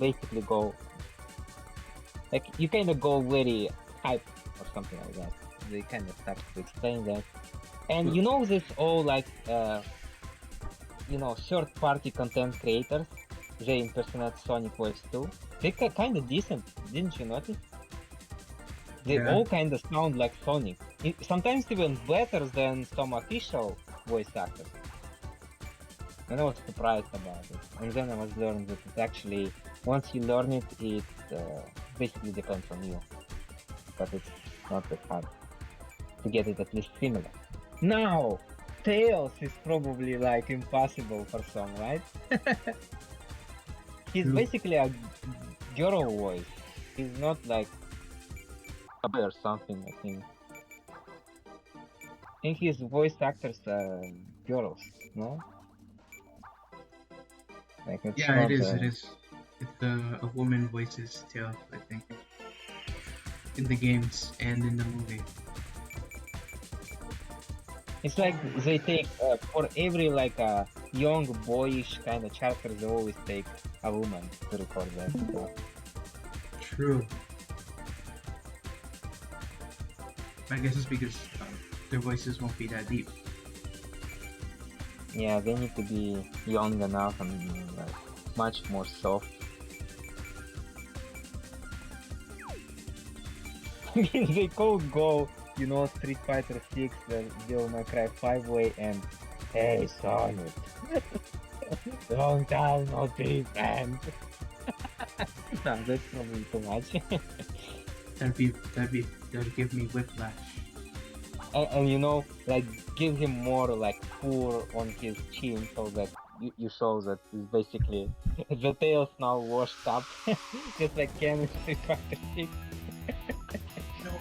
basically go like you kind of go very hype or something like that. They kind of start to explain that, and you know this all like third-party content creators. They impersonate Sonic voice too. They kind of decent, didn't you notice? They Yeah. all kind of sound like Sonic. Sometimes even better than some official voice actors. And I was surprised about it. And then I was learning that it actually, once you learn it, it basically depends on you. But it's not that hard to get it at least similar. Now, Tails is probably like impossible for some, right? He's True. basically a girl voice. He's not like a boy or something, I think. I think his voice actors are girls, no? Like it's Yeah, not it is. It is. It's a woman voices Tails, I think, in the games and in the movie. It's like they take for every like a young boyish kind of character, they always take a woman to record that. So. True. I guess it's because their voices won't be that deep. Yeah, they need to be young enough and like much more soft. They could go, Street Fighter 6, Devil May Cry 5 way and hey Sonic, long time no see friend. No, that's probably too much. That'd give me whiplash. and like give him more like fur on his chin so that you show that he's basically the tail's now washed up, just like Ken in Street Fighter 6. No.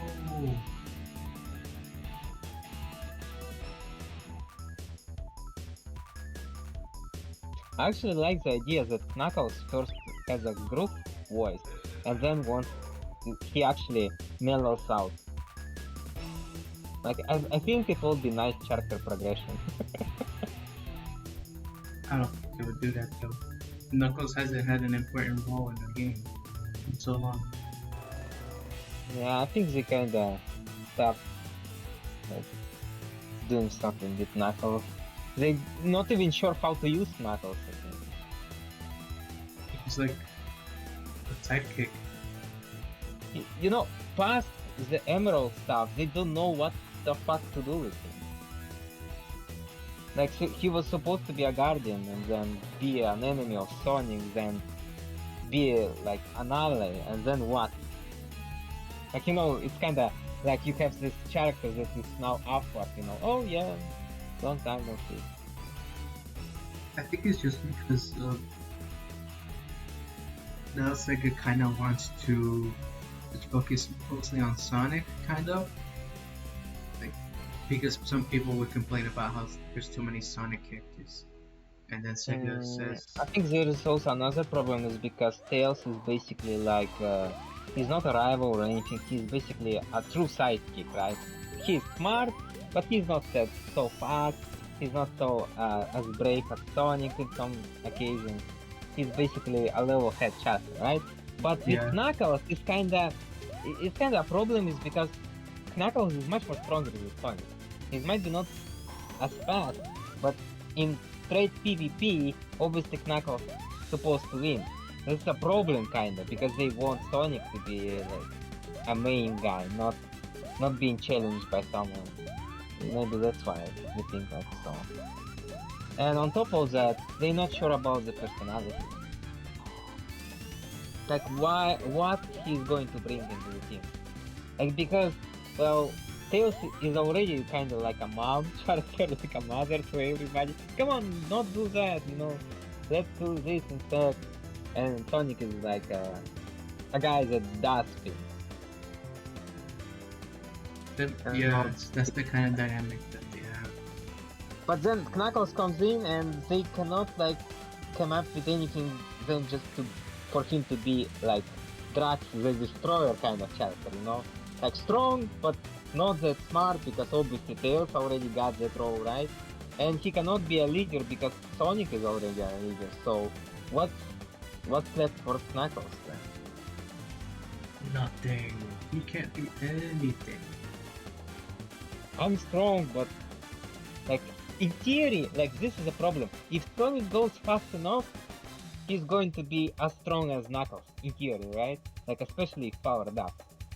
I actually like the idea that Knuckles first has a group voice, and then once he actually mellows out. Like, I think it will be nice character progression. I don't think they would do that though. Knuckles hasn't had an important role in the game in so long. Yeah, I think they kinda stopped like, doing something with Knuckles. They not even sure how to use Knuckles, I think. He's like a sidekick. Past the Emerald stuff, they don't know what the fuck to do with him. Like, he was supposed to be a guardian and then be an enemy of Sonic, then be like an ally, and then what? Like, it's kinda like you have this character that is now awkward, oh yeah, long time no see. I think it's just because now Sega kind of wants to focus mostly on Sonic, kind of. Like, because some people would complain about how there's too many Sonic characters. And then Sega says... I think there is also another problem is because Tails is basically like, he's not a rival or anything, he's basically a true sidekick, right? He's smart, but he's not so fast, he's not so as brave as Sonic in some occasions. He's basically a level head character, right? But with Knuckles, it's kinda a problem is because Knuckles is much more stronger than Sonic. He might be not as fast, but in straight PvP, obviously Knuckles supposed to win. That's a problem kinda, because they want Sonic to be like a main guy, not being challenged by someone. Maybe that's why we think like so. And on top of that, they're not sure about the personality. Like what he's going to bring into the team. Like because, well, Tails is already kind of like a mom character, like a mother to everybody. Come on, not do that, let's do this instead. And Sonic is like a guy that does things. That's the kind of dynamic that they have. But then Knuckles comes in and they cannot like come up with anything than just for him to be like Drax the Destroyer kind of character, like strong but not that smart because obviously Tails already got that role, right? And he cannot be a leader because Sonic is already a leader. So What's left for Knuckles then? Nothing. He can't do anything. I'm strong, but like in theory, like this is a problem. If Sonic goes fast enough, he's going to be as strong as Knuckles in theory, right? Like especially if powered up.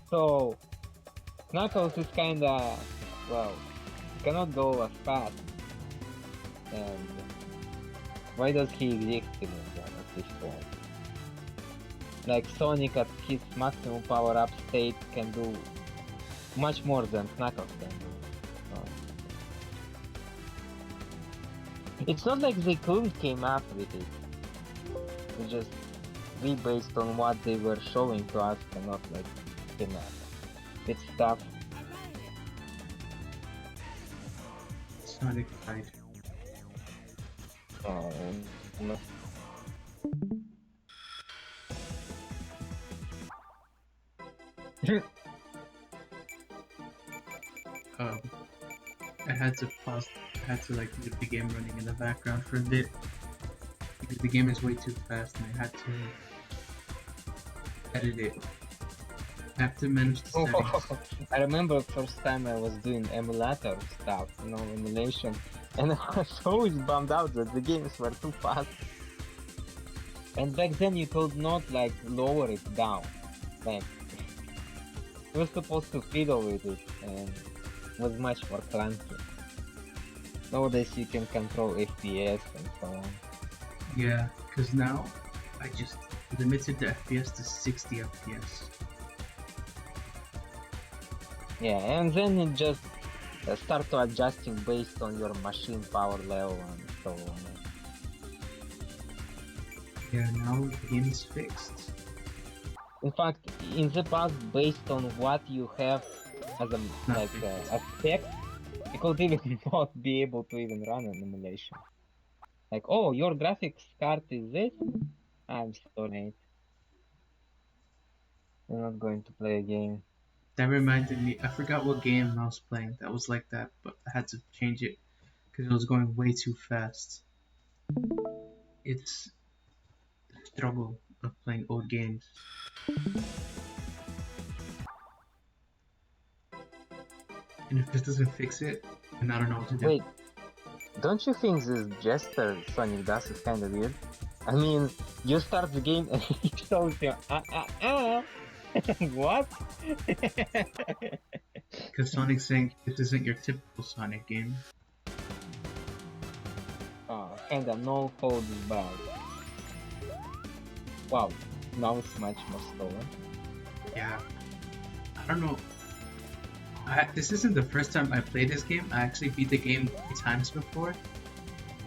So Knuckles is kinda, well, cannot go as fast. And why does he exist even then at this point? Like Sonic at his maximum power up state can do much more than Knuckles can do. So it's not like they couldn't came up with it. It's just we based on what they were showing to us cannot like came up with stuff. Sonic died. No. I had to pause. I had to like leave the game running in the background for a bit because the game is way too fast, and I had to edit it. I have to manage the settings. I remember first time I was doing emulator stuff, emulation, and I was always bummed out that the games were too fast. And back then you could not like lower it down. Like you were supposed to fiddle with it and it was much more clunky. Nowadays you can control FPS and so on. Yeah, because now I just limited the FPS to 60 FPS. Yeah, and then it just start to adjusting based on your machine power level and so on. Yeah, now the game is fixed. In fact, in the past, based on what you have as a a spec, you could even not be able to even run an emulation. Like, oh, your graphics card is this? I'm sorry, I'm not going to play a game. That reminded me, I forgot what game I was playing that was like that, but I had to change it because it was going way too fast. It's the struggle of playing old games. And if this doesn't fix it, then I don't know what to do. Wait, don't you think this gesture Sonic does is kind of weird? I mean, you start the game and it shows you, what? Because Sonic's saying this isn't your typical Sonic game. Oh, kinda no holds barred. Wow, now it's much more slower. Yeah. I don't know. This isn't the first time I played this game. I actually beat the game 3 times before.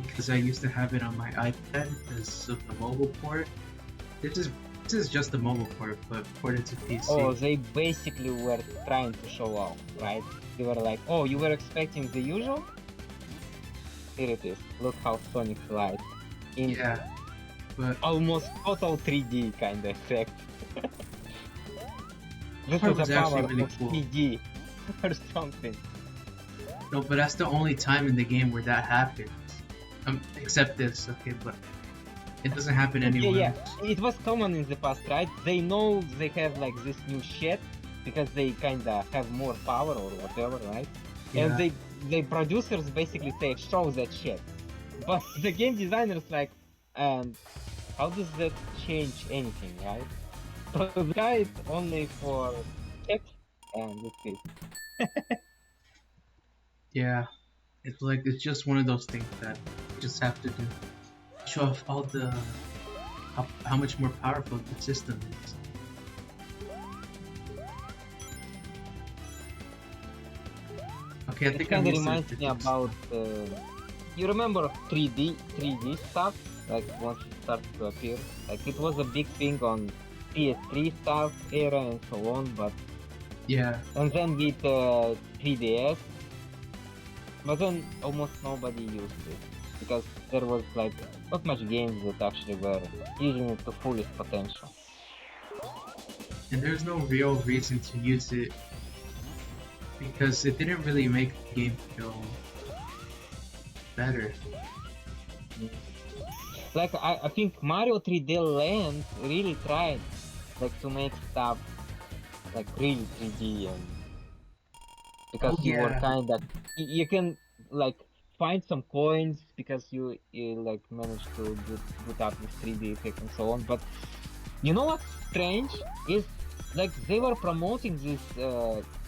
Because I used to have it on my iPad because of the mobile port. This is just the mobile port, but ported to PC. Oh, they basically were trying to show off, right? They were like, oh, you were expecting the usual? Here it is. Look how Sonic flies. In Yeah, but almost total 3D kind of effect. This part is was the power actually really of cool. 3D or something. no, but that's the only time in the game where that happens. Except this, okay, but it doesn't happen anywhere. Yeah, it was common in the past, right? They know they have like this new shit because they kinda have more power or whatever, right? Yeah. And the producers basically say, show that shit. But the game designers like, how does that change anything, right? So the guy is only for text and that's it. Yeah, it's just one of those things that you just have to do. Show off all the how much more powerful the system is. Okay, I It think kind I of missed reminds it. me about, you remember 3D stuff? Like once it started to appear? Like it was a big thing on PS3 stuff era and so on, but Yeah, and then with 3DS, but then almost nobody used it because there was like not much games that actually were using it to fullest potential. and there's no real reason to use it because it didn't really make the game feel better. Like I think Mario 3D Land really tried like to make stuff like really 3D and because Oh you were yeah. kind of you can like find some coins because you like managed to boot up this 3D effect and so on. But you know what's strange is like they were promoting this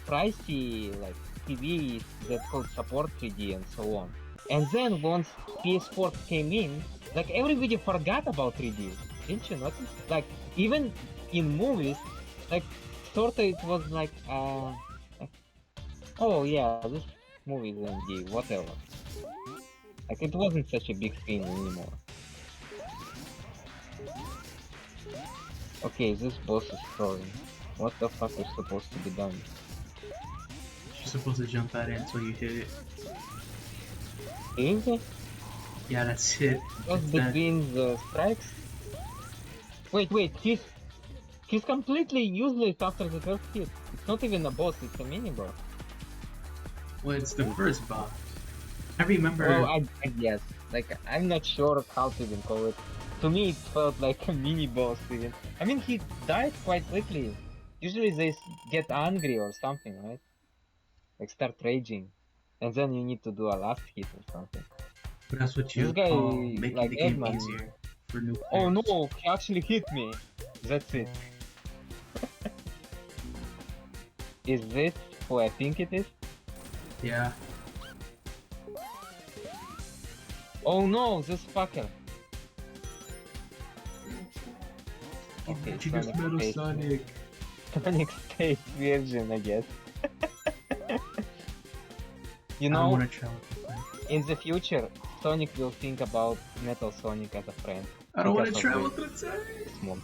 pricey like TV that could support 3D and so on. And then once PS4 came in, like everybody forgot about 3D. Didn't you notice? Like even in movies, like sorta it was like oh yeah, this movie is MD, whatever. Like it wasn't such a big thing anymore. Okay, this boss is throwing. What the fuck is supposed to be done? You're supposed to jump at it until you hit it. Is it? Yeah, that's it. Just It's that. between the strikes? Wait, he's completely useless after the first hit. It's not even a boss, it's a mini boss. Well, it's the first boss. I remember. Well, I guess. Like, I'm not sure how to even call it. To me, it felt like a mini boss even. I mean, he died quite quickly. Usually they get angry or something, right? Like start raging. And then you need to do a last hit or something. But that's what This you guy, call making like the game Eggman. easier for new players. Oh no, he actually hit me. That's it. Is this who I think it is? Yeah. Oh no, this fucker. Okay, Indigenous Sonic Metal Space. Sonic. Sonic Space version, I guess. You I know, want to try with this one. in the future, Sonic will think about Metal Sonic as a friend. I don't want to because try of with the Sonic. this mod.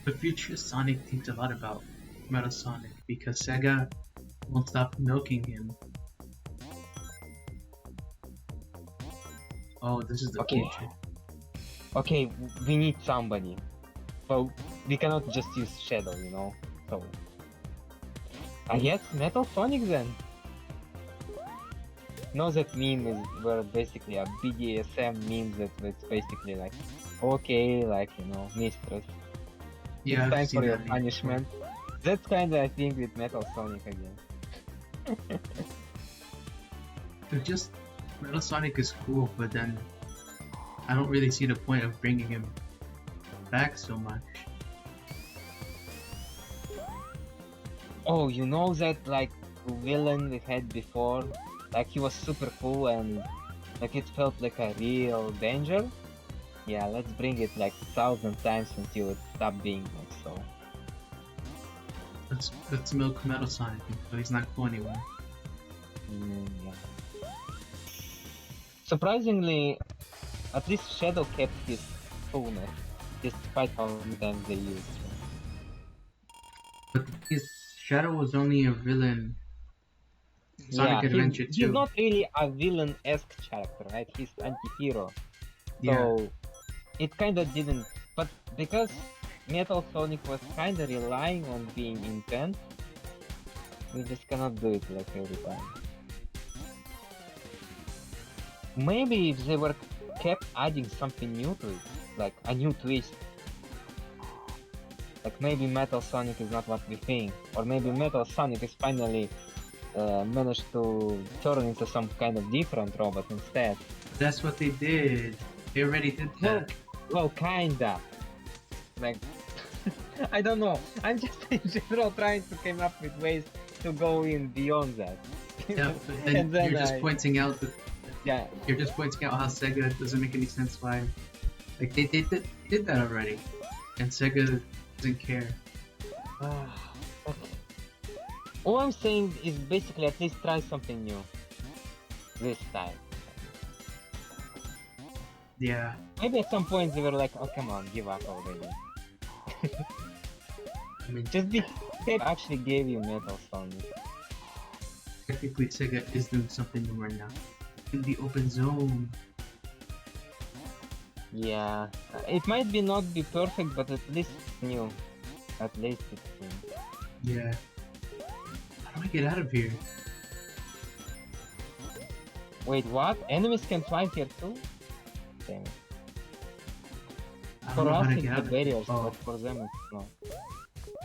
The future Sonic thinks a lot about Metal Sonic because Sega won't stop milking him. Oh, this is the Okay. future. Okay, we need somebody. Well, we cannot just use Shadow, you know? So... I guess Metal Sonic then? No, that meme is where basically a BDSM meme that it's basically like, okay, like, you know, mistress. Yeah, it's I've time seen for your that meme punishment. That's kinda, I think, with Metal Sonic again. before. It's just Metal Sonic is cool, but then I don't really see the point of bringing him back so much. Oh, you know that, like, villain we had before? Like, he was super cool and, like, it felt like a real danger? Yeah, let's bring it like 1,000 times until it stopped being like so. Let's milk Metal Sonic so he's not cool anymore. Yeah. Surprisingly, at least Shadow kept his coolness, despite how many times they used him. But his Shadow was only a villain in Sonic Adventure he's 2. not really a villain-esque character, right? He's anti-hero. Yeah. So, it kinda didn't... But because Metal Sonic was kinda relying on being intense, we just cannot do it like every time. Maybe if they were kept adding something new to it, like a new twist. Like maybe Metal Sonic is not what we think, or maybe Metal Sonic is finally managed to turn into some kind of different robot instead. That's what they did. They already did that. Well, kinda. Like, I don't know. I'm just in general trying to come up with ways to go in beyond that. Yeah, but then, And then you're just pointing out that Yeah, you're just pointing out how Sega doesn't make any sense why. Like they did that already, and Sega doesn't care. okay. All I'm saying is basically at least try something new. This time. Yeah. Maybe at some point they were like, oh come on, give up already. I mean, Just because they actually gave you Metal Sonic. technically Sega is doing something new right now. In the open zone. Yeah, it might be not be perfect, but at least it's new. At least it's new. Yeah. How do I get out of here? Wait, what? Enemies can fly here too? Damn it. I don't For know how us to it's get the out of it. barriers, Oh, but for them it's not.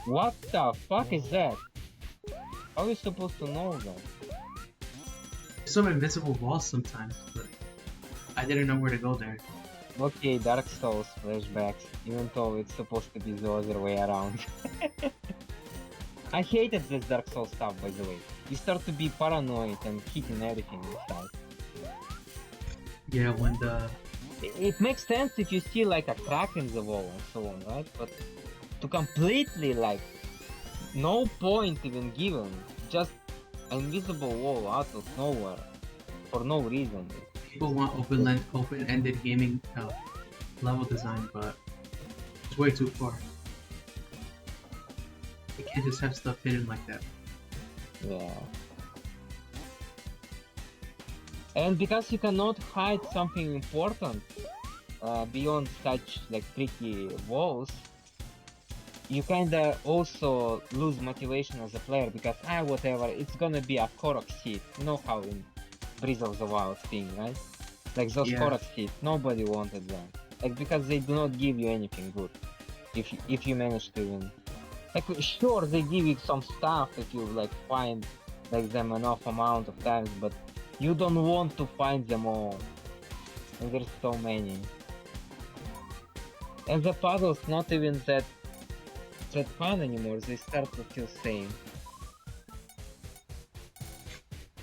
What the fuck is that? How are you supposed to know that? there's some invisible walls sometimes, but I didn't know where to go there. Okay, Dark Souls flashbacks, even though it's supposed to be the other way around. I hated this Dark Souls stuff, by the way. You start to be paranoid and hitting everything inside. Yeah, when the It makes sense if you see like a crack in the wall and so on, right? But to completely like no point even given, just an invisible wall out of nowhere for no reason. people want open-ended gaming level design, but it's way too far. You can't just have stuff hidden like that. Yeah. And because you cannot hide something important beyond such like tricky walls, you kinda also lose motivation as a player because whatever, it's gonna be a Korok seed. You know how in Breath of the Wild thing, right? Like those Yeah. Korok seeds, nobody wanted them. Like because they do not give you anything good. If you manage to win. Like sure they give you some stuff if you like find like them enough amount of times, but you don't want to find them all. And there's so many. And the puzzles not even that fun anymore, they start to feel same.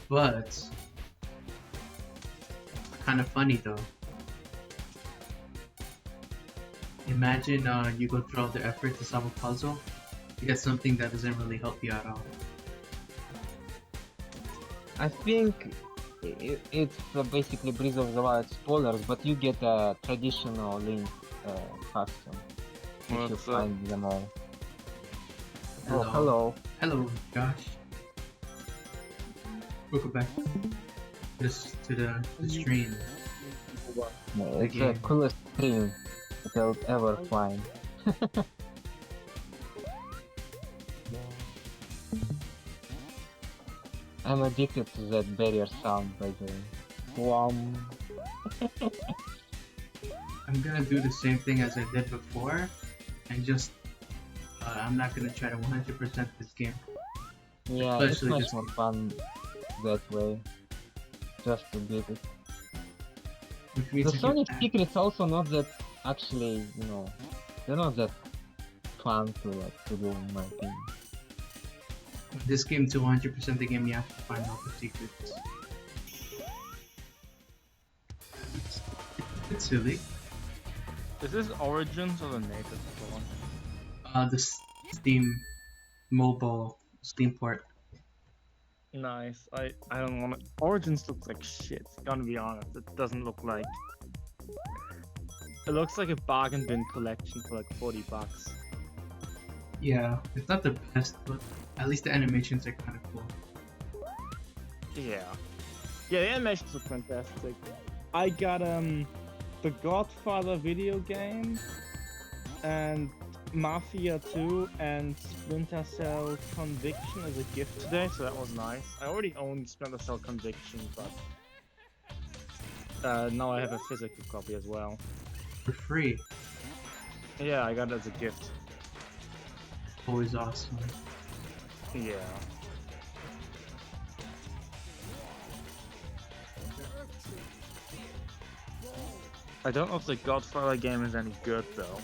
But kind of funny though. Imagine you go through all the effort to solve a puzzle, you get something that doesn't really help you at all. I think it's basically Breath of the Wild spoilers, but you get a traditional Link costume if you What's up? find them all. Hello. Oh, hello. Hello, Josh. Welcome back to the stream. It's the game. coolest stream that I'll ever find. I'm addicted to that barrier sound, by the way. Wham. I'm gonna do the same thing as I did before, and just I'm not gonna try to 100% this game. Yeah, it's Especially much just- more fun that way. Just to beat it. Which means The if you Sonic add- secrets also not that actually, you know, they're not that fun to do in my opinion. this game to 100% the game, you have to find all the secrets. It's silly. Is this Origins or the native one? The Steam mobile Steam port. Nice. I don't want to. Origins looks like shit. Gonna be honest, it doesn't look like. It looks like a bargain bin collection for like $40. Yeah, it's not the best, but at least the animations are kind of cool. Yeah. Yeah, the animations look fantastic. I got the Godfather video game and Mafia 2 and Splinter Cell Conviction as a gift today, so that was nice. I already owned Splinter Cell Conviction, but now I have a physical copy as well. For free. Yeah, I got it as a gift. Always awesome. Yeah. I don't know if the Godfather game is any good though.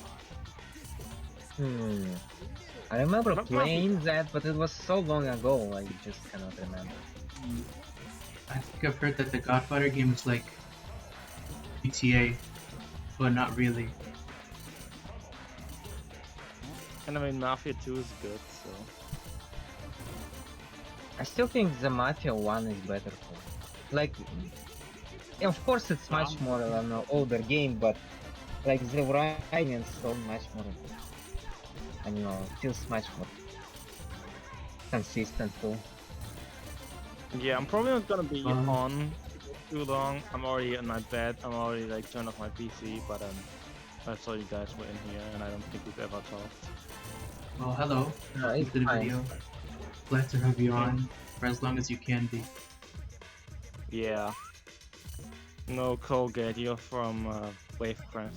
I remember But playing that, but it was so long ago, I just cannot remember. I think I've heard that the Godfather game is like GTA, but not really. And I mean, Mafia 2 is good, so. I still think the Mafia 1 is better for like, of course it's much more an older game, but like the writing is so much more, I don't know, feels much more consistent too. Yeah, I'm probably not gonna be Fun. on too long. I'm already in my bed. I'm already like turned off my PC, but I saw you guys were in here, and I don't think we've ever talked. Well, hello. No, Welcome it's to the fine. video. Glad to have you on for as long as you can be. Yeah. No Colgate, you're from Wavecraft.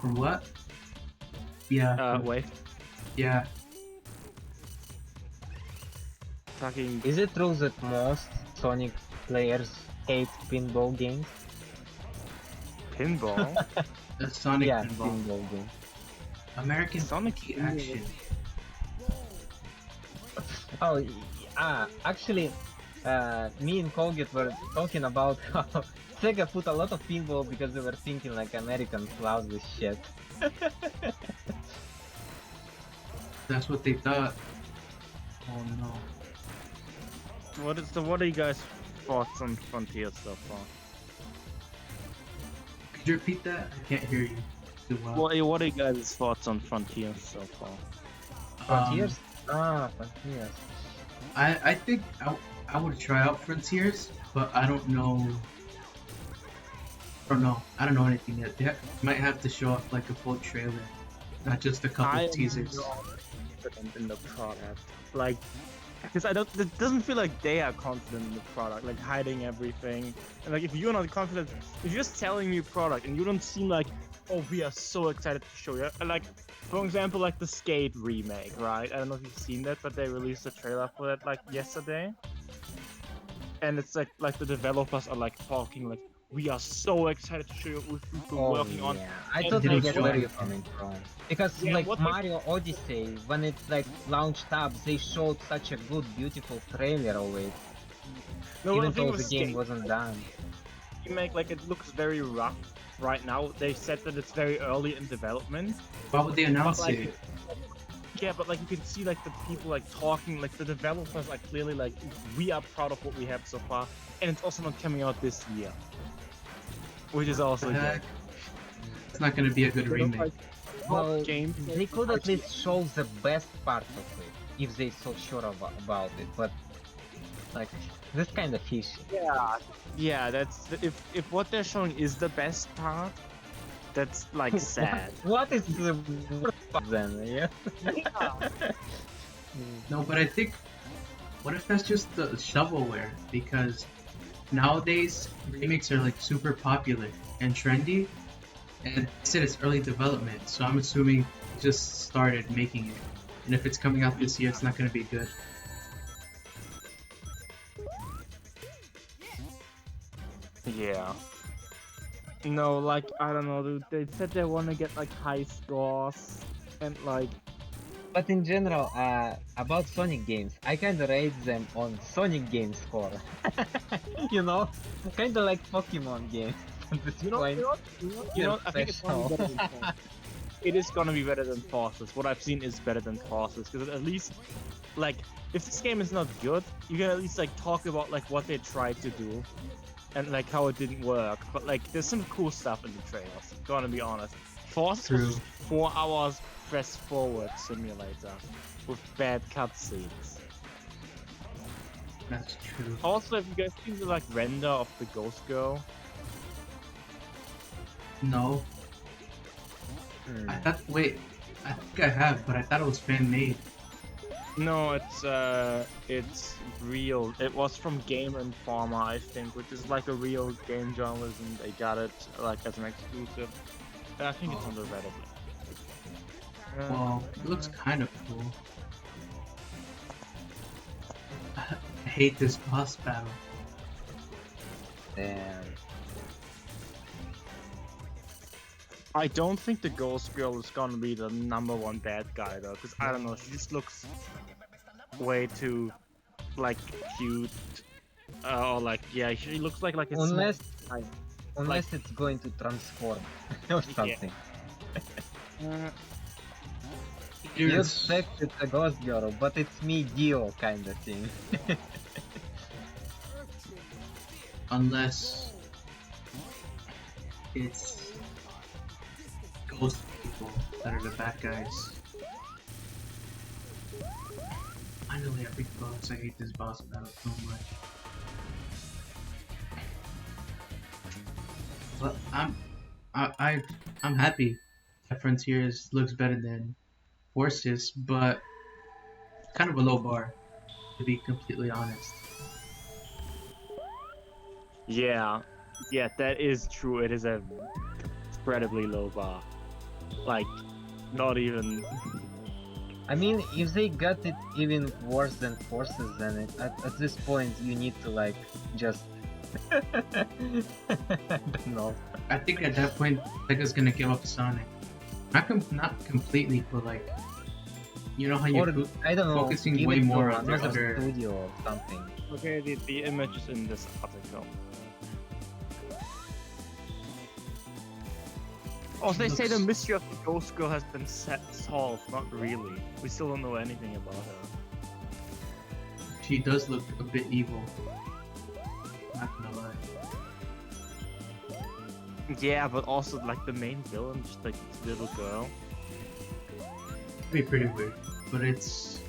From what? Yeah. Wait, Yeah. talking Is it true that most Sonic players hate pinball games? pinball. The Sonic Yeah, pinball. pinball games. American Sonic Funky pinball. action. Oh, actually, me and Colgate were talking about how Sega put a lot of pinball because they were thinking like Americans love this shit. That's what they thought. Oh no. What are you guys' thoughts on Frontier so far? Could you repeat that? I can't hear you too well. What are you guys' thoughts on Frontier so far? Frontiers? Frontiers. I think I would try out Frontiers, but I don't know. I don't know anything yet. They might have to show off like a full trailer, not just a couple of teasers. Confident in the product, like, because it doesn't feel like they are confident in the product, like hiding everything. And like, if you're not confident, if you're just telling me a product and you don't seem like, oh, we are so excited to show you. And like, for example, like the Skate remake, right? I don't know if you've seen that, but they released a trailer for it like yesterday. And it's like the developers are like talking like, we are so excited to show you what we've been working on. Yeah, I And totally they get show where it. you're coming from. Because Yeah, like what they- Mario Odyssey, when it like launched up, they showed such a good, beautiful trailer of it, No, even the thing though the with game Skate wasn't done. remake, like, it looks very rough right now. They said that it's very early in development. Why would they announce like- it? Yeah, but like you can see like the people like talking, like the developers are clearly like, we are proud of what we have so far, and it's also not coming out this year, which is also The good. heck? It's not gonna be a good They don't, remake. like, Well, game. they could at least show the best part of it, if they so sure about it, but like, this kind of fishy. Yeah, that's if what they're showing is the best part, that's like sad. What is the worst part then, yeah? No, but I think, what if that's just the shovelware? Because nowadays remakes are like super popular and trendy, and they said it's early development, so I'm assuming they just started making it. And if it's coming out this year, it's not gonna be good. Yeah. No, like, I don't know, dude. They said they want to get like high scores and like. But in general, about Sonic games, I kinda rate them on Sonic game score. You know? Kinda like Pokemon games at this point. I think it's gonna be better than Forces. It is gonna be better than Forces. What I've seen is better than Forces because at least, like, if this game is not good, you can at least like talk about like what they tried to do, and like how it didn't work. But like, there's some cool stuff in the trailers. Gonna be honest. Forces was True. just 4 hours press forward simulator with bad cutscenes. That's true. Also, have you guys seen the like render of the Ghost Girl? No, I thought. Wait, I think I have, but I thought it was fan made. No, it's real. It was from Game Informer, I think, which is like a real game journalism. They got it like as an exclusive. And I think it's on the Reddit. Well, it looks kind of cool. I hate this boss battle. Damn. I don't think the Ghost Girl is gonna be the #1 bad guy though, because I don't know, she just looks way too like cute. Or like, yeah, she looks like a Unless, small- unless it's going to transform or something. You Here's- expect it's a ghost girl, but it's me, Dio, kind of thing. Unless it's ghost people that are the bad guys. Finally, a big boss. I hate this boss battle so much. But I'm happy that Frontiers looks better than Forces, but kind of a low bar, to be completely honest. Yeah, that is true. It is a incredibly low bar. Like, not even. I mean, if they got it even worse than Forces, then at this point you need to like just. I don't know. I think at that point, Sega's gonna give up Sonic. Not completely, but like, you know how you Or I don't know. focusing give way it to more on the another other. studio or something. Okay, the image is in this article. Oh, they say the Looks- mystery of the Ghost Girl has been solved. Not really. We still don't know anything about her. She does look a bit evil. Not gonna lie. Yeah, but also like the main villain, just like this little girl. It'd be pretty weird, but it's.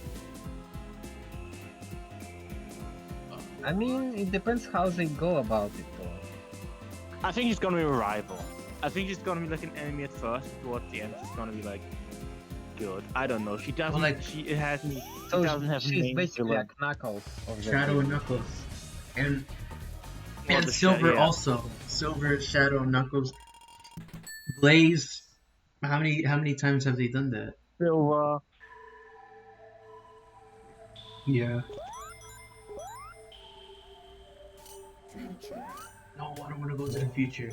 I mean, it depends how they go about it, though. I think she's gonna be a rival. I think she's gonna be like an enemy at first, but towards the end she's gonna be like good. I don't know. She doesn't. Well, like- she hasn't. So She doesn't have a she's main basically villain. like Knuckles of the Shadow game. and Knuckles, and Well, the Silver yeah. also. Silver, Shadow, Knuckles, Blaze. How many times have they done that? Silver. Yeah. No, I don't want to go to the future.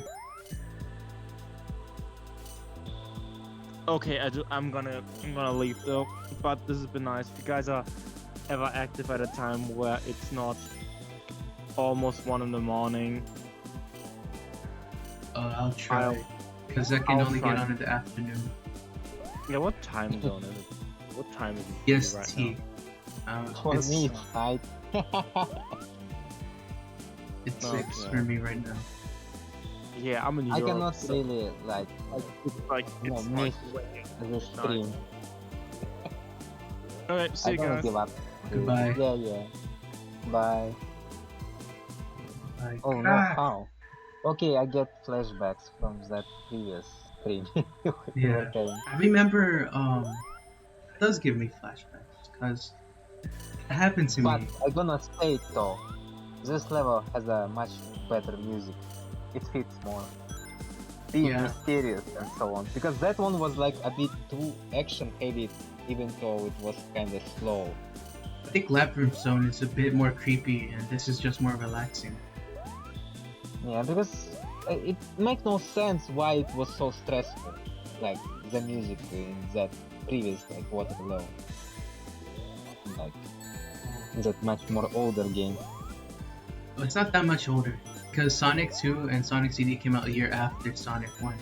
Okay, I'm gonna leave though. But this has been nice. If you guys are ever active at a time where it's not almost 1 in the morning, I'll try. I'll- Because I can I'll only try. get on in the afternoon. yeah. What time zone is it? What time is it Yes, right T. For me, it's night. It's Okay. 6 for me right now. now? Yeah, I'm in New I York. cannot so really like it's like No, it's miss like the stream. Alright, see I you don't guys. give up. Goodbye. Yeah. Bye. Like, Oh no, how? Okay, I get flashbacks from that previous stream. Yeah. Okay. I remember, it does give me flashbacks, because it happened to But me. I'm gonna say it though, this level has a much better music. It fits more. Being Yeah. mysterious and so on. Because that one was like a bit too action heavy, even though it was kinda slow. I think Labyrinth Zone is a bit more creepy, and this is just more relaxing. Yeah, because it makes no sense why it was so stressful. Like the music in that previous like Waterloo. Like that much more older game. Well, it's not that much older, because Sonic 2 and Sonic CD came out a year after Sonic 1.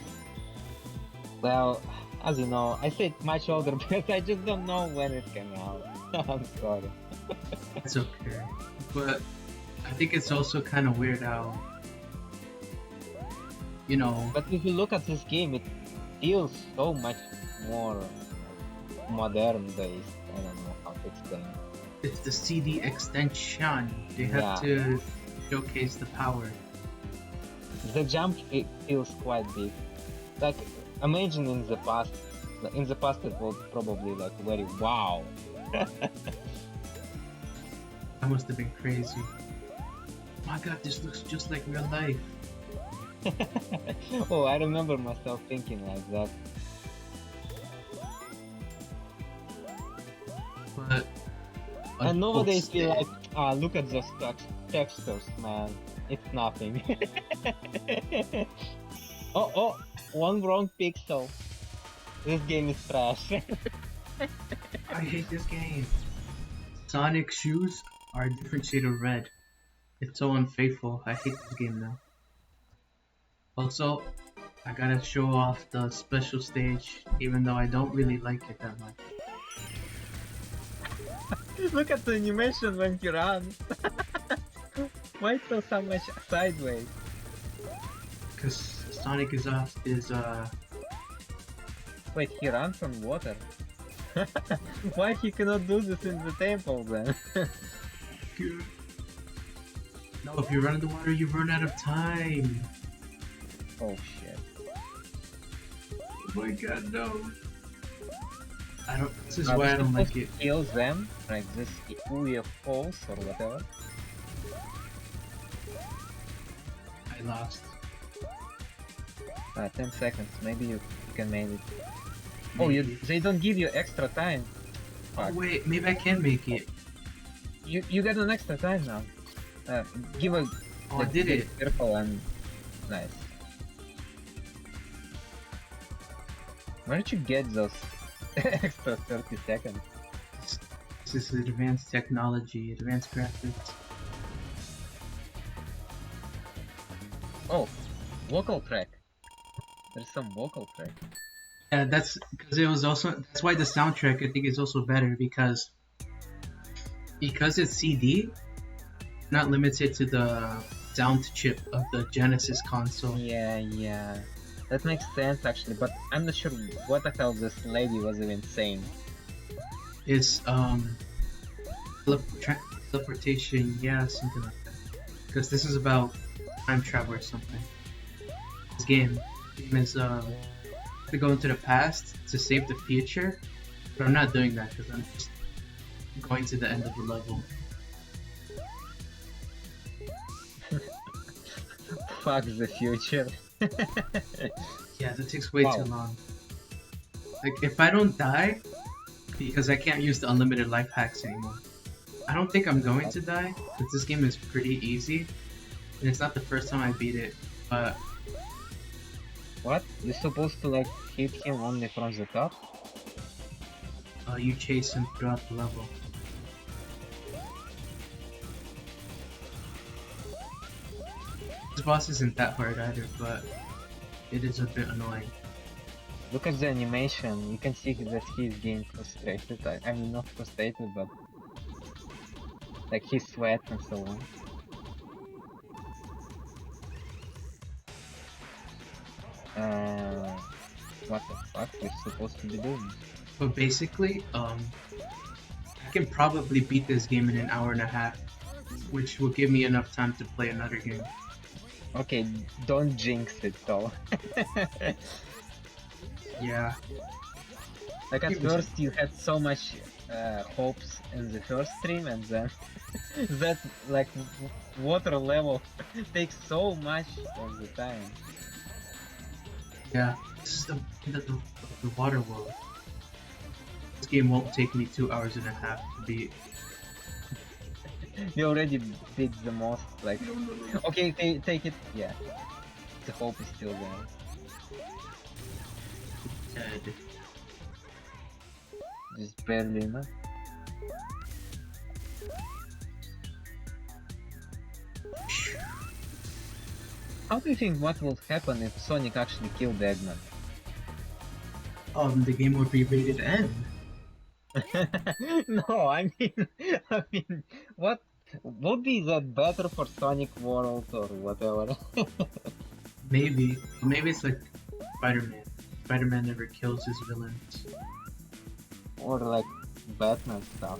Well, as you know, I said much older because I just don't know when it came out. I'm sorry. It's okay. But I think it's also kind of weird how, you know, But if you look at this game, it feels so much more modern based. I don't know how to explain it. it's the CD extension. They have Yeah. to showcase the power. The jump feels quite big. Like imagine in the past it was probably like very wow. That must have been crazy. My god, this looks just like real life. Oh, I remember myself thinking like that. But And nowadays folks, feel like, look at those textures, man. It's nothing. oh, one wrong pixel. This game is trash. I hate this game. Sonic shoes are a different shade of red. It's so unfaithful. I hate this game now. Also, I gotta show off the special stage, even though I don't really like it that much. Look at the animation when he runs. Why it goes so much sideways? Cause Sonic is Wait, he runs on water? Why he cannot do this in the temple then? no, if you run in the water, you run out of time. Oh shit. Oh my god, no. This is Are why we I don't supposed like to it. kill them? Like this UFOs or whatever? I lost. 10 seconds. Maybe you can make it. Oh, you, Maybe. they don't give you extra time. Oh Fuck. wait, maybe I can make it. You got an extra time now. Give a. Oh, I did be it. Careful and nice. Where did you get those extra 30 seconds? This is advanced technology, advanced graphics. Oh, vocal track. There's some vocal track. Yeah, that's because it was also that's why the soundtrack I think is also better because it's CD, not limited to the sound chip of the Genesis console. Yeah. That makes sense actually, but I'm not sure what the hell this lady was even saying. It's teleportation, yeah, something like that. Because this is about time travel or something. This game is to go into the past to save the future, but I'm not doing that because I'm just going to the end of the level. Fuck the future. Yeah, that takes way Wow. too long. Like, if I don't die, because I can't use the unlimited life hacks anymore, I don't think I'm going to die, because this game is pretty easy, and it's not the first time I beat it, but What? You're supposed to like hit him only from the top? you chase him throughout the level. This boss isn't that hard either, but it is a bit annoying. Look at the animation, you can see that he's getting frustrated. I mean, not frustrated, but like he sweats and so on. What the fuck we're supposed to be doing? But basically, I can probably beat this game in an hour and a half, which will give me enough time to play another game. Okay, don't jinx it though. Yeah, Like at It was- first you had so much hopes in the first stream, and then that like water level takes so much of the time. yeah. This is the water world. This game won't take me 2 hours and a half to beat. You already did the most, like... Okay, take it, yeah. The hope is still there. Dead. Just barely enough. How do you think what would happen if Sonic actually killed Eggman? The game would be rated N. No, I mean, what would be that better for Sonic World or whatever? Maybe it's like Spider-Man. Spider-Man never kills his villains. Or like Batman stuff.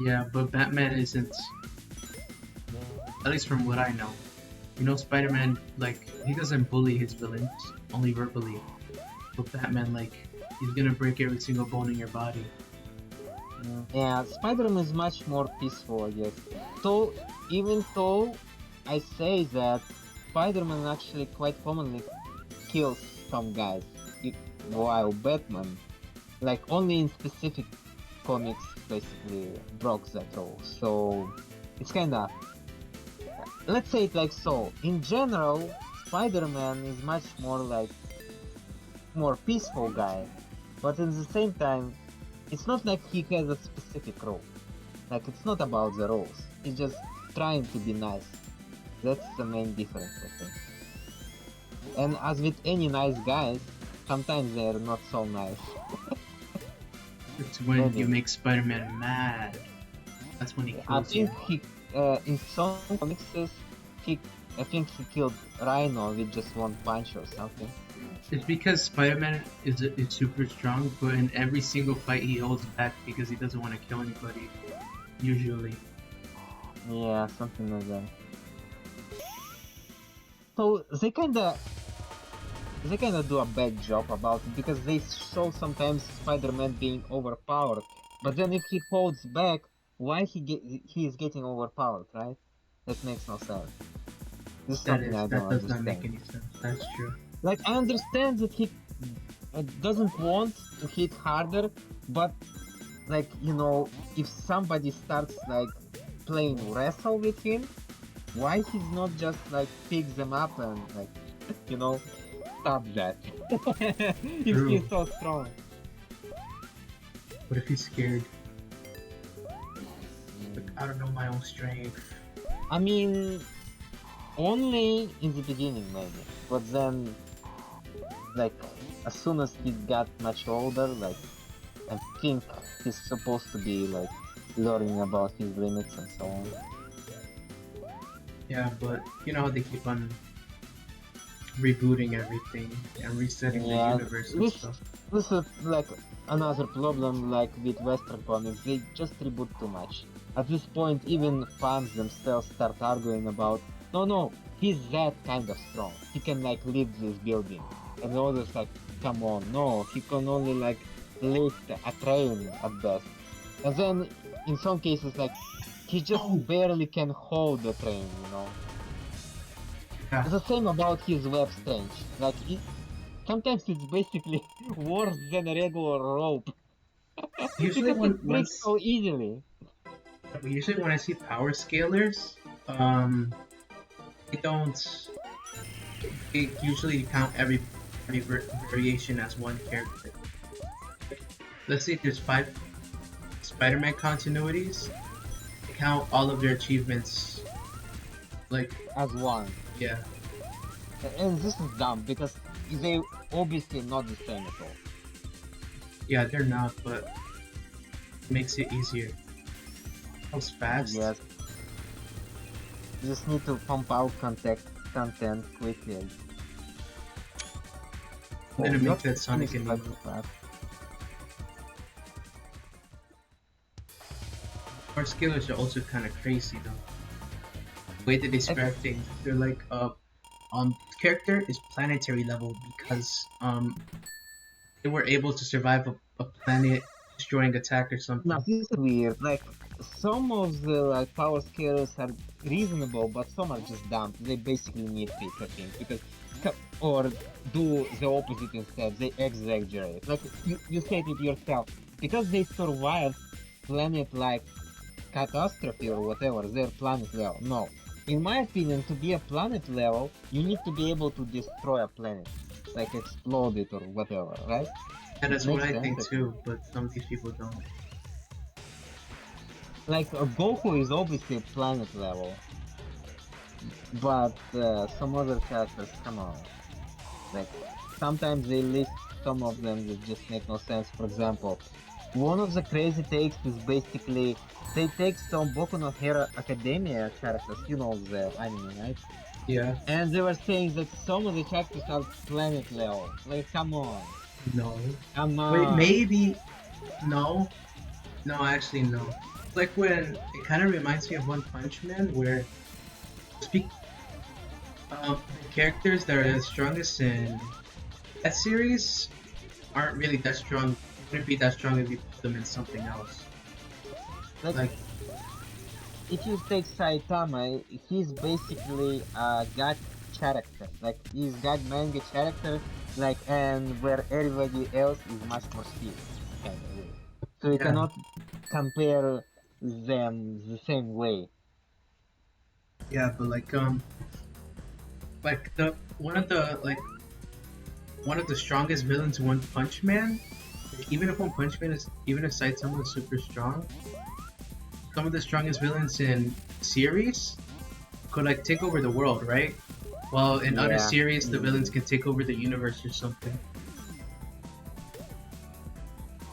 Yeah, but Batman isn't. At least from what I know. You know, Spider-Man, like, he doesn't bully his villains, only verbally. But Batman, like, he's gonna break every single bone in your body. Yeah, Spider-Man is much more peaceful, I guess. So, even though I say that Spider-Man actually quite commonly kills some guys, while Batman, like, only in specific comics basically broke that rule. So, it's kinda... Let's say it like so. In general, Spider-Man is much more like... more peaceful guy. But at the same time, it's not like he has a specific role. Like, it's not about the roles. He's just trying to be nice. That's the main difference, I think. And as with any nice guys, sometimes they're not so nice. It's when Maybe. you make Spider-Man mad. That's when he I kills you. think he, in some comics, I think he killed Rhino with just one punch or something. It's because Spider-Man is super strong, but in every single fight he holds back because he doesn't want to kill anybody. Usually. Yeah, something like that. So they kinda do a bad job about it because they show sometimes Spider-Man being overpowered, but then if he holds back, why he is getting overpowered, right? That makes no sense. This is something I That don't does not understand. make any sense. That's true. Like, I understand that he doesn't want to hit harder, but like, you know, if somebody starts like playing wrestle with him, why he's not just like pick them up and like, you know, stop that? If True. he's so strong. What if he's scared? Like, I don't know my own strength. I mean, only in the beginning maybe, but then, like, as soon as he got much older, like, I think he's supposed to be like learning about his limits and so on. Yeah, but you know how they keep on rebooting everything and resetting Yeah, the universe and this stuff. this is like another problem like with Western comics. They just reboot too much. At this point, even fans themselves start arguing about, no, he's that kind of strong. He can like lift this building, and the others like, come on, no, he can only like lift a train at best. And then in some cases, like he just Oh. barely can hold the train, you know. Yeah. The same about his web strength. Like, sometimes it's basically worse than a regular rope. Usually Because it breaks so easily. when I see power scalers, they don't. They usually count every variation as one character. Let's say there's 5 Spider-Man continuities. They count all of their achievements. Like, As one. yeah, And this is dumb because they obviously not the same at all. yeah, they're not, but it makes it easier. Goes fast. Yes. You just need to pump out content quickly. I'm gonna Oh, make not that Sonic finished anime. by the fact. Power scalers are also kind of crazy though. The way that they spread things, they're like character is planetary level because they were able to survive a planet destroying attack or something. Now this is weird. Like some of the like power scales are reasonable, but some are just dumb. They basically nitpick, I think, because or do the opposite instead. They exaggerate. Like you said it yourself, because they survived planet like catastrophe or whatever. They're planet level. No, in my opinion, to be a planet level, you need to be able to destroy a planet, like explode it or whatever, right? And that's Makes what I sense, think I think. too, but some of these people don't. Like Goku is obviously planet level, but some other characters, come on. Like sometimes they list some of them that just make no sense. For example, one of the crazy takes is basically they take some Boku no Hero Academia characters, you know the anime, right? Yeah. And they were saying that some of the characters are planet level. Like, come on, No. come on. Wait, maybe. No. No, actually, no. It's like when it kind of reminds me of One Punch Man, where speak the characters that are the strongest in that series aren't really that strong. Wouldn't be that strong if you put them in something else. Like, if you take Saitama, he's basically a god character. Like he's god manga character, like and where everybody else is much more serious, kind of way. So you Yeah. cannot compare them the same way. yeah, but like the one of the strongest villains in One Punch Man. Even if One Punch Man is even if Saitama is super strong, some of the strongest villains in series could like take over the world, right? Well, in other Yeah. series, the villains can take over the universe or something.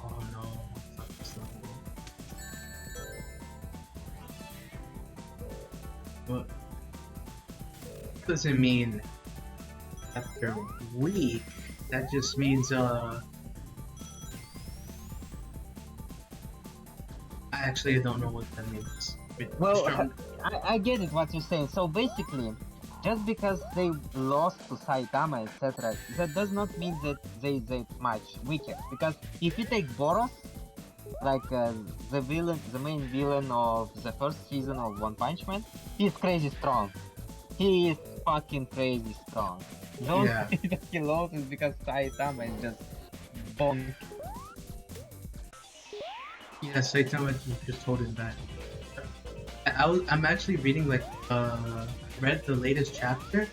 Oh no, it's not this level. But doesn't mean that they're weak. That just means I actually don't know what that means. Well, Strong. I get it what you're saying. So basically, just because they lost to Saitama, etc., that does not mean that they much weaker. Because if you take Boros, like the main villain of the first season of One Punch Man, he's crazy strong. He is fucking crazy strong. Don't Yeah. say that he loses because Saitama is just bonk. Yeah, Saitama just told him that. I'm actually reading read the latest chapter,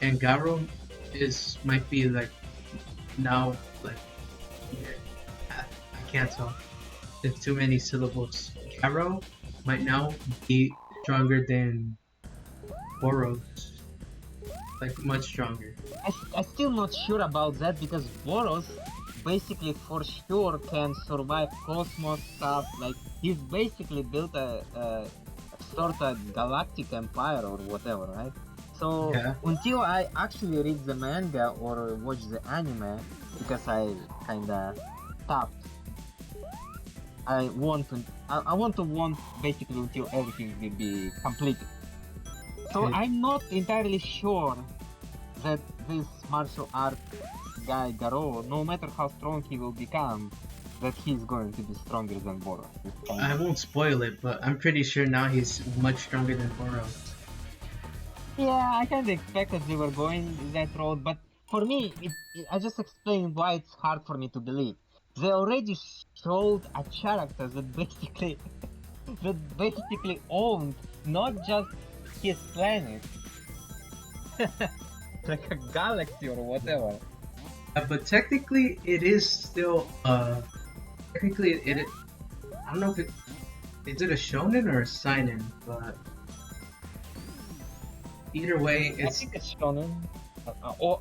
and Garo might be like now like I can't talk. There's too many syllables. Garo might now be stronger than Boros, like much stronger. I'm still not sure about that because Boros basically for sure can survive cosmos stuff. Like he's basically built a sort of galactic empire or whatever, right? So Yeah. until I actually read the manga or watch the anime, because I kinda stopped. I want to basically until everything will be completed. So Okay. I'm not entirely sure that this martial art guy Garo, no matter how strong he will become, that he's going to be stronger than Boros. I won't spoil it, but I'm pretty sure now he's much stronger than Boros. Yeah, I kind of expected they were going that road, but for me, I just explained why it's hard for me to believe. They already showed a character that basically owned not just his planet, like a galaxy or whatever. But technically, it is still technically it. I don't know if is it a shonen or a seinen, but either way, I it's think it's shonen. Or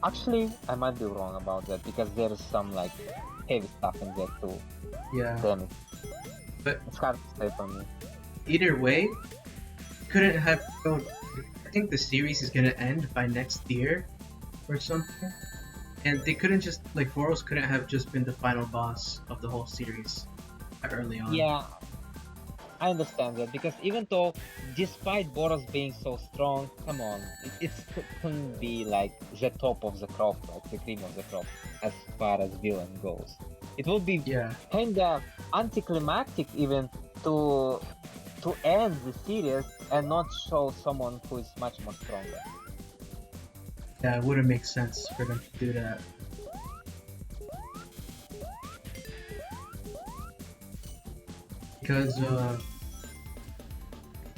actually, I might be wrong about that because there is some like heavy stuff in there too. yeah. Damn it. But It's hard to say for me. either way, couldn't have. I think the series is gonna end by next year or something, and they couldn't just like Boros couldn't have just been the final boss of the whole series early on. Yeah, I understand that because even though, despite Boros being so strong, come on, it couldn't be like the top of the crop, like the cream of the crop, as far as villain goes. It would be Yeah. kinda anticlimactic even to end the series and not show someone who is much more stronger. Yeah, it wouldn't make sense for them to do that. Because it's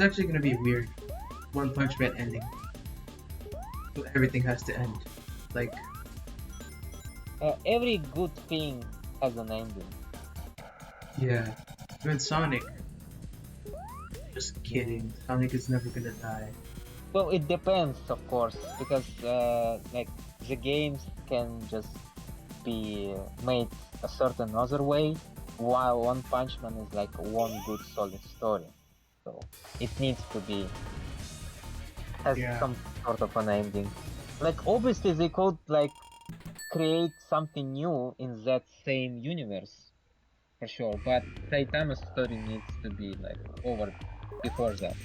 actually gonna be weird. One Punch Man ending. So everything has to end. Like, Every good thing has an ending. yeah. Even Sonic. Just kidding. Sonic is never gonna die. Well, it depends, of course, because like the games can just be made a certain other way, while One Punch Man is like one good solid story. So it needs to be has Yeah. some sort of an ending. Like obviously they could like create something new in that same universe for sure, but Saitama's story needs to be like over before that.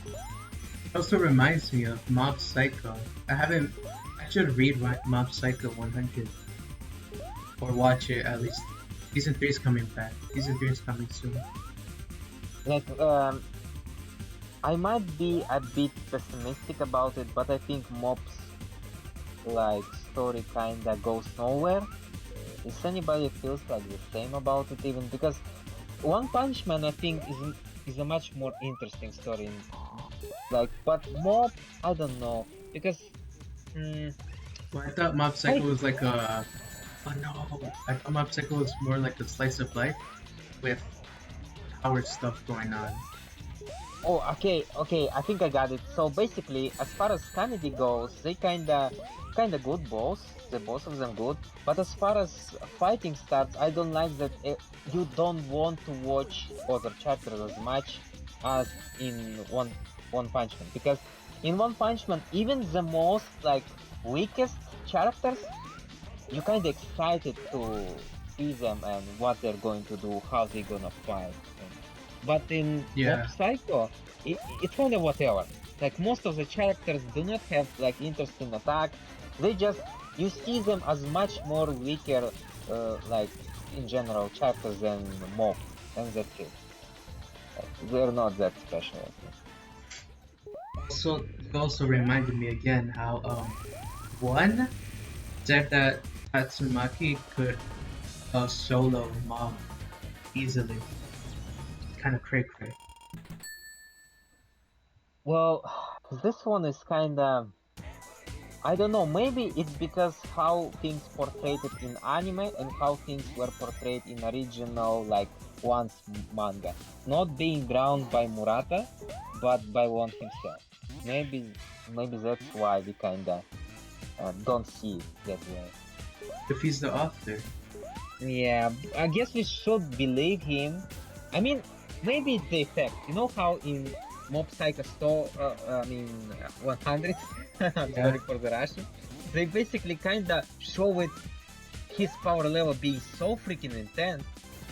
It also reminds me of Mob Psycho. I should read Mob Psycho 100. Or watch it at least. Season 3 is coming back. Season 3 is coming soon. Like I might be a bit pessimistic about it, but I think Mob's like story kinda goes nowhere. If anybody feels like the same about it, even because One Punch Man I think is a much more interesting story. Like, but Mob I don't know because Well, I thought Mob Psycho was like a. Oh no! I thought Mob Psycho was more like a slice of life with Howard stuff going on. oh okay, I think I got it. So basically, as far as comedy goes, they kinda good both. The both of them good. But as far as fighting starts, I don't like that you don't want to watch other chapters as much as in One Punch Man, because in One Punch Man, even the most like weakest characters, you kind of excited to see them and what they're going to do, how they're gonna fight. But in Yeah. Mob Psycho, it's kind of whatever. Like most of the characters do not have like interesting attack. They just you see them as much more weaker, like in general characters than Mob, and that's it. Like, they're not that special. So it also reminded me again how one said that Tatsumaki could solo Mob easily. Kind of cray cray. Well, this one is kinda... I don't know, maybe it's because how things portrayed it in anime and how things were portrayed in original, like, Once manga. Not being drawn by Murata, but by One himself. Maybe that's why we kinda don't see it that way. If he's the author. Yeah, I guess we should believe him. I mean, maybe it's the effect. You know how in Mob Psycho 100, I'm Yeah. sorry for the Russian, they basically kinda show it, his power level being so freaking intense.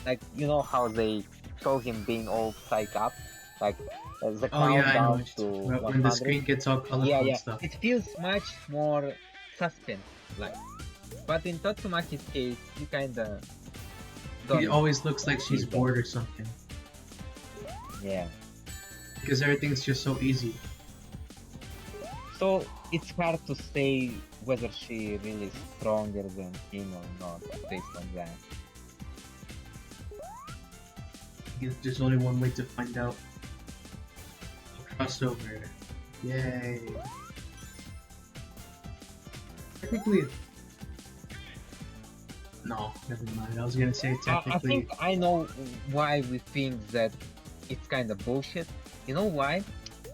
Like, you know how they show him being all psyched up? Like, the Oh yeah, I know. countdown to When the 100. screen gets all colorful Yeah, and yeah. stuff. It feels much more suspense like. But in Tatsumaki's case, he kinda It don't. always looks like she's He's bored or something. Yeah. Because everything's just so easy. So it's hard to say whether she really is stronger than him or not based on that. There's only one way to find out. Crossover. Yay. Technically... No, never mind. I was gonna say I technically... think I know why we think that it's kind of bullshit. You know why?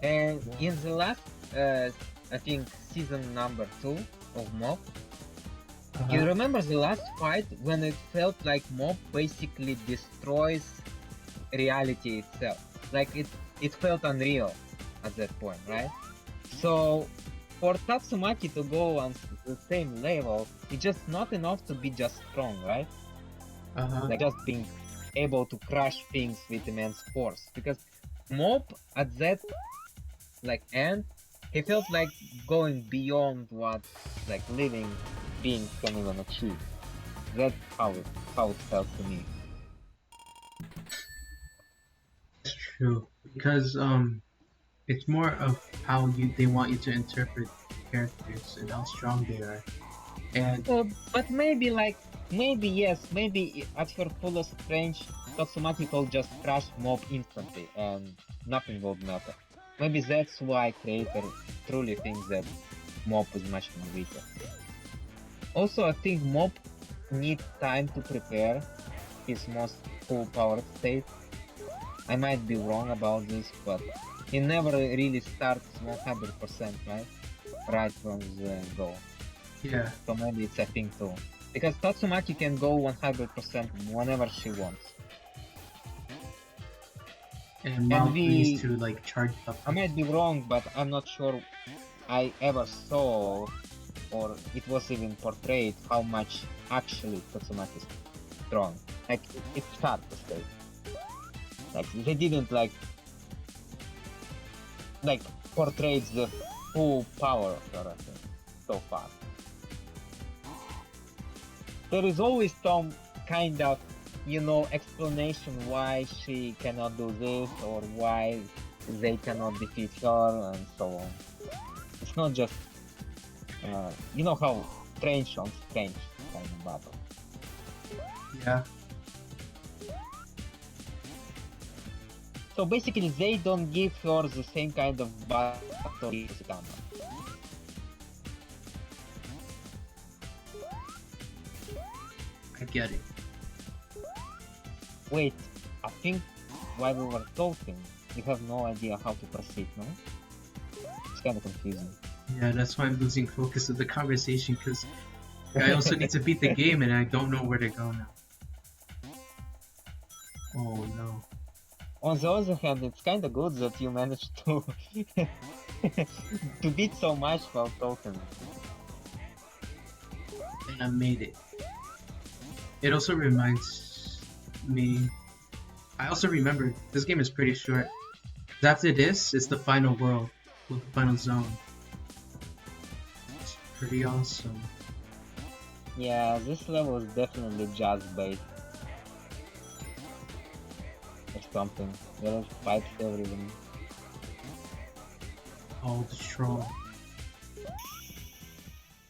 And in the last, I think season number 2 of Mob, you remember the last fight when it felt like Mob basically destroys reality itself? Like it felt unreal at that point, right? So for Tatsumaki to go on the same level, it's just not enough to be just strong, right? Like just being able to crush things with immense force. Because Mob at that like end, he felt like going beyond what like living beings can even achieve. That's how it felt to me. That's true. Because it's more of how they want you to interpret characters and how strong they are. And But maybe yes, maybe at her fullest range, Tatsumaki will just crush Mob instantly and nothing will matter. Maybe that's why creator truly thinks that Mob is much more weaker. Also, I think Mob needs time to prepare his most full power state. I might be wrong about this, but he never really starts 100%, right? Right from the go. yeah, So maybe it's a thing too. Because Tatsumaki can go 100% whenever she wants. and Mount we- needs to like charge up. I might be wrong, but I'm not sure I ever saw or it was even portrayed how much actually Tatsumaki is strong. Like, it's hard to say. Like, they didn't like portray the full power of her, I think, so far. There is always some kind of, explanation why she cannot do this or why they cannot defeat her and so on. It's not just, you know how strange on strange kind of battle. Yeah, So basically they don't give her the same kind of battle as Kama. I get it. Wait, I think while we were talking, you have no idea how to proceed, no? It's kind of confusing. Yeah, that's why I'm losing focus of the conversation because I also need to beat the game and I don't know where to go now. Oh no. On the other hand, it's kind of good that you managed to to beat so much while talking. And I made it. It also reminds me. I also remember this game is pretty short. After this, it's the final world with the final zone. It's pretty awesome. Yeah, this level is definitely jazz based. Or something. There are pipes everywhere. All the strong.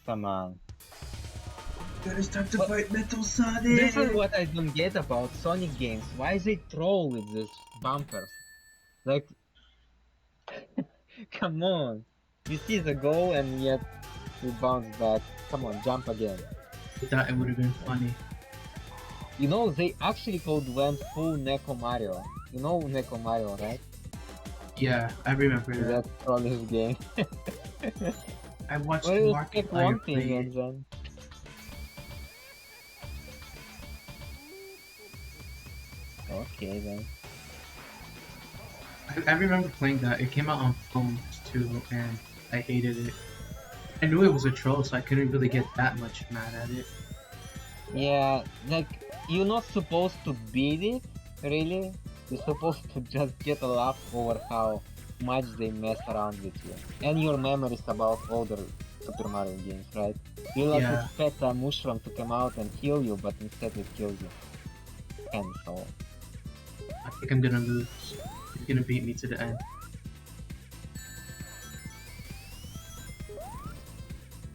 Come on. Gonna start to What- fight Metal This Sonic! is what I don't get about Sonic games. Why they troll with these bumpers? Like, come on. You see the goal and yet you bounce back. Come on, jump again. I thought it would have been funny. You know, they actually could went full Neko Mario. You know Neko Mario, right? Yeah, I remember that. That's from his game. I watched Well, you pick Markiplier one play thing it. and then... Okay then. I remember playing that. It came out on phones too, and I hated it. I knew it was a troll, so I couldn't really get that much mad at it. Yeah, like, you're not supposed to beat it, really. You're supposed to just get a laugh over how much they mess around with you. And your memories about older Super Mario games, right? You like Yeah. expect a mushroom to come out and kill you, but instead it kills you. And so... I think I'm gonna lose. He's gonna beat me to the end.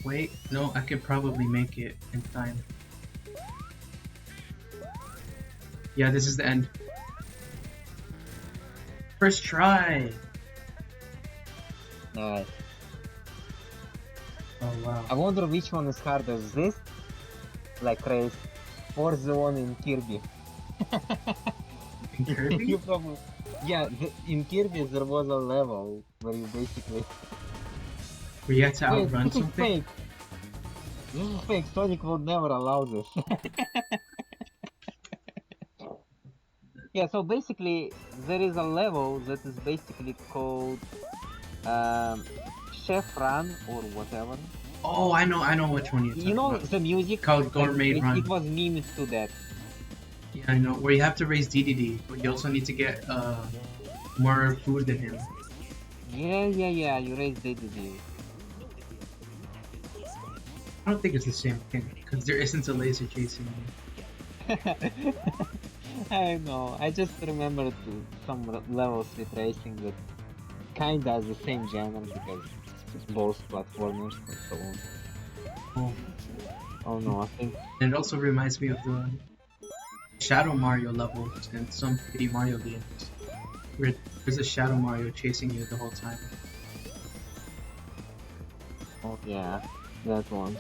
Wait, no, I could probably make it in time. Yeah, this is the end. First try! Nice. Oh wow. I wonder which one is harder, this, like race, or the one in Kirby. In Kirby? You probably... Yeah, in Kirby there was a level where you basically... Where you had to Wait, outrun this is something? fake! This is fake, Sonic would never allow this. Yeah, so basically, there is a level that is basically called... Chef Run or whatever. Oh, I know which one you're talking You know about. the music? Called like, Gourmet it, Run. it was memed to that. Yeah, I know. Where you have to raise DDD, but you also need to get more food than him. Yeah, you raised DDD. I don't think it's the same thing, because there isn't a laser chasing me. I know, I just remembered some levels with racing that kinda is the same genre because it's both platformers and so on. Oh. Oh no, I think... And it also reminds me of the Shadow Mario levels in some 3D Mario games, where there's a Shadow Mario chasing you the whole time. Oh yeah, that one.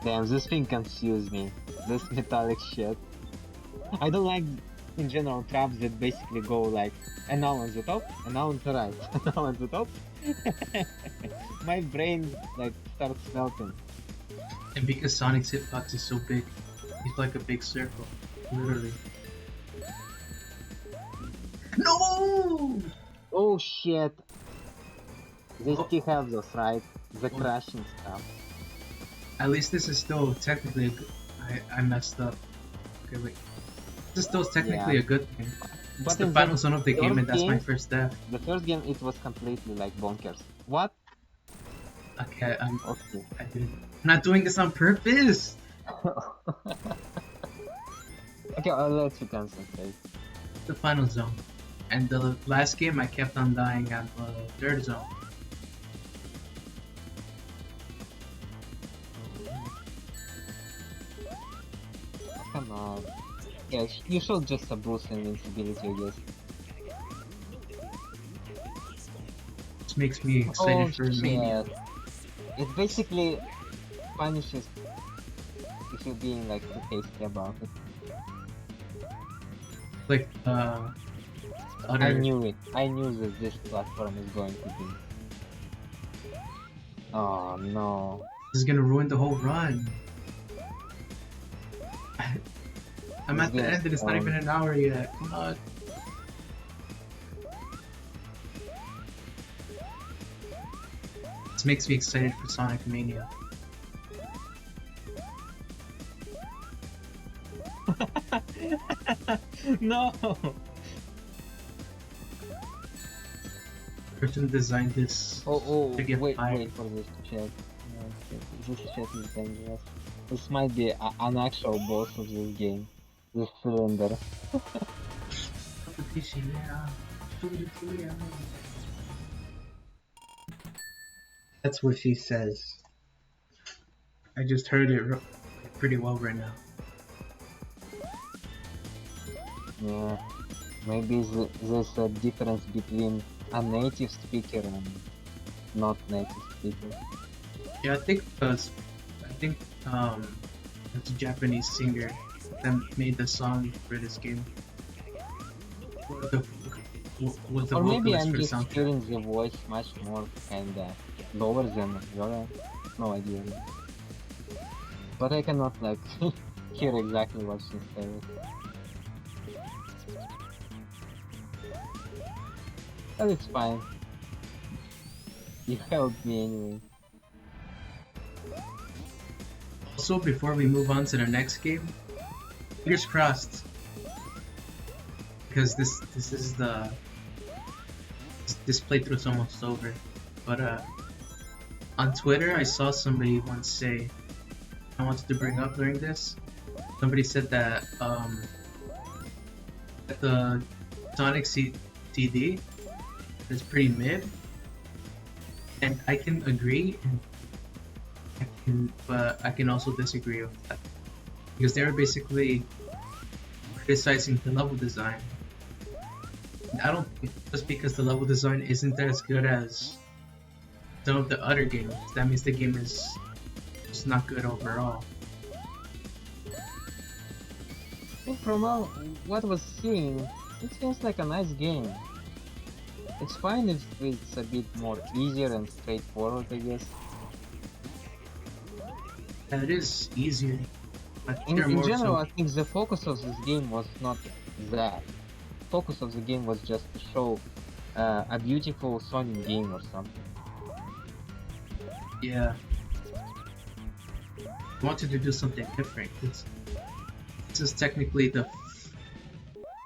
Damn, this thing confused me. This metallic shit. I don't like, in general, traps that basically go like, and now on the top, and now on the right, and now on the top. My brain, like, starts melting. And because Sonic's hitbox is so big, he's like a big circle, literally. No! Oh shit! They Oh. still have those, right? The crashing stuff. At least this is still technically a good... I messed up. Okay, wait. This is still technically Yeah. a good thing. It's But the in final zone of the game, first and that's my game- first death. The first game, it was completely like bonkers. What? Okay, I'm Okay. not doing this on purpose! Okay, I'll let you concentrate. The final zone. And the last game, I kept on dying at the third zone. Come on. Yeah, you should just abuse invincibility, I guess. This makes me excited Oh for Mania. shit. It basically punishes if you're being like too hasty about it. Like, the I other... knew it. I knew that this platform is going to be. Oh no. This is gonna ruin the whole run. I'm at the Yes, end and it's not even an hour yet. Come on. This makes me excited for Sonic Mania. No. The person designed this Oh, to get wait fired. for this chat. This chat is dangerous. This might be an actual boss of this game. This cylinder. Yeah. That's what she says. I just heard it pretty well right now. Yeah, maybe there's a difference between a native speaker and not native speaker. Yeah, I think it's a Japanese singer that made the song for this game. Was the Or maybe vocalist I'm for the just soundtrack. hearing the voice much more kinda lower than your. No idea. But I cannot like hear exactly what she says. But it's fine. You helped me anyway. Also, before we move on to the next game, fingers crossed, because this is this playthrough's almost over. But on Twitter, I saw somebody once say, I wanted to bring up during this. Somebody said that that the Sonic CD is pretty mid, and I can agree, but I can also disagree with that because they were basically criticizing the level design. And I don't think just because the level design isn't as good as some of the other games, that means the game is just not good overall. Well, from all what was seen, it seems like a nice game. It's fine if it's a bit more easier and straightforward, I guess. That is easier. I think In there are more general, some- I think the focus of this game was not that. Focus of the game was just to show a beautiful Sonic game or something. yeah. I wanted to do something different. This is technically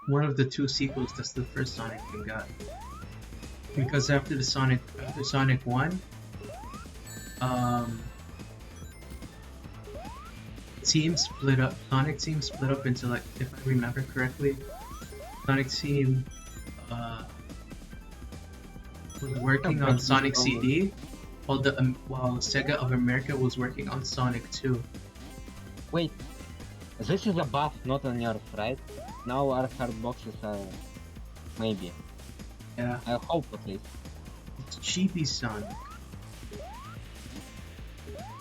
one of the two sequels that's the first Sonic we got. Because after Sonic 1, Sonic team split up into, like, if I remember correctly, Sonic team was working on Sonic CD, while Sega of America was working on Sonic 2. Wait, this is a buff, not a nerf, right? Now our hard boxes are maybe. Yeah, I hope at least. it's Chibi Sonic.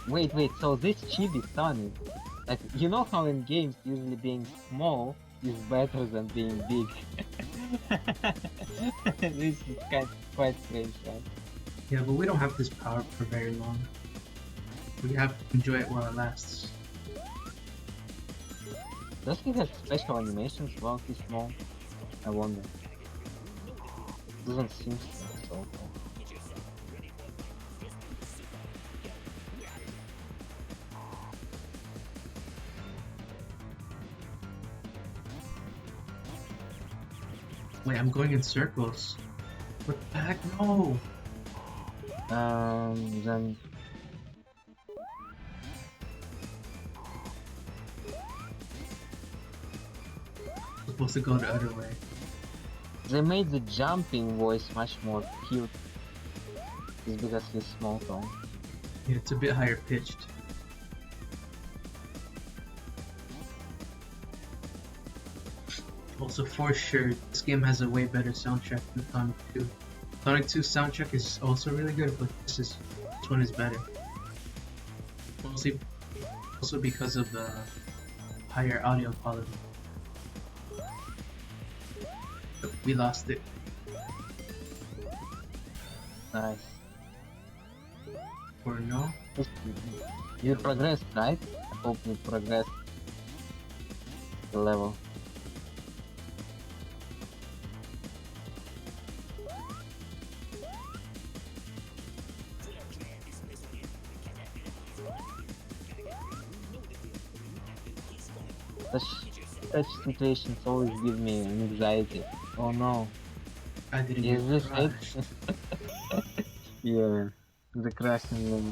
Wait, so this chibi Sonic, like, you know how in games usually being small is better than being big. This is quite strange, right? Yeah, but we don't have this power for very long. We have to enjoy it while it lasts. Does he have special animations while he's small? I wonder. Doesn't seem so. Wait, I'm going in circles. What the heck? No! Then I'm supposed to go the other way. they made the jumping voice much more cute. It's because he's small tone. Yeah, it's a bit higher pitched. Also, for sure, this game has a way better soundtrack than Sonic 2. Sonic 2's soundtrack is also really good, but this one is better. Mostly, also because of the higher audio quality. But we lost it. Nice. Or no? You progressed, right? I hope you progressed the level. Such situations always give me anxiety. Oh no. I didn't Is get this it? crushed. Yeah, the crashing level.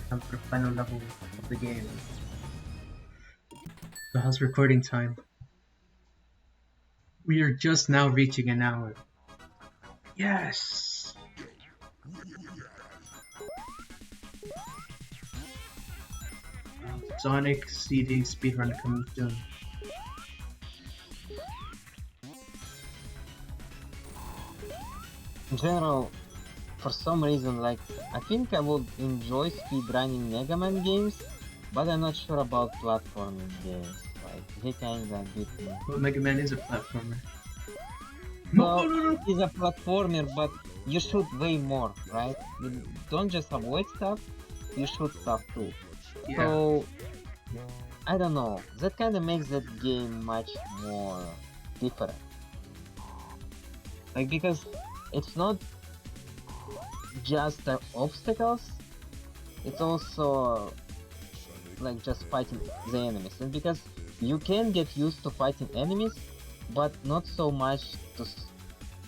Time for final level of the game. So how's recording time? We are just now reaching an hour. Yes! Sonic CD speedrun coming soon. In general, for some reason, like, I think I would enjoy speedrunning Mega Man games, but I'm not sure about platforming games. Like, they kinda beat me. But Mega Man is a platformer. Well, No! he's a platformer, but you shoot way more, right? You don't just avoid stuff, you shoot stuff too. Yeah. So, I don't know, that kinda makes that game much more different. Like, because it's not just the obstacles, it's also like just fighting the enemies. And because you can get used to fighting enemies, but not so much to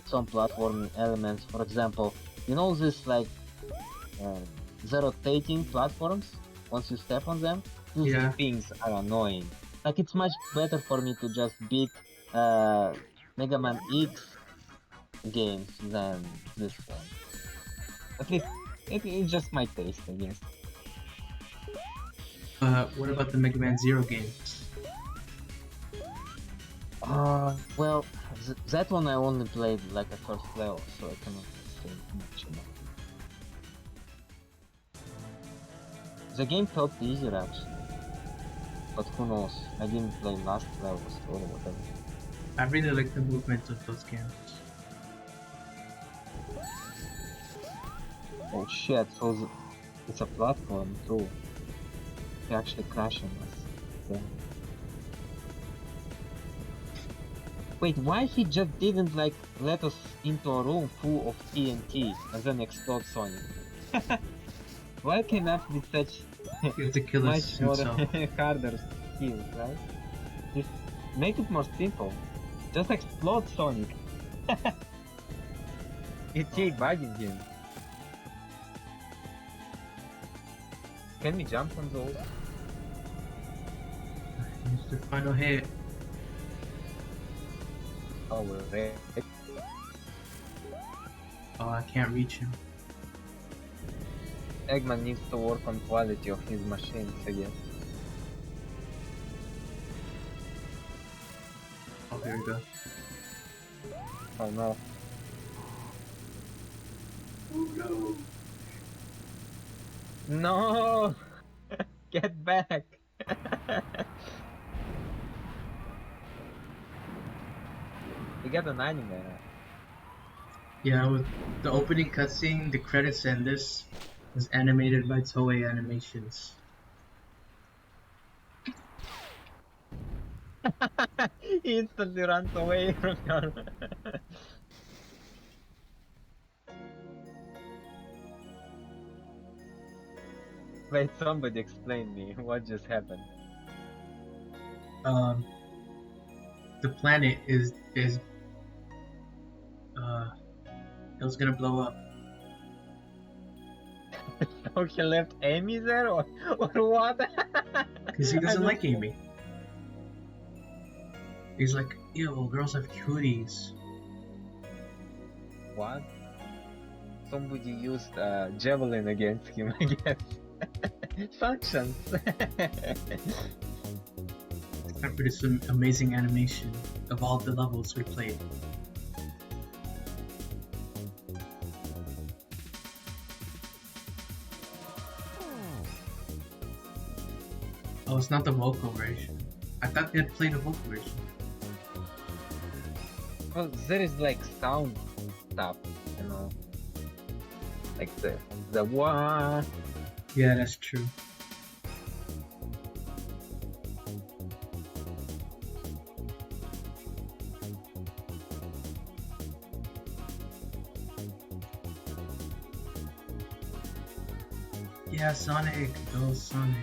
some platforming elements. For example, you know this like the rotating platforms, once you step on them, these Yeah. things are annoying. Like, it's much better for me to just beat Mega Man X games than this one. At least it's just my taste, I guess. What about the Mega Man Zero games? Well, that one I only played like a first level, so I cannot say much about it. The game felt easier actually, but who knows? I didn't play last levels or whatever. I really like the movement of those games. Oh shit! So it's a platform too. He actually crashing us. Yeah. Wait, why he just didn't like let us into a room full of TNT and then explode Sonic? Why cannot be such You have to kill us much more himself. harder skills, right? Just make it more simple. Just explode Sonic. You keep bugging him. Can we jump on those? Here's the final hit. Oh, we're ready. Oh, I can't reach him. Eggman needs to work on quality of his machines, I guess. Oh, here we go. Oh no. Oh no! No! Get back! We got an anime. Yeah, with the opening cutscene, the credits, and this was animated by Toei Animations. He instantly runs away from your... Wait, somebody explain me what just happened. The planet is it was gonna blow up. So he left Amy there or what? Because he I doesn't don't- like Amy. He's like, ew, girls have cuties. What? Somebody used javelin against him, I guess. Functions. I produced some amazing animation of all the levels we played. Oh, it's not the vocal version. I thought they had played the vocal version. Well, there is like sound stuff, you know, like the wah. Yeah, that's true. Yeah, Sonic, go Sonic.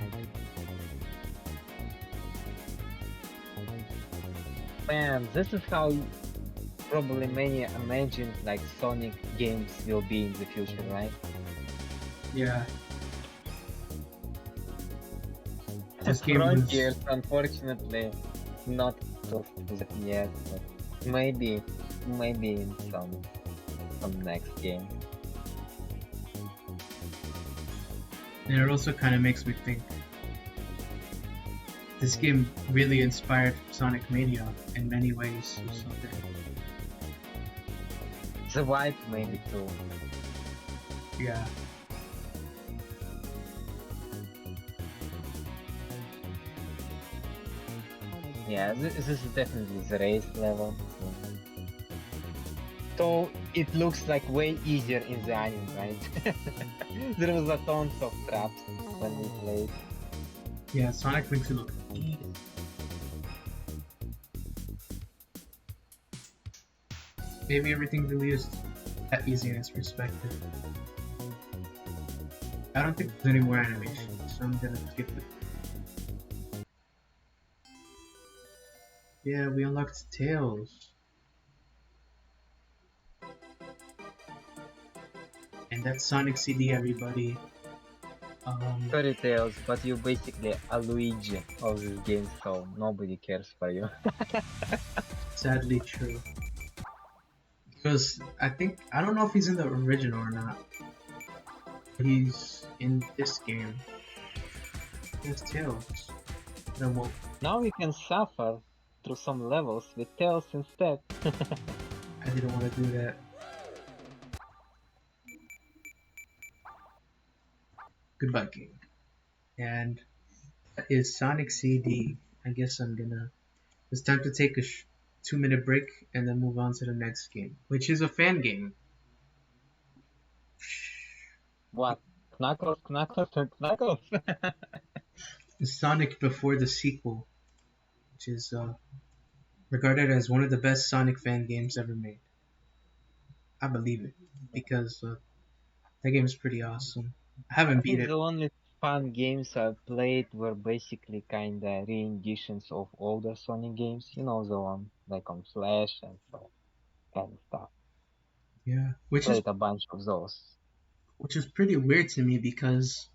Man, this is how probably many imagine like Sonic games will be in the future, right? Yeah. This game was... Frontiers, unfortunately, not close to that yet. But Maybe, maybe in some next game. And it also kind of makes me think this game really inspired Sonic Mania in many ways or something. The vibe maybe too. Yeah. Yeah, this is definitely the race level. So it looks like way easier in the anime, right? There was a tons of traps when we played. Yeah, Sonic makes it look easy. Maybe everything really is that easy in its perspective. I don't think there's any more animation, so I'm gonna skip it. Yeah, we unlocked Tails. And that's Sonic CD, everybody. Fairy tales, but you basically a Luigi of this game, so nobody cares for you. Sadly true. Because I don't know if he's in the original or not. He's in this game. There's Tails. No, well, Now we can suffer through some levels with tails instead. I didn't want to do that. Goodbye, game. And that is Sonic CD. I guess it's time to take a 2-minute break and then move on to the next game, which is a fan game. What? Knuckles, Knuckles, and Knuckles! It's Sonic before the sequel, which is regarded as one of the best Sonic fan games ever made. I believe it because that game is pretty awesome. I I haven't beat think it. the only fun games I played were basically kinda re-editions of older Sonic games, you know, the one like on Flash and so kind of stuff. Yeah, which is Played a bunch of those. pretty weird to me because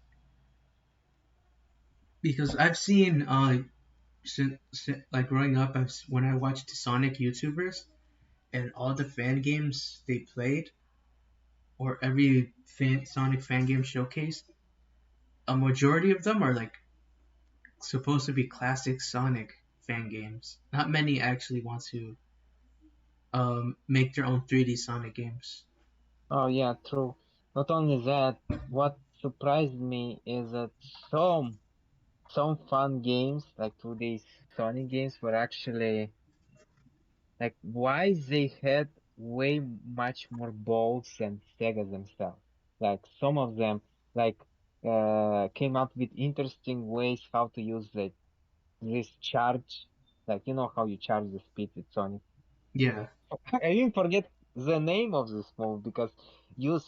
I've seen like growing up, when I watched Sonic YouTubers and all the fan games they played or every Sonic fan game showcased, a majority of them are like supposed to be classic Sonic fan games. Not many actually want to make their own 3D Sonic games. Oh yeah, true. Not only that, what surprised me is that some fun games, like today's Sonic games, were actually like why they had way much more balls than Sega themselves. Like some of them, like came up with interesting ways how to use this charge, like you know how you charge the speed with Sonic. Yeah, I even forget the name of this move because use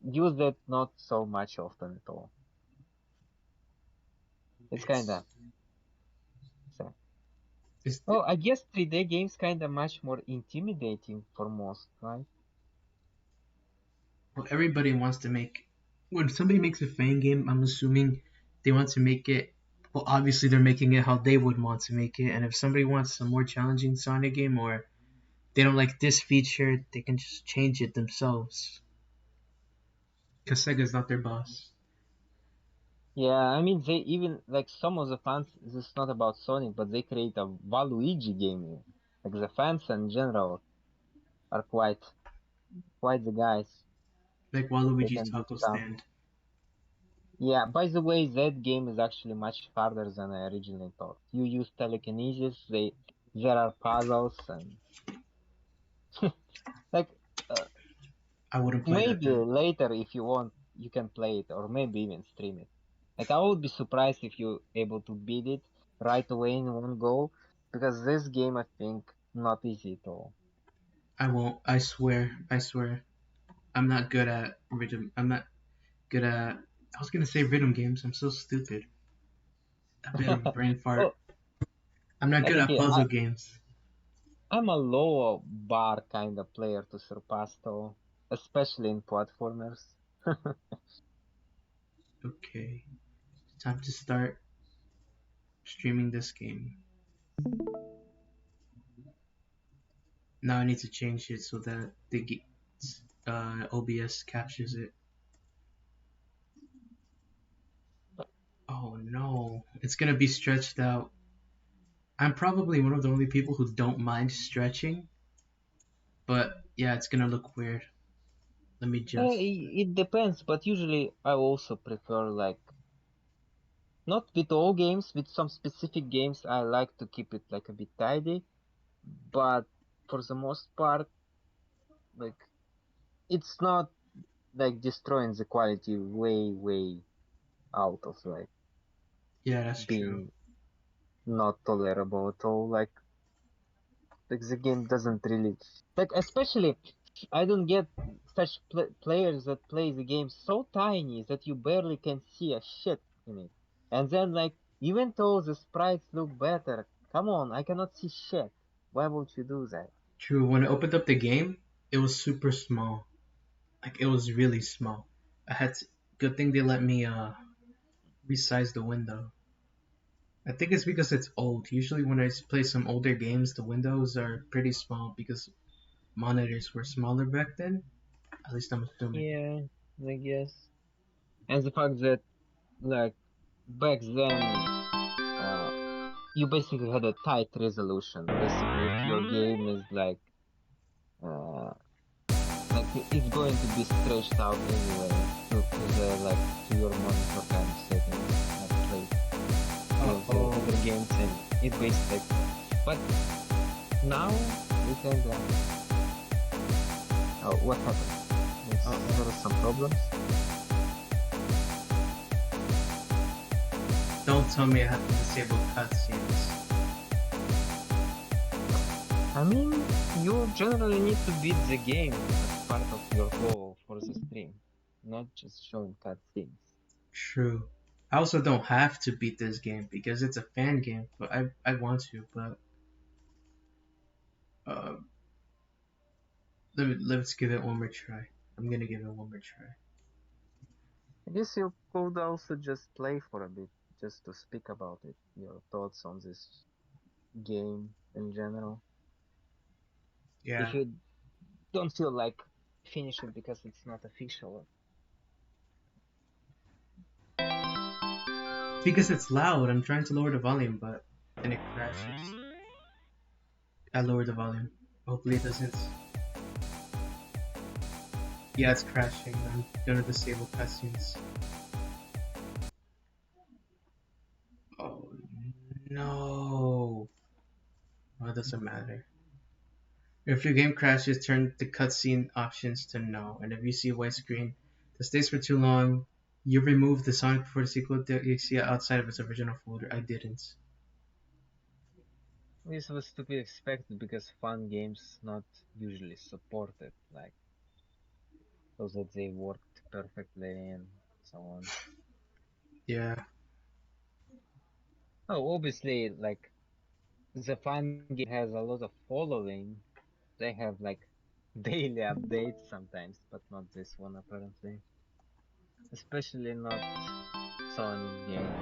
use that not so much often at all. It's it's kinda sad. it's Oh, I guess 3D games kinda much more intimidating for most, right? well, everybody wants to make. When somebody makes a fan game, I'm assuming they want to make it. Well, obviously they're making it how they would want to make it, and if somebody wants a more challenging Sonic game or they don't like this feature, they can just change it themselves. Because Sega's not their boss. Yeah, I mean they even like some of the fans. This is not about Sonic, but they create a Waluigi game. Like the fans in general are quite the guys. Like They Waluigi's can do taco stuff. stand. Yeah, by the way, that game is actually much harder than I originally thought. You use telekinesis, there are puzzles and like uh, I wouldn't play that maybe then. later if you want you can play it or maybe even stream it. Like I would be surprised if you able to beat it right away in one go because this game I think not easy at all. I won't. I swear. I swear. I'm not good at rhythm. I'm not good at. I was gonna say rhythm games. I'm so stupid. A bit of a brain fart. Oh, I'm not like good at okay, puzzle games. I'm a low bar kind of player to surpass though, especially in platformers. Okay, time to start streaming this game. Now I need to change it so that OBS captures it. Oh no, it's gonna be stretched out. I'm probably one of the only people who don't mind stretching, but yeah, it's gonna look weird. Let me just. It depends, but usually I also prefer like not with all games, with some specific games I like to keep it like a bit tidy, but for the most part, like it's not like destroying the quality way out of like Yeah, that's true. being not tolerable at all. Like the game doesn't really like, especially I don't get such players that play the game so tiny that you barely can see a shit in it, and then like even though the sprites look better, come on, I cannot see shit. Why would you do that? True. When I opened up the game, it was super small. Like it was really small. I had to, good thing they let me resize the window. I think it's because it's old. Usually when I play some older games, the windows are pretty small because monitors were smaller back then. At least I'm assuming. Yeah, I guess. And the fact that like back then you basically had a tight resolution. Basically, if your game is uh, it's going to be stretched out anyway to the like to your monitor kind of settings, like play the Oh, other games, and it basically. But now we can. Oh, what happened? There were some problems. don't tell me I have to disable cutscenes. I mean, you generally need to beat the game as part of your goal for the stream, not just showing cutscenes. True. I also don't have to beat this game because it's a fan game, but I want to, but uh, let's give it one more try. I'm gonna give it one more try. I guess you could also just play for a bit, just to speak about it, your thoughts on this game in general. Yeah, If you don't feel like finish it because it's not official. because it's loud. I'm trying to lower the volume, but then it crashes. I lowered the volume. Hopefully it doesn't. Yeah, it's crashing. I'm gonna disable cutscenes. Oh no! Oh, it doesn't matter. If your game crashes, turn the cutscene options to no, and if you see a white screen that stays for too long, you remove the Sonic before the sequel DXC outside of its original folder. I didn't. This was to be expected because fun games not usually supported, like so that they worked perfectly and so on. Yeah, Oh, obviously, like the fun game has a lot of following. They have like daily updates sometimes, but not this one apparently. Especially not Sonic game.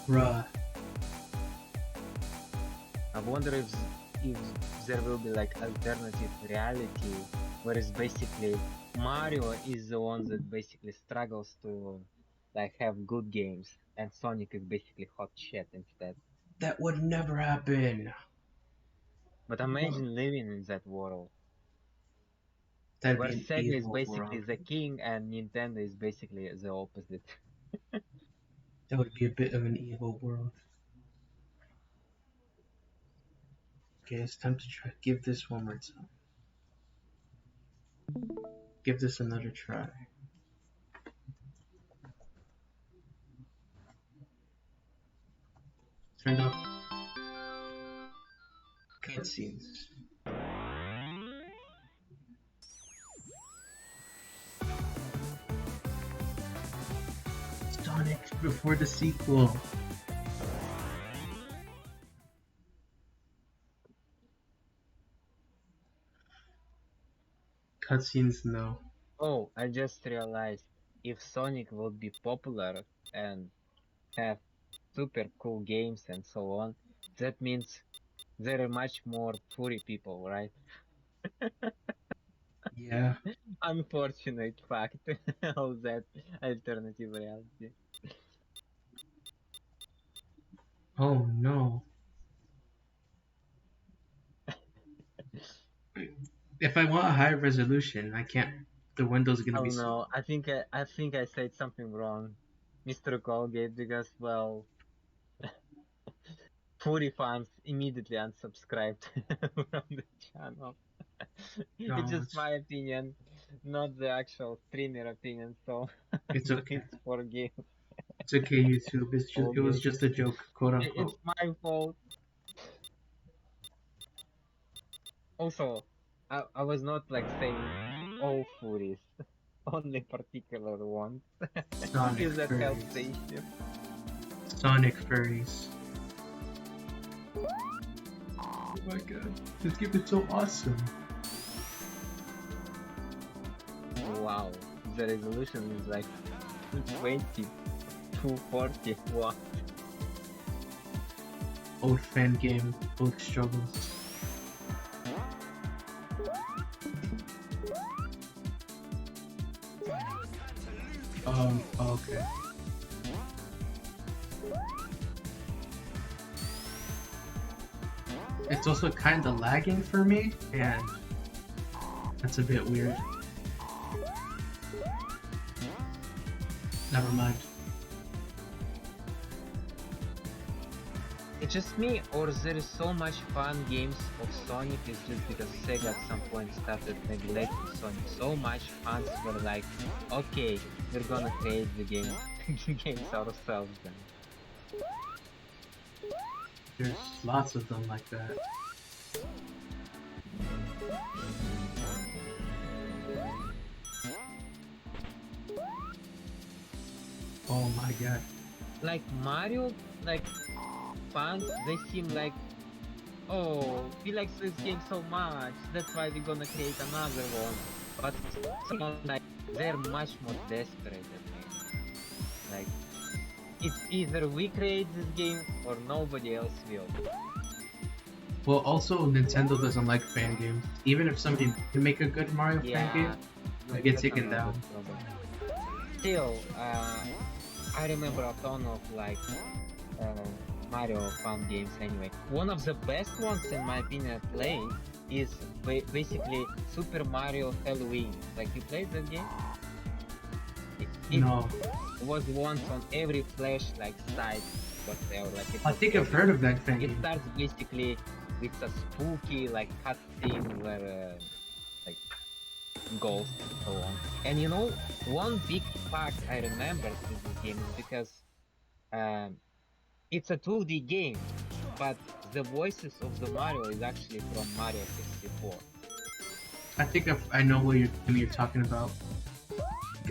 bruh. I wonder if there will be like alternative reality where it's basically Mario is the one that basically struggles to like have good games and Sonic is basically hot shit instead. That would never happen. But imagine living in that world That'd where be an Sega is evil basically world. the king and Nintendo is basically the opposite. That would be a bit of an evil world. Okay, it's time to try. Give this one more time. Give this another try. Turned off cutscenes. Sonic before the sequel. Cutscenes, no. Oh, I just realized if Sonic would be popular and have super cool games and so on, that means there are much more furry people, right? Yeah. Unfortunate fact of that alternative reality. Oh no. If I want a high resolution, I can't. The window's gonna Oh be so. no, I think I said something wrong, Mr. Colgate, because well, furry fans immediately unsubscribed from the channel. It's No, just my opinion, not the actual streamer opinion, so it's okay. please forgive It's okay, YouTube. It was Colgate. just a joke, quote It's unquote. my fault. Also, I was not like saying all furries, only particular ones. Sonic If that helps the furries. issue. Sonic furries. Oh my god. This game is so awesome. Wow, the resolution is like 220, 240. Wow. Old fan game, old struggles. Okay. It's also kind of lagging for me, and that's a bit weird. Never mind. It's just me, or there is so much fun games of Sonic is just because Sega at some point started neglecting Sonic. So much fans were like, okay, we're gonna create the games ourselves then. There's lots of them like that. Oh my god. Like Mario, like fans, they seem like, oh, we like this game so much, that's why we're gonna create another one. But someone like they're much more desperate than me. Like it's either we create this game or nobody else will. Well, also Nintendo doesn't like fan games. Even if somebody can make a good Mario fan game, I get that's taken another down. problem. Still, I remember a ton of like Mario fan games anyway. One of the best ones in my opinion I played is basically Super Mario Halloween. Like you played that game? It No. was once on every Flash like site whatever. Like it I was think I've heard of that fan It game. starts basically with a spooky like cutscene where like ghosts and so on. And you know, one big fact I remember with this game is because it's a 2D game, but the voices of the Mario is actually from Mario 64. I think I know what you're talking about.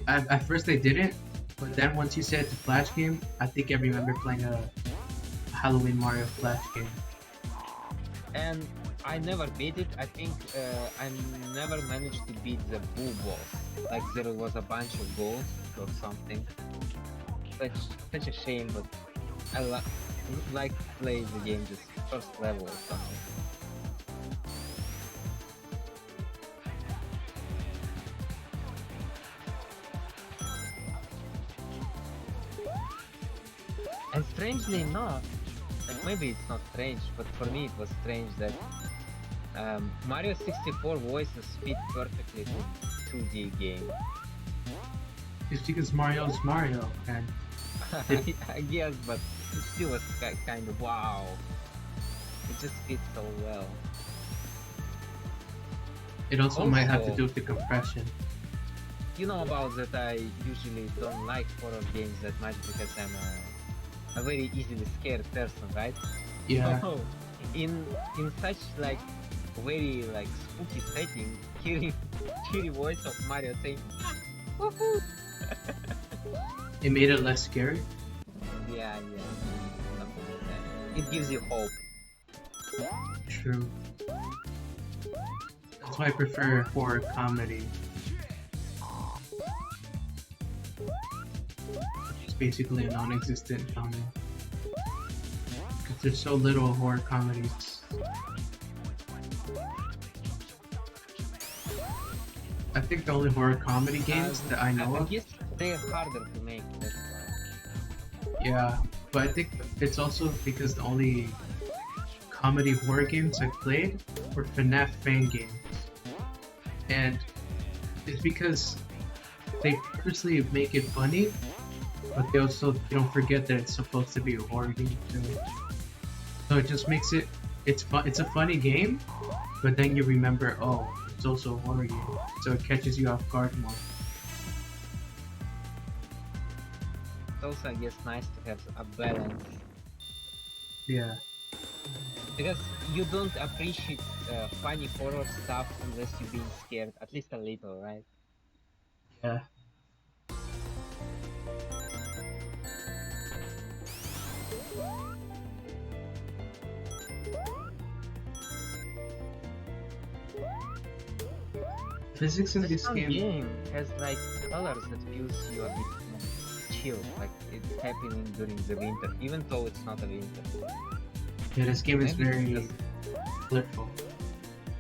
At first they didn't, but then once you said it's a Flash game, I think I remember playing a Halloween Mario Flash game. And I never beat it. I think I never managed to beat the Boo boss. Like there was a bunch of ghosts or something. Such a shame, but I like to play the game just first level or something. And strangely enough, like maybe it's not strange, but for me it was strange that Mario 64 voices fit perfectly to 2D game. It's because Mario's Mario, and I guess, but it still was kind of wow. It just fits so well. it also might have to Also- do with the compression. You know about that I usually don't like horror games that much because I'm a very easily scared person, right? Yeah. So, in such like very like spooky setting, hearing voice of Mario saying woohoo. It made it less scary. Yeah, something like that. It gives you hope. True. That's why I prefer horror comedy. basically a non-existent genre. Because there's so little horror comedies. I think the only horror comedy games that I know I of. guess they're harder to make. That's why. Yeah, but I think it's also because the only comedy horror games I played were FNAF fan games. And it's because they purposely make it funny, but they also don't forget that it's supposed to be a horror game too. So it just makes it's fun. It's a funny game, but then you remember, oh, it's also a horror game, so it catches you off guard more. It's also, I guess, nice to have a balance Yeah. because you don't appreciate funny horror stuff unless you're being scared, at least a little, right? Yeah. Physics in This this fun game. game has like colors that feels you a bit chill, like it's happening during the winter, even though it's not a winter. Yeah, this game is Maybe very because- colorful.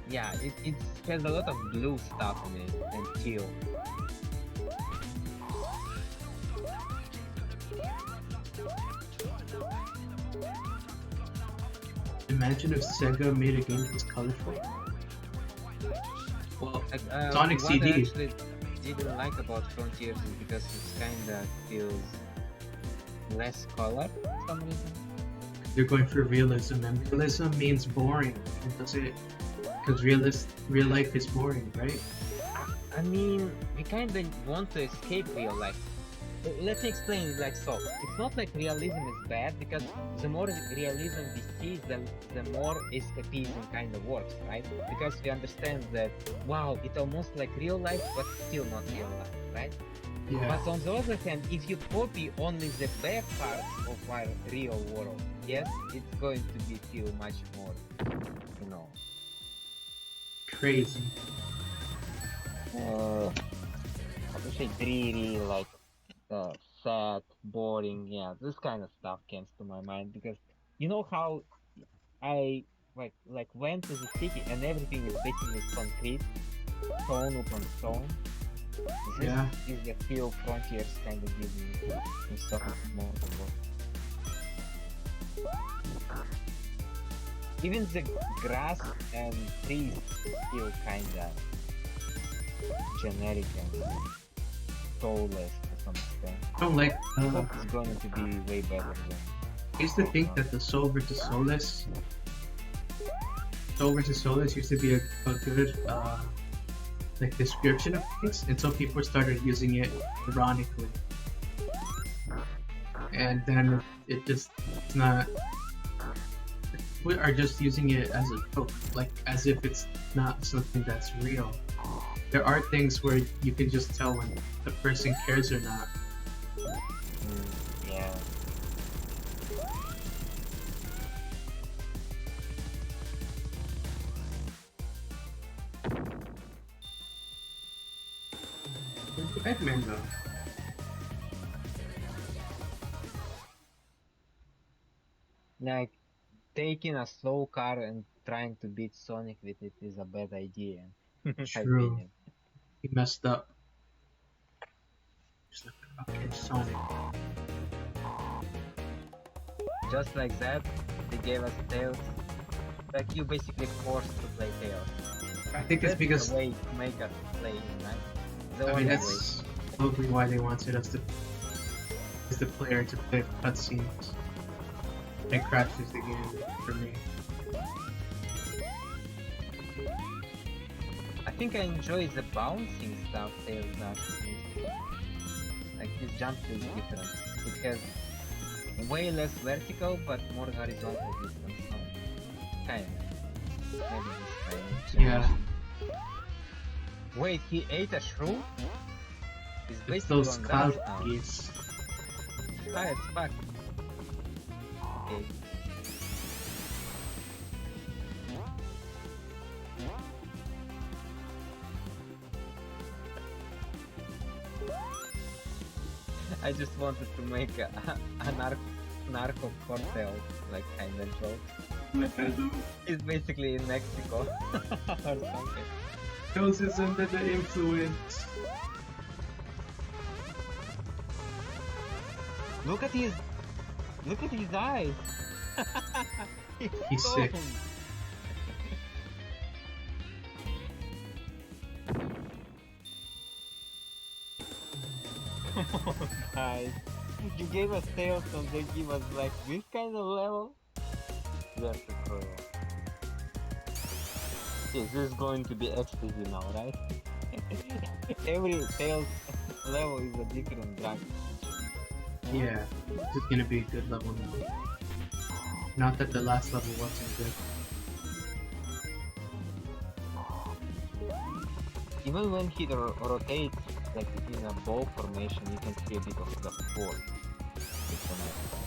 Yeah, it has a lot of blue stuff in it and teal. Imagine if Sega made a game that was colorful. Well, Like, Sonic what CD. I actually didn't like about Frontiers is because it kinda feels less color for some reason. they're going for realism, and realism means boring. It does it because real life is boring, right? I mean, we kinda want to escape real life. Let me explain it like so. It's not like realism is bad, because the more realism we see, the more escapism kind of works, right? Because we understand that, wow, it's almost like real life, but still not real life, right? Yeah. But on the other hand, if you copy only the bad parts of our real world, yes, it's going to be feel much more, you know, Crazy. how to say, dreary, like sad, boring. Yeah, this kind of stuff comes to my mind because you know how I like went to the city and everything is basically concrete, stone upon stone. This Yeah. is the feel Frontiers kind of give me in some more. Even the grass and trees feel kinda generic and soulless to some extent. I don't like. I hope it's going to be way better than. I used to think that the Soul versus Soulless used to be a good like description of things until people started using it ironically, and then it's not. We are just using it as a joke, like as if it's not something that's real. There are things where you can just tell when the person cares or not. Yeah. Batman though. Like taking a slow car and trying to beat Sonic with it is a bad idea. in my True. opinion. He messed up. Just like okay, Sonic. Just like that, they gave us Tails. Like you basically forced to play Tails. I think it's That's because the way to make us play, right? The I only mean way. that's probably why they wanted us to as the player to play cutscenes. It crashes the game for me. I think I enjoy the bouncing stuff Tails does. Like his jump feels different. It has way less vertical but more horizontal distance. So kind of. Maybe this kind. Yeah. Wait, he ate a shroom? He's It's basically those on cloud dust now. geese. Ah, it's back. Okay. I just wanted to make a narco cartel like kind of joke. He's basically in Mexico or something. Tails is under the influence. Look at his eyes. He's sick. stoned. Come on, guys. You gave us Tails and they give us like this kind of level? That's cruel. Okay, this is going to be ecstasy now, right? Every Tails level is a different drug. Yeah, this is gonna be a good level now. Not that the last level wasn't good. Even when he rotates like in a bow formation, you can see a bit of the force. It's a nice part.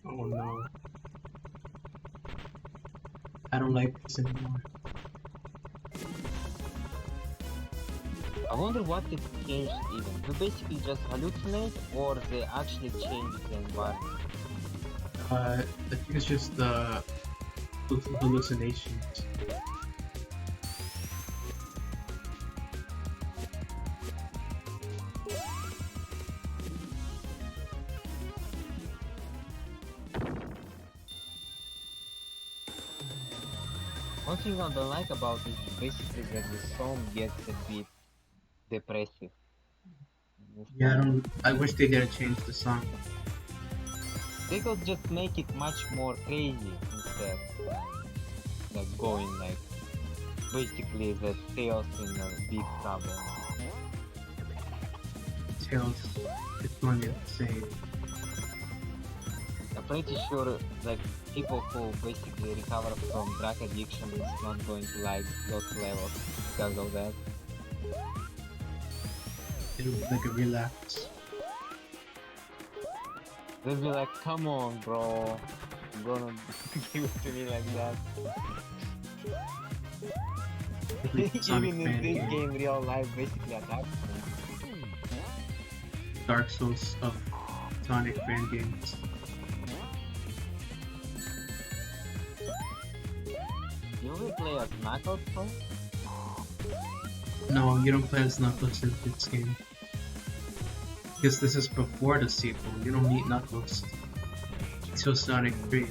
Oh no. I don't like this anymore. I wonder what they changed even. Do basically just hallucinate or they actually change the environment? I think it's just the hallucinations. One thing I don't like about it is basically that the song gets a bit depressive. Yeah, I wish they didn't change the song. They could just make it much more crazy instead. Like going like basically the Tails in a big trouble. Tails is going insane. I'm pretty sure like people who basically recover from drug addiction is not going to like those levels because of that. It'll be like a relapse. They'll be like, come on bro, you're gonna give it to me like that. Sonic Even in fan this game. game, real life basically attacks me. Dark Souls of Sonic fan games. You will play as Knuckles bro? No, you don't play as Knuckles in this game. Because this is before the sequel. You don't need Knuckles until Sonic 3.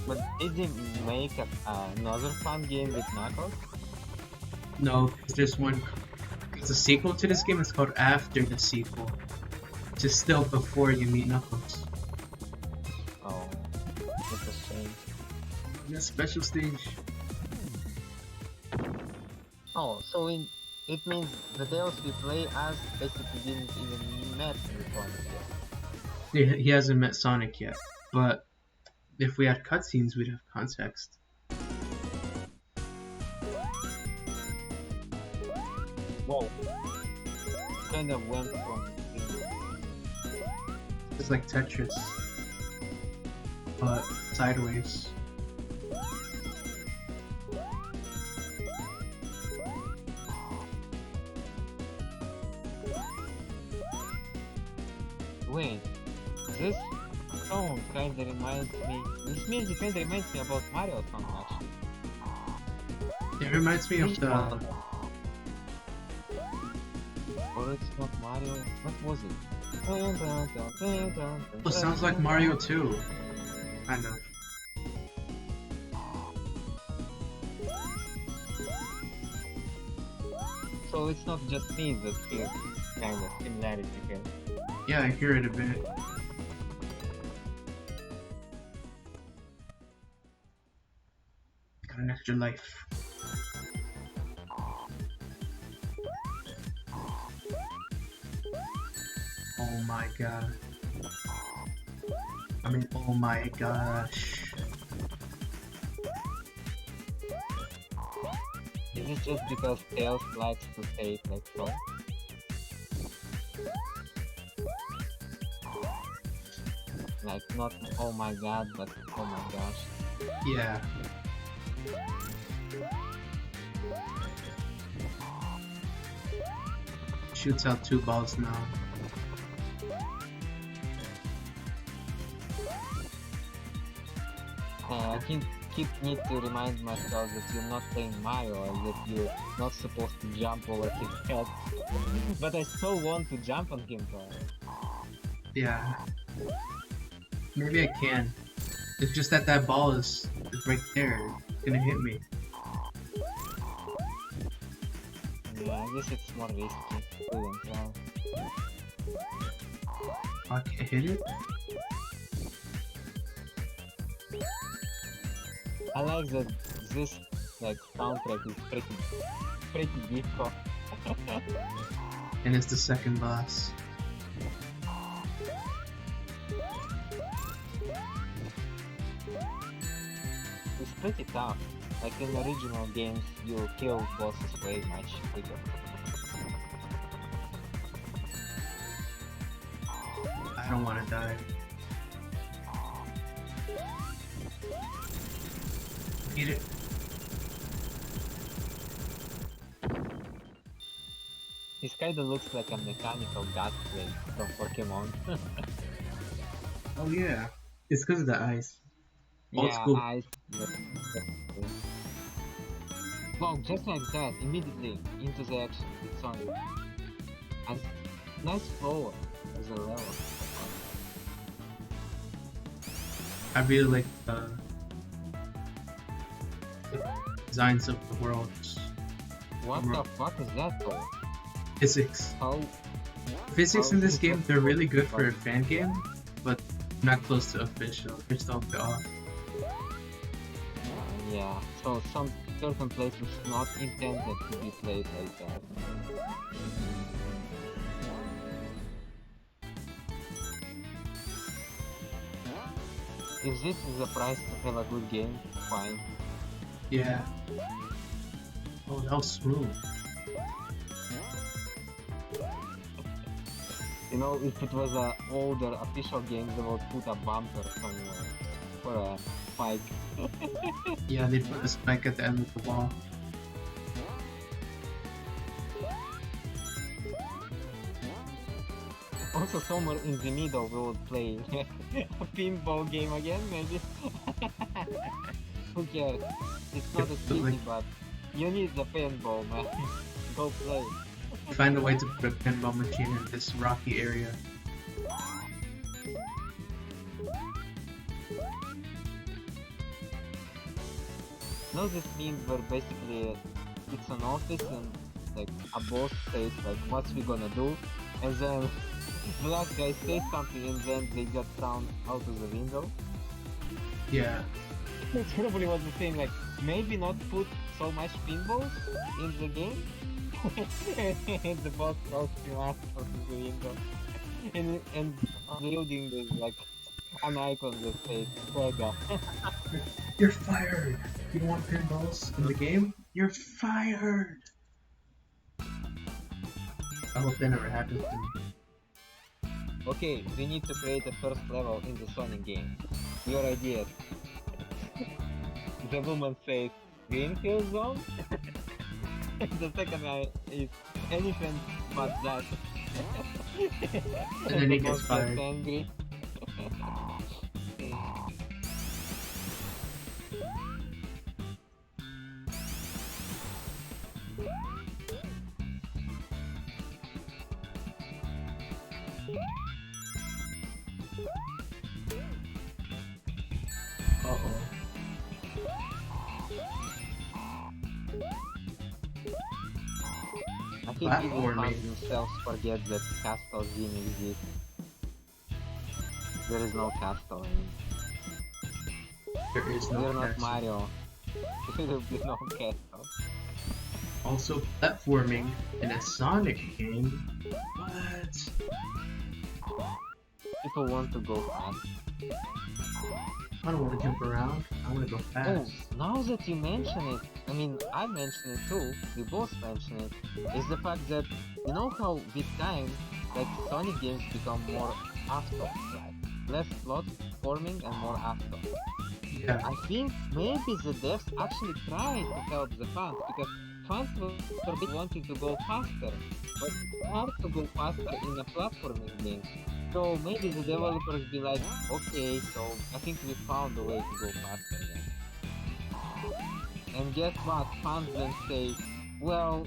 But did they make another fun game with Knuckles? No, because there's one. It's a sequel to this game. It's called After the Sequel. Just still before you meet Knuckles. Oh, that's a shame. Yeah, special stage. Oh, so it means the Tails we play as basically didn't even met with Sonic yet. He hasn't met Sonic yet, but if we had cutscenes, we'd have context. Whoa. Kind of went from It's like Tetris, but sideways. wait, this song kinda reminds me. This music kinda reminds me about Mario song actually. It reminds me of Which the. one? Or it's not Mario. What was it? It sounds like Mario 2, kind of. So it's not just me that hears this kind of similarity here. Yeah, I hear it a bit. Got an extra life. Oh my god. I mean, oh my gosh. Is it just because Tails likes to say it like so? Like not oh my god, but oh my gosh. Yeah. Shoots out 2 balls now. I keep need to remind myself that you're not playing Mario and that you're not supposed to jump over his head. But I so want to jump on him though. Yeah. Maybe I can. It's just that that ball is right there. It's gonna hit me. Yeah, I guess it's more risky. Couldn't try. I can't hit it? I like that this like soundtrack is pretty disco. And it's the second boss. It's pretty tough. Like in the original games, you kill bosses way much quicker. I don't want to die. Eat it. This kinda looks like a mechanical gas blade from Pokemon. Oh yeah. It's because of the ice. Old Yeah, school. ice. Wow, just like that, immediately into the action. It's on. And nice flow as a level. I really like the designs of the worlds. What the fuck is that though? Physics. How? Physics in this How- game, they're really good for a fan game, but not close to official. They're still a bit off. Yeah, so some certain places not intended to be played like that. If this is the price to have a good game, fine. Yeah. Oh, that was smooth. You know, if it was a older official game, they would put a bumper somewhere for a spike. Yeah, they put a spike at the end of the wall. Also, somewhere in the middle, we would play a pinball game again, maybe. Who cares? It's not as But, easy, like- but you need the pinball, man. Go play. Find a way to put a pinball machine in this rocky area. No, this means where basically it's an office and like a boss says like what's we gonna do, and then the last guy says something and then they get thrown out of the window. Yeah. That's probably what they're saying, like maybe not put so much pinballs in the game. And the boss throws him out of the window. And on the building there's like an icon that says Sega. You're fired! You don't want pinballs in the game? You're fired! I hope that never happens to me. Okay, we need to create a first level in the Sonic game. Your idea. The woman says, Greenfield Zone? The second guy is anything but that. And then he the gets boss fired. angry. Uh-oh. I think even Platforming. fans themselves forget that Castle Zim exists. There is no Castle in. There is no We're not castle. Mario. There will be no Castle. Also, platforming in a Sonic game? What? People want to go fast. I don't want to jump around. I want to go Oh, fast. now that you mention it, I mean, I mention it too, we both mention it, is the fact that, you know how with time, like, Sonic games become more after, like, less platforming and more after. Yeah. I think maybe the devs actually tried to help the fans, because fans were wanting to go faster, but it's hard to go faster in a platforming game. So maybe the developers be like, okay, so I think we found a way to go faster then. And guess what? Fans then say, well,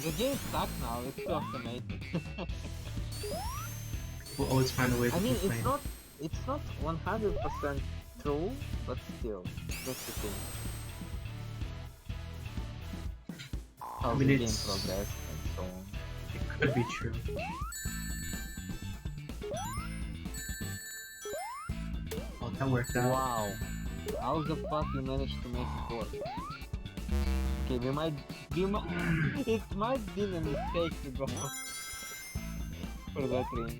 the game sucks now, it's too automated. We'll always find a way to I mean, complain. it's not 100% true, but still, that's the thing. How I mean, the game it's- progressed and so on. It could be true. Oh, that worked out. Wow, how the fuck you managed to make it work? Okay, it might be a mistake to go for that ring.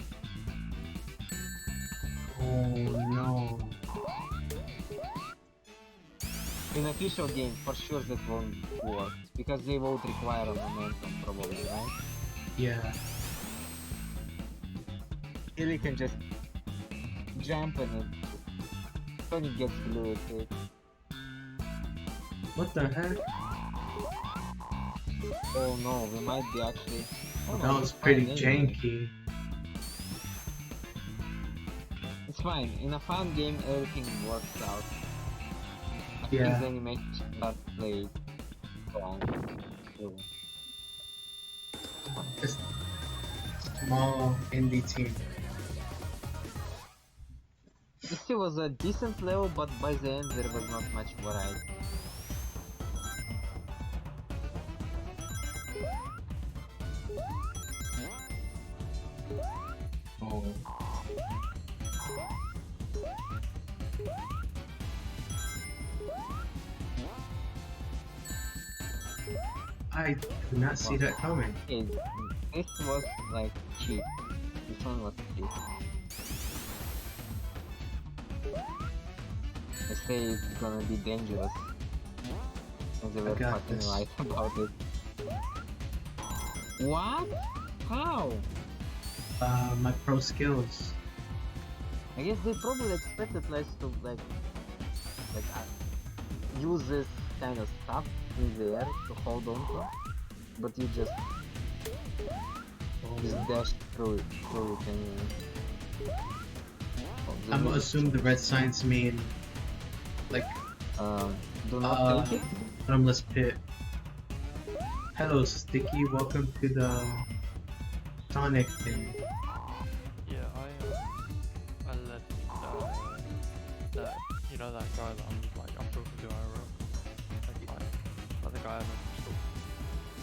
Oh no. In official game, for sure that won't work, because they won't require a momentum probably, right? Yeah. Here you can just jump and it Sonic gets blue with it. What the heck? Oh no, we might be actually... Oh, That no, was it's pretty fine anyway. janky. It's fine, in a fun game everything works out. Yeah. These animations are played wrong. So, Just small indie team. it still was a decent level, but by the end there was not much variety. Oh. I did not see that coming. Okay, this was like cheap. This one was cheap. I say it's gonna be dangerous. And they were got fucking this. right about it. What? How? My pro skills. I guess they probably expected us to use this kind of stuff in the air to hold on to, but you just dash through it anyway. Oh, the I'm gonna music- assume the red signs mean like do not take it. bottomless pit. Hello, Sticky. Welcome to the Sonic thing. Yeah, I let that you know that guy that I'm talking to IRL. Like the guy I met in school.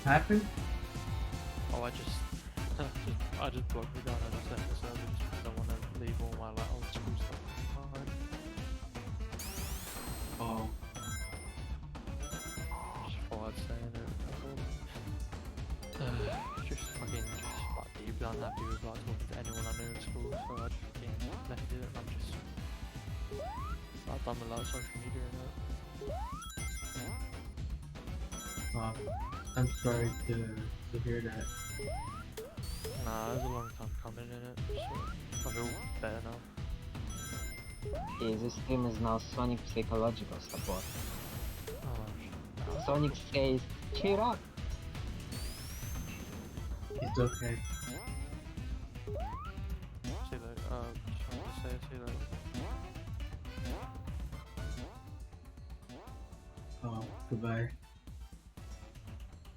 Happened? Oh, I just blocked the guy and I sent the server just because I want to leave all my old school stuff behind. Oh. Just thought I'd say it. Just fucking like you'd be unhappy with like talking to anyone I knew in school, so I just fucking left it and I've done with like social media and that. I'm sorry to hear that. Nah, it was a long time coming in it, so I feel better now. Okay, this stream is now Sonic psychological support. Oh, Sonic says, cheer up! It's okay. see that, just wanted to say, see that. Oh, goodbye.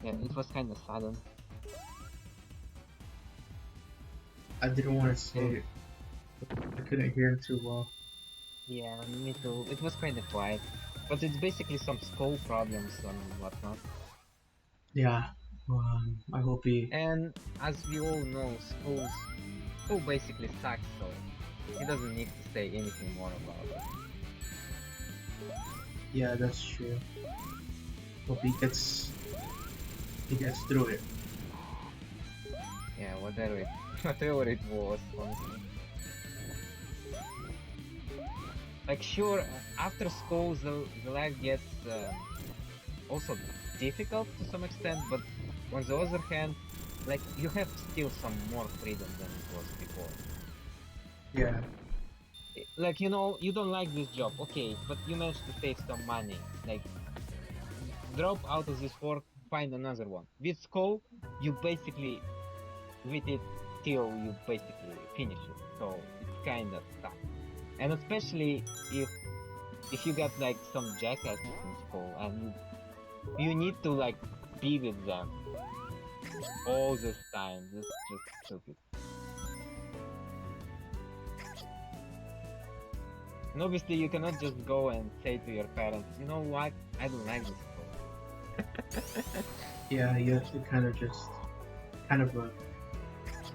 Yeah, it was kinda sudden. I didn't want to say it. I couldn't hear him too well. Yeah, me too. It was kinda quiet. But it's basically some skull problems and whatnot. Yeah. I hope he. And as we all know, Skull basically sucks, so he doesn't need to say anything more about it. Yeah, that's true. Hope he gets through it. Yeah, whatever it was, honestly. Like sure, after school the life gets also difficult to some extent, but on the other hand, like you have still some more freedom than it was before. Yeah. Like you know, you don't like this job, okay, but you managed to save some money. Like drop out of this work, find another one. With school, you basically with it till you basically finish it. So it's kind of tough, and especially if you got like some jackasses in school and you need to like be with them all this time. This is just stupid. And obviously you cannot just go and say to your parents, you know what, I don't like this school. Yeah, you have to kind of just, kind of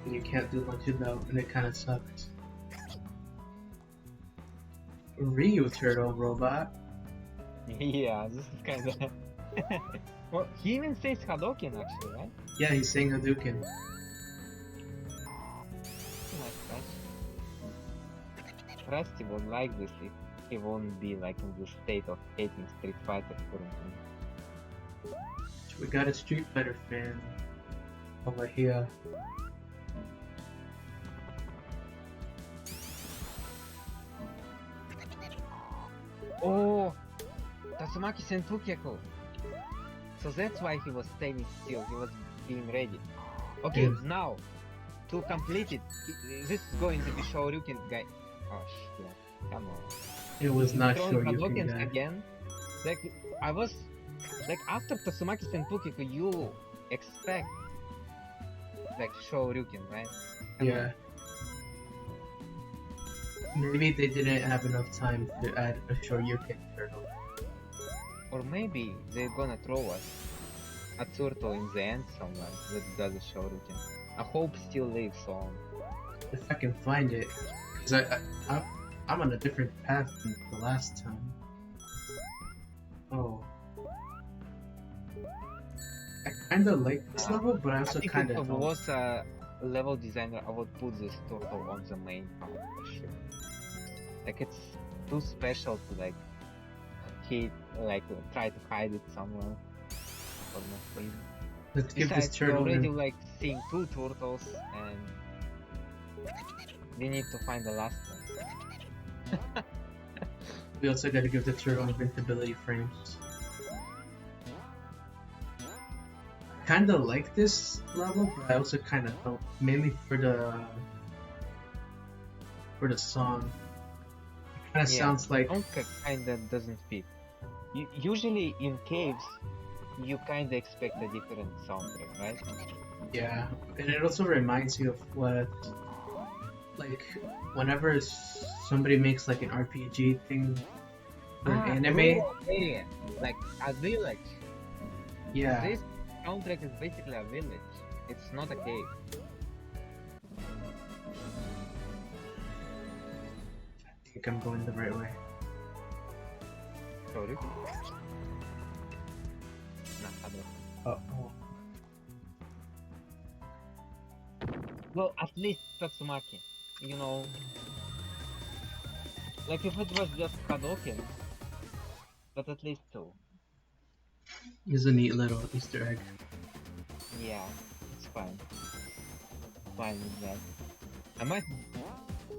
you can't do much about, and it kind of sucks. Ryu Turtle Robot. Yeah, this is kind of... Well, he even says Hadoken actually, right? Yeah, he's saying Hadouken. Nice touch. Rusty would like this if he won't be like in the state of hating Street Fighter currently. We got a Street Fighter fan over here. Oh! Tatsumaki Senpukeku! So that's why he was standing still, he was being ready. Okay, Yes. now, to complete it, this is going to be Shoryuken guy. Oh shit, come on. It was not Throwing sure you Hadokens can again? Like, I was... Like, after Tatsumaki Senpukeku, you expect... Like, Shoryuken, right? Come Yeah. Maybe they didn't have enough time to add a Shoryuken turtle. Or maybe they're gonna throw us a turtle in the end somewhere that does a Shoryuken. A hope still lives on. If I can find it, because I'm on a different path than the last time. Oh. I kinda like this level, but I also think kinda if I don't. was a level designer, I would put this turtle on the main part for sure. Like it's too special to like keep try to hide it somewhere for no reason. Let's give this Besides, we're turtle already in. like seeing 2 turtles and we need to find the last one. We also gotta give the turtle invincibility frames. Kinda like this level, but I also kinda don't. Mainly for the song. It kinda Yeah. sounds like Donka kinda doesn't fit. Usually in caves, you kinda expect a different soundtrack, right? yeah, and it also reminds you of what, like, whenever somebody makes like an RPG thing for an anime. Oh, yeah. Like a village. Yeah, This soundtrack is basically a village. It's not a cave. I think I'm going the right way. Sorry. Nah, I don't. Oh. Well, at least Tatsumaki. You know. Like if it was just Hadoken, but at least 2. Here's a neat little Easter egg. Yeah, it's fine. Fine with that. I might...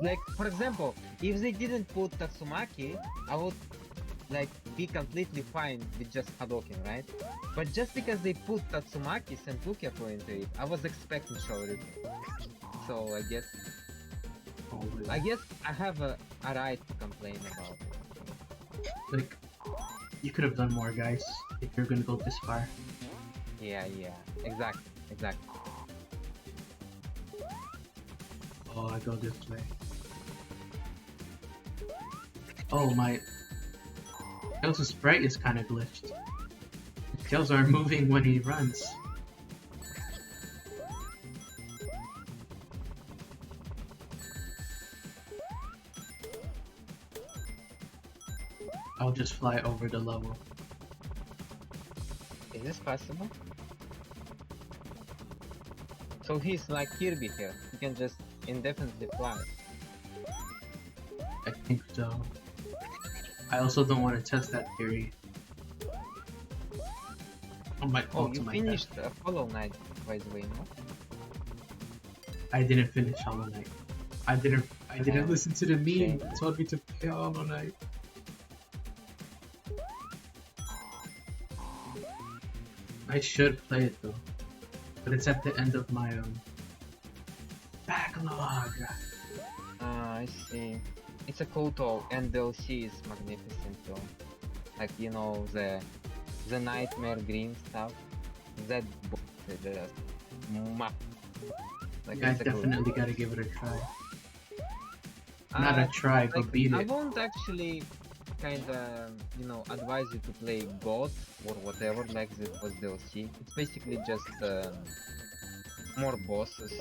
Like, for example, if they didn't put Tatsumaki, I would, like, be completely fine with just Hadoken, right? But just because they put Tatsumaki Senpukeku into it, I was expecting Shoryuken. So, I guess I have a right to complain about it. Like, you could have done more, guys, if you're gonna go this far. Yeah, exactly. Oh, I go this way. Oh, my Tails' sprite is kind of glitched. His tails aren't moving when he runs. I'll just fly over the level. Is this possible? So he's like Kirby here. He can just indefinitely fly. I think so. I also don't want to test that theory. I might Oh, fall to you my finished death. Hollow Knight, by the way, no? I didn't finish Hollow Knight. I didn't listen to the meme shame. that told me to play Hollow Knight. I should play it though, but it's at the end of my backlog. Ah, I see. It's a cool tool, and DLC is magnificent too. Like, you know, the Nightmare Green stuff. That book is just like, Yeah, I it's a good definitely book. gotta give it a try. Not a try, but Like, beat I it. won't actually kinda, you know, advise you to play God or whatever, like this was DLC. It's basically just more bosses.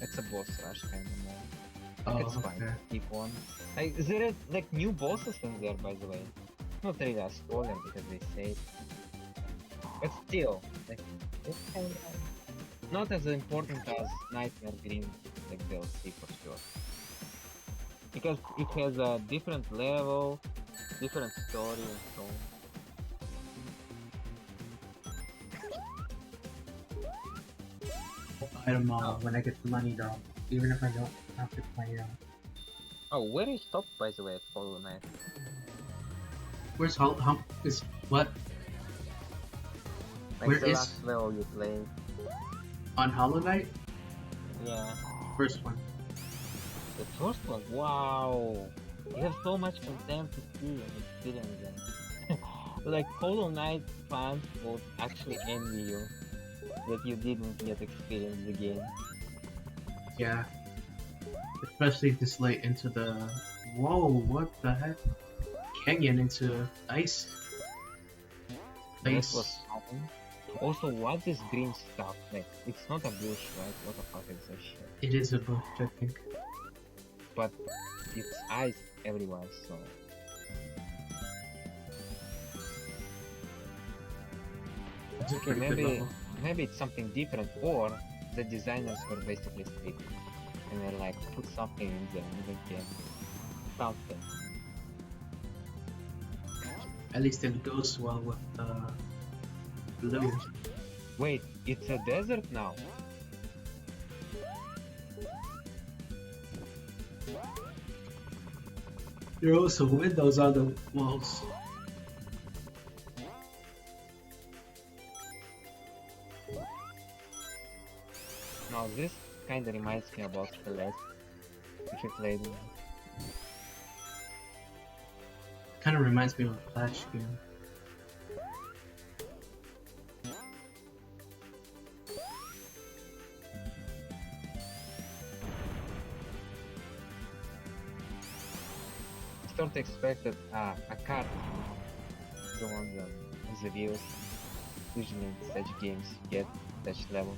It's a boss rush kinda more. Like, it's fine. Okay. Keep on. Like, there are like new bosses in there, by the way. Not really a spoiler because they say it. But still, like, it's kind of not as important as Nightmare Green, like DLC for sure. Because it has a different level, different story, and so on. I'll buy them all when I get the money though. Even if I don't have to play them. Oh, where is top, by the way, at Hollow Knight? Where's is what? Like Where the is- last level you played? On Hollow Knight? Yeah. First one. The first one? Wow! You have so much content to see and experience them. Like, Hollow Knight fans would actually envy you that you didn't yet experience the game. Yeah. Especially this late into the... Whoa, what the heck? Canyon into ice. That Ice. was awesome. Also, what's this green stuff? Like, it's not a bush, right? What the fuck is this shit? It is a bush, I think. But it's ice everywhere, so... It's a Okay, pretty good level. maybe it's something different, or the designers were basically stupid. And they're like, put something in there, in the game. Something. At least it goes well with blue. Wait, it's a desert now? There are also windows on the walls. No, this kinda reminds me about Celeste. If you played it. Kind of reminds me of a Flash game. Start to expect that a card the one that is revealed. Usually in such games you get such level.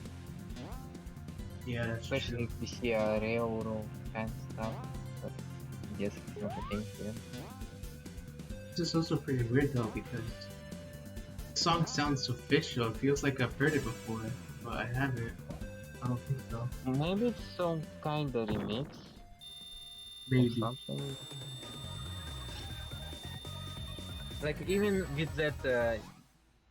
Yeah, that's Especially true. if you see a railroad kind of stuff. But I guess it's not a thing here. This is also pretty weird though because the song sounds official. It feels like I've heard it before, but I haven't. I don't think so. Maybe it's some kind of remix Maybe. or something. Like even with that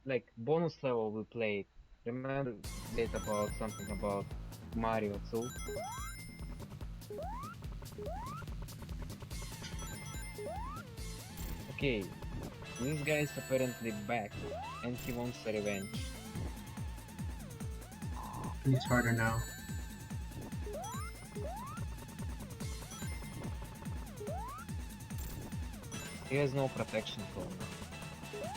like bonus level we played, remember that about something about Mario 2? Okay, this guy is apparently back and he wants a revenge. It's harder now. He has no protection for me.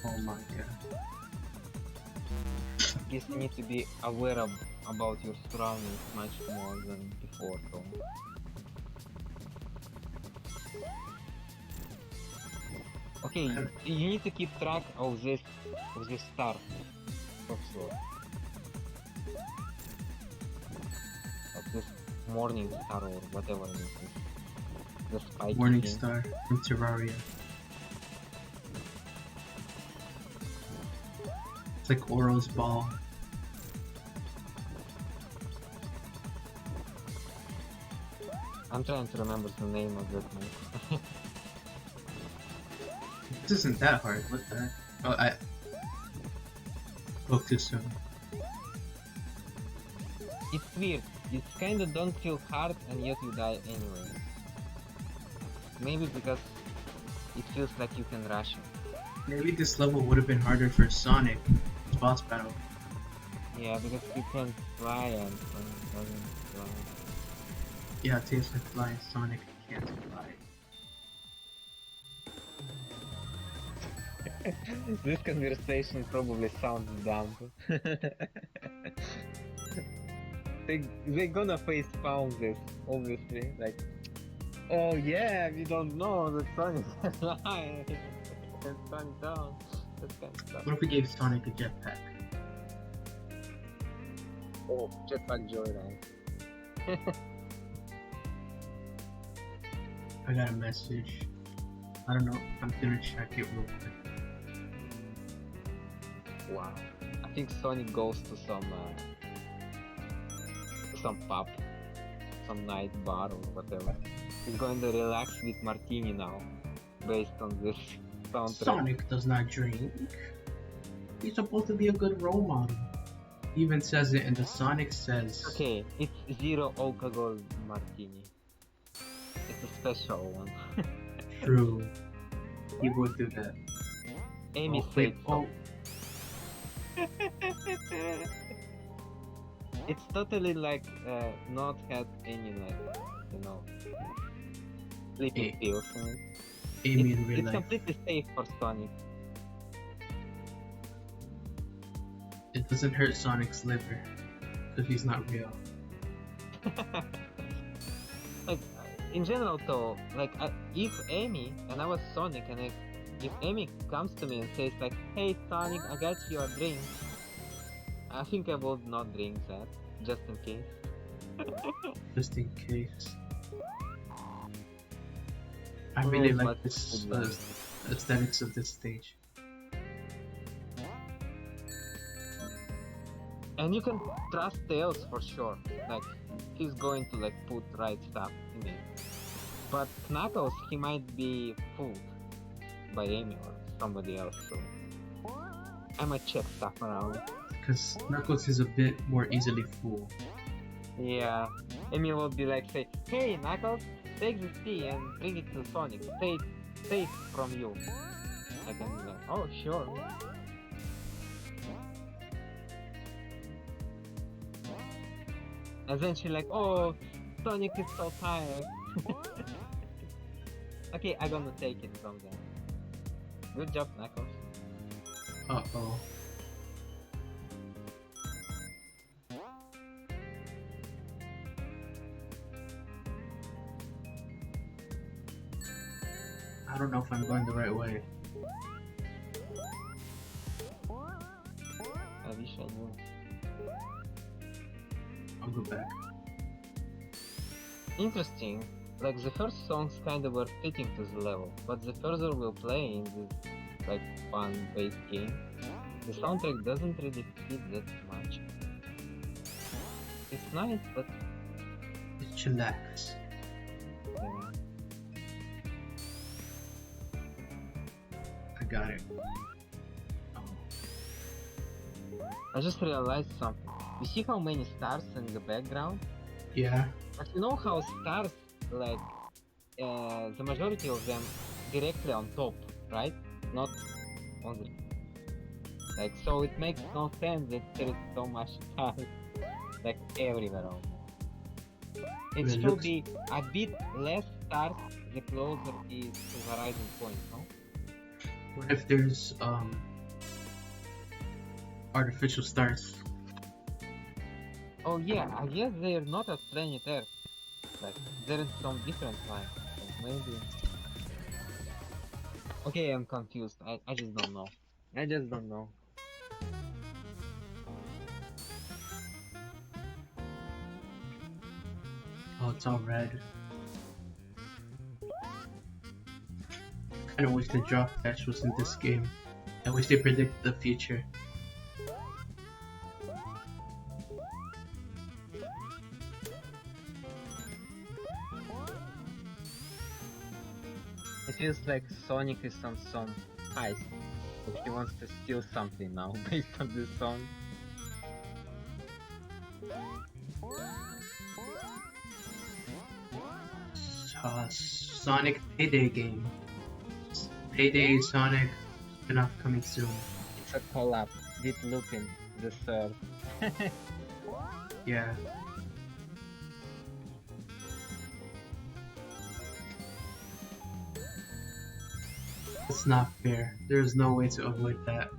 Oh my god. Guess you need to be aware about your surroundings much more than before though. Okay, you need to keep track of this star for sure. Of this morning star or whatever it is. The spiky Morning thing. Star from Terraria. It's like Oro's ball. I'm trying to remember the name of that map. This isn't that hard. What the heck? Oh, I spoke too soon. It's weird. It kinda don't feel hard and yet you die anyway. Maybe because it feels like you can rush it. Maybe this level would have been harder for Sonic boss battle. Yeah, because you can fly and Sonic doesn't fly. Yeah, Tails can fly, Sonic can't fly. This conversation probably sounds dumb. They're gonna face palm this, obviously. Like, oh yeah, we don't know that Sonic can fly and Sonic down. That kind of stuff. What if we gave Sonic a jetpack? Oh, Jetpack Joyride. I got a message. I don't know. I'm gonna check it real quick. Wow. I think Sonic goes to some pub, some night bar or whatever. He's going to relax with martini now, based on this soundtrack. Sonic does not drink. He's supposed to be a good role model. He even says it in the Sonic Says. Okay, it's zero alcohol martini. It's a special one. True. He would do that. Amy Oh, said wait, so. oh, It's totally like not had any like, you know, sleeping Hey. pills in it. Amy in real It's life. completely safe for Sonic. It doesn't hurt Sonic's liver. Because he's not real. Like, in general though, like, if Amy, and I was Sonic, and if Amy comes to me and says like, hey Sonic, I got you a drink, I think I would not drink that, just in case. Just in case. I Who really knows like what this would like. aesthetics of this stage. And you can trust Tails for sure, like, he's going to like put right stuff in it. But Knuckles, he might be fooled by Amy or somebody else, so I might check stuff around. Because Knuckles is a bit more easily fooled. Yeah, Amy will be like, say, hey Knuckles, take this tea and bring it to Sonic, safe from you. I can be like, oh sure. And then she's like, oh, Sonic is so tired. Okay, I'm gonna take it from them. Good job, Knuckles. Uh-oh. I don't know if I'm going the right way. I wish I knew. I'll go back. Interesting. Like, the first songs kinda were fitting to the level, but the further we'll play in this, like, fun-based game, the soundtrack doesn't really fit that much. It's nice, but It's chillax. yeah. I got it. Oh. I just realized something. You see how many stars in the background? Yeah. But you know how stars, like, the majority of them directly on top, right? Not on the... Like, so it makes no sense that there is so much stars, like, everywhere almost. It It should looks- be a bit less stars the closer is to horizon point, no? What if there's artificial stars? Oh yeah, I guess they're not at planet Earth. Like, they're in some different line. Like, maybe... Okay, I'm confused. I just don't know. I just don't know. Oh, it's all red. Kinda wish the drop catch was in this game. I wish they predicted the future. It feels like Sonic is on some heist, but he wants to steal something now based on this song. Sonic Payday game. Payday Sonic spin-off coming soon. It's a collab with Lupin the third. Yeah. It's not fair. There's no way to avoid that.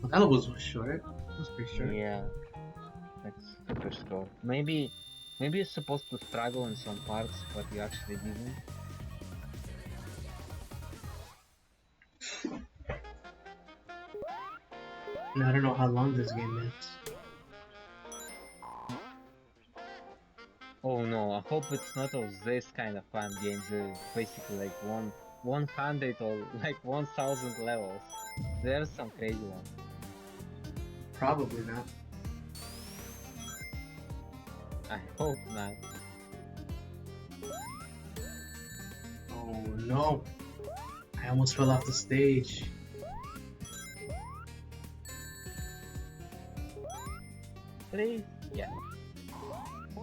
Well, that was short. It was pretty short. Yeah, that's super short. Maybe you're supposed to struggle in some parts, but you actually didn't. And I don't know how long this game is. Oh no, I hope it's not of this kind of fun games. Basically like 100 or like 1000 levels. There's some crazy ones. Probably not. I hope not. Oh no! I almost fell off the stage. Please? Yeah. Oh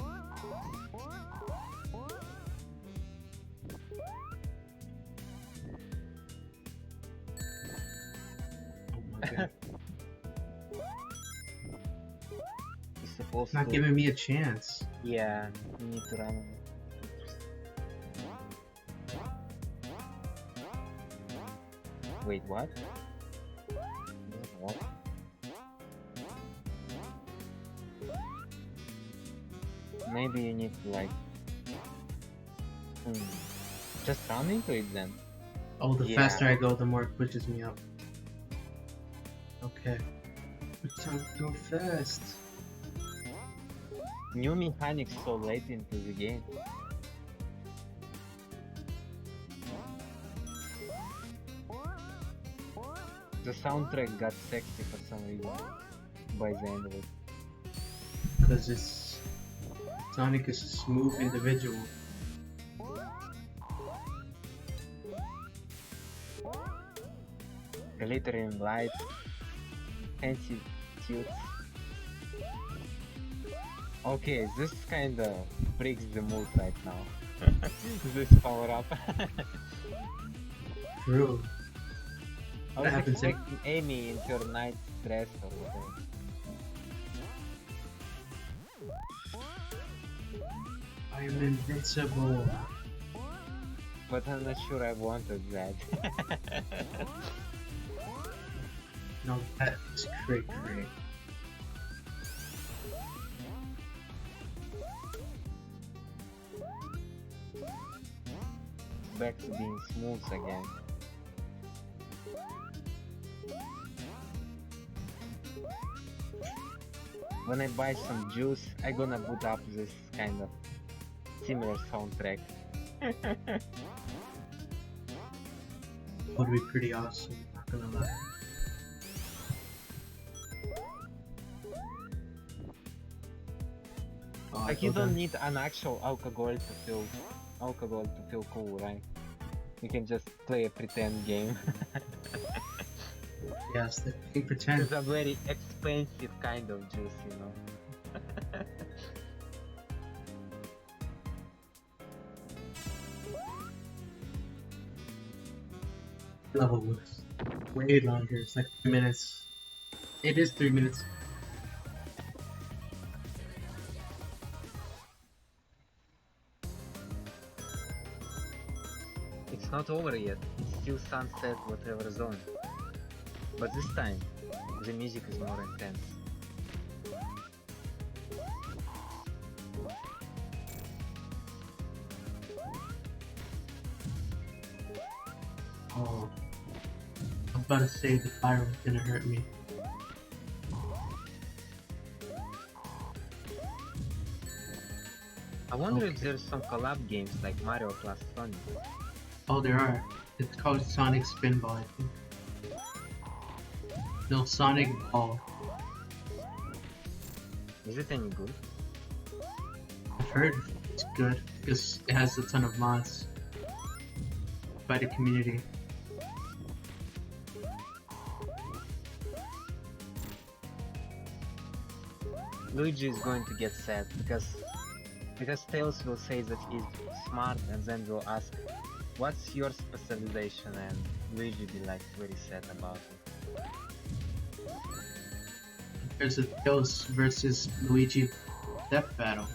my god. You're supposed It's not to... giving me a chance. Yeah, you need to run. Wait, what? What? Maybe you need to like... just run into it then. Oh, the Yeah. faster I go, the more it pushes me up. Okay. But time to go fast. New mechanics so late into the game. The soundtrack got sexy for some reason by the end of it. Because it's... Sonic is a smooth individual. Glittering lights, fancy suits. Okay, this kinda breaks the mood right now. This power up. True. I What was happens if- expecting Amy in her night dress or whatever. I'm invincible. But I'm not sure I wanted that. No, that's cray cray. Back to being smooth again. When I buy some juice, I gonna boot up this kind of similar soundtrack. Would be pretty awesome, not gonna lie. Oh, Like you don't need an actual alcohol to feel cool, right? You can just play a pretend game. Yes, they pretend. It's a very expensive kind of juice, you know. Level was way longer. It's like 3 minutes. It is 3 minutes. It's not over yet. It's still sunset whatever zone. But this time, the music is more intense. Oh, I'm about to say the fire was gonna hurt me. I wonder if there's some collab games like Mario plus Sonic. Oh, there are. It's called Sonic Spinball, I think. No, Sonic Ball. Is it any good? I've heard it's good because it has a ton of mods. by the community. Luigi is going to get sad because Tails will say that he's smart and then will ask, "What's your specialization?" and Luigi be like very sad about it. There's a Tails versus Luigi death battle.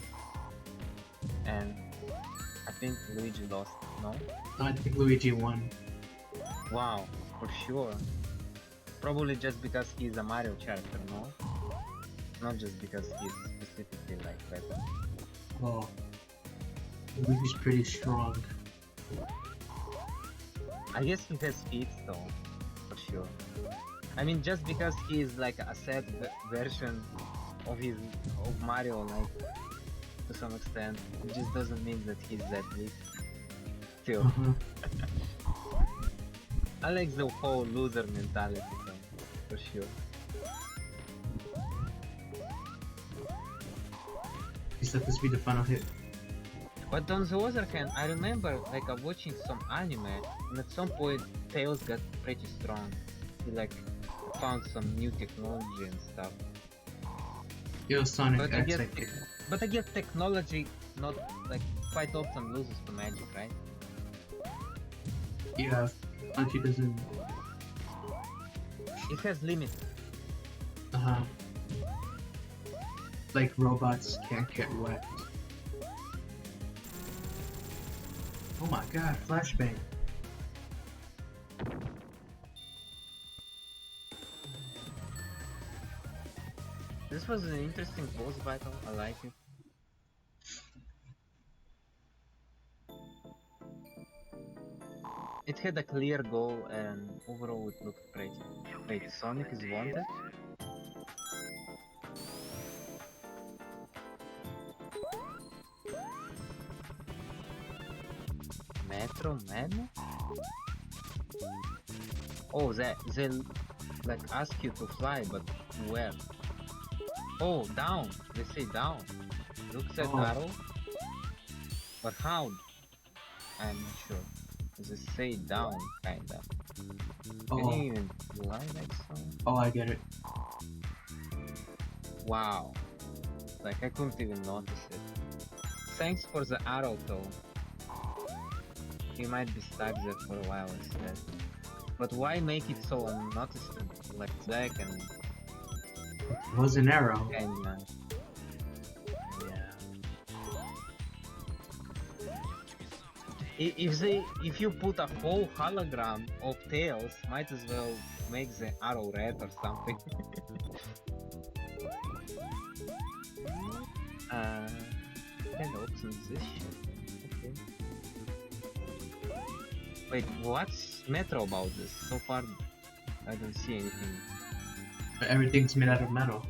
And I think Luigi lost, no? I think Luigi won. Wow, for sure. Probably just because he's a Mario character, no? Not just because he's specifically like better. Oh, Luigi's pretty strong. I guess he has speed though, for sure. I mean, just because he's like a sad version of Mario, like to some extent, it just doesn't mean that he's that weak. Still, Uh-huh. I like the whole loser mentality thing, for sure. Please let this be the final hit. But on the other hand, I remember like watching some anime, and at some point Tails got pretty strong. He like found some new technology and stuff. Yo, Sonic But I X, guess, I think. but I guess technology not like quite often loses to magic, right? Yeah, Punchy doesn't. It has limits. Uh-huh. Like robots can't get wet. Oh my god, flashbang. This was an interesting boss battle. I like it. It had a clear goal and overall it looked pretty. Wait, Sonic is wanted? Metro Madness? Oh, they like ask you to fly, but where? Oh, down. They say down. Looks at Oh. arrow. But how? I'm not sure. They say down, kinda. Can Oh, you even fly like so? oh, I get it. Wow. Like I couldn't even notice it. Thanks for the arrow though. You might be stuck there for a while instead. But why make it so unnoticeable? Like black and It was an arrow. kinda. Yeah. If you put a whole hologram of Tails, might as well make the arrow red or something. Can open this shit. Okay. Wait, what's Metro about this? So far, I don't see anything. But everything's made out of metal.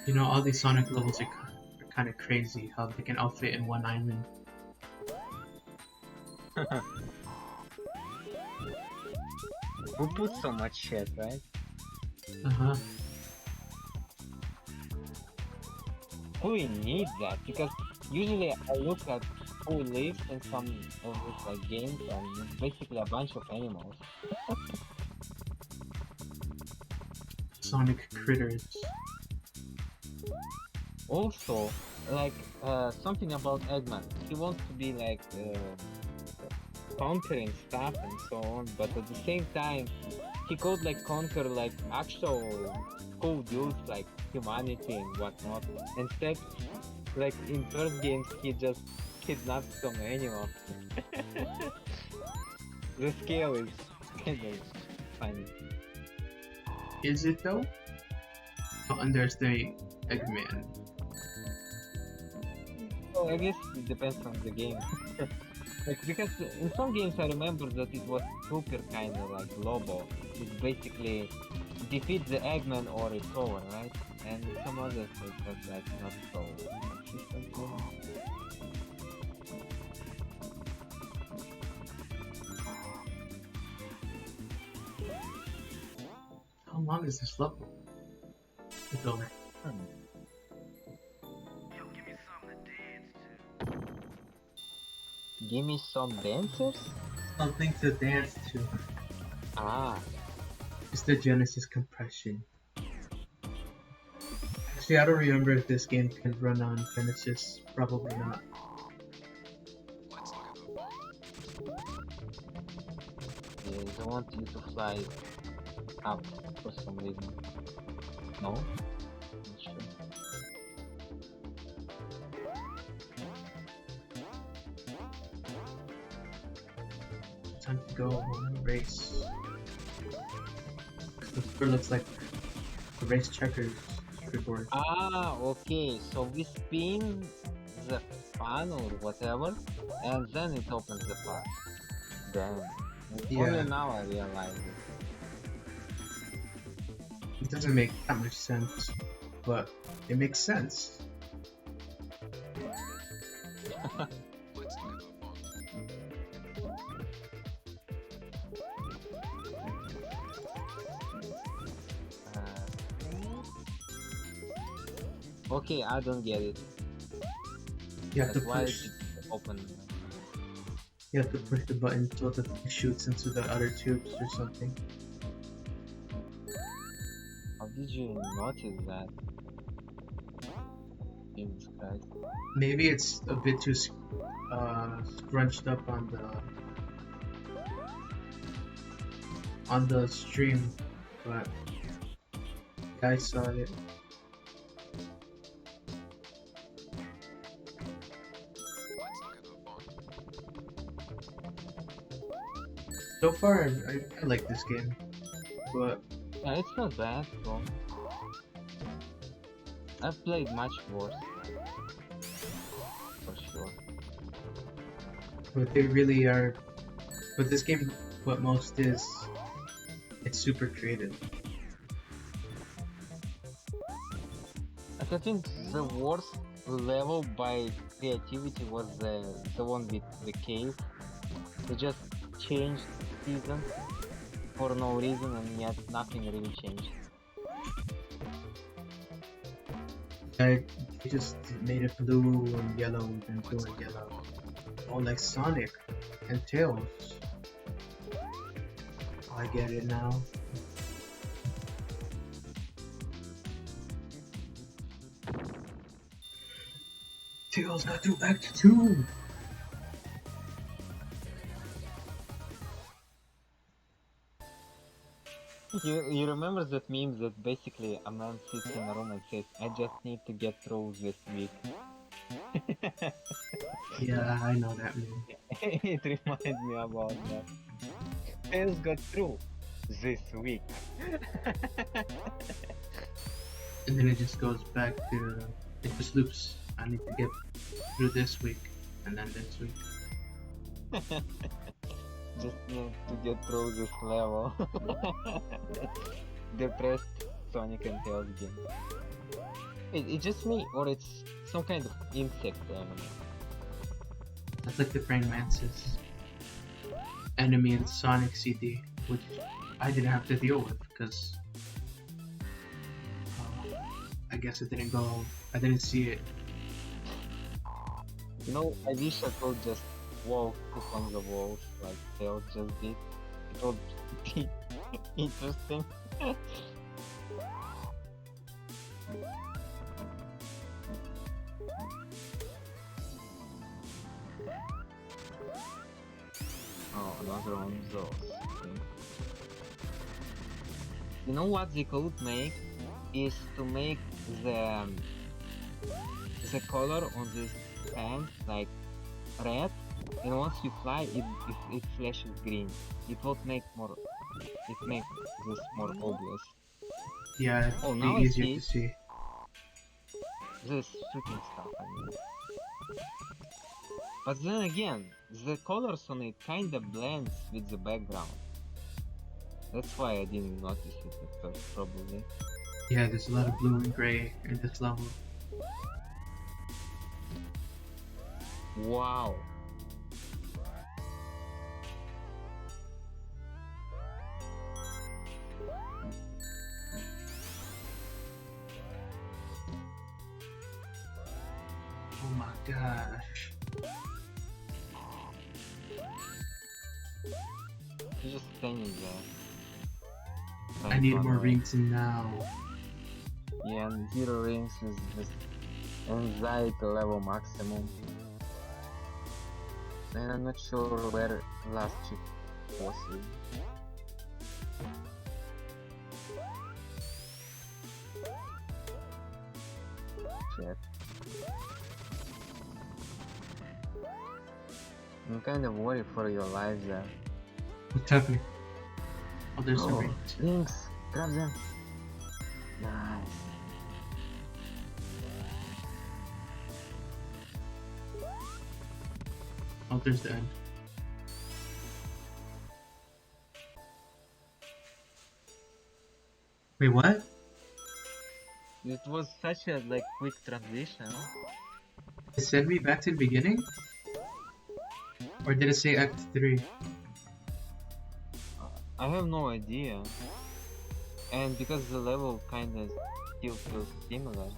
You know, all these Sonic levels are kind of crazy how they can all fit in one island. Who put so much shit, right? Uh-huh. Who needs that? Because usually I look at who lives in some of these like games and it's basically a bunch of animals. Sonic critters. Also, like something about Eggman. He wants to be like conquering stuff and so on, but at the same time, he could like conquer like actual cool dudes like humanity and whatnot. Instead, like in first games, he just kidnapped some animal. The scale is kind of funny. Is it though? Don't underestimate Eggman. Well, I guess it depends on the game. Like, because in some games I remember that it was super kind of like Lobo. It basically defeats the Eggman or it's over, right? And some others it was like not so consistent. You know? long is this level? It's over. Give me some dancers? Something to dance to. Ah, It's the Genesis compression. Actually, I don't remember if this game can run on Genesis. Probably not. yes, I want you to fly up for some reason. No? Not sure. Time to go on a race. The score looks like the race checkers scoreboard. Ah, okay, so we spin the fan or whatever, and then it opens the path. Then, Yeah. only now I realize it. It doesn't make that much sense, but it makes sense. Okay, I don't get it. You have to That's why push. it open. You have to push the button so that it shoots into the other tubes or something. How did you notice that? Jesus Christ. Maybe it's a bit too scrunched up on the stream, but I saw it. So far, I like this game, but Yeah, it's not bad, bro. I've played much worse. For sure. they really are. But this game, what most is, it's super creative. Like, I think the worst level by creativity was the one with the cave. They just changed seasons for no reason, and yet nothing really changed. They just made it blue and yellow and blue and yellow. Oh, like Sonic and Tails. I get it now. Tails got to Act 2! You remember that meme that basically a man sits in a room and says, "I just need to get through this week." Yeah, I know that meme. It reminds me about that. Tails got through this week. And then it just goes back to, it just loops. I need to get through this week, and then this week. Just need to get through this level. Depressed Sonic and Tails game. It's just me, or it's some kind of insect enemy. That's like the Praying Mantis enemy in Sonic CD, which I didn't have to deal with because I guess it didn't go. I didn't see it. You know, I wish I could just walk on the walls like Tails just did. It would be interesting. Oh, another one of those. Okay. You know what they could make is to make the color on this pants like red, and once you fly, it flashes green. It would make this more obvious. Yeah, Oh, it'd now I be easier see. to see. This shooting stuff, I mean. But then again, the colors on it kinda blends with the background. That's why I didn't notice it at first, probably. Yeah, there's a lot of blue and gray in this level. Wow. Oh my gosh. He's just standing there. I Trying need to more unlock. rings now. Yeah, and 0 rings is just anxiety level maximum. And I'm not sure where last chip was. Check. I'm kind of worried for your lives there. What's happening? Oh, there's a Oh, ring. rings! Grab them! Nice. Oh, there's the end. Wait, what? It was such a like quick transition. It sent me back to the beginning? Or did it say Act 3? I have no idea. And because the level kinda still feels similar.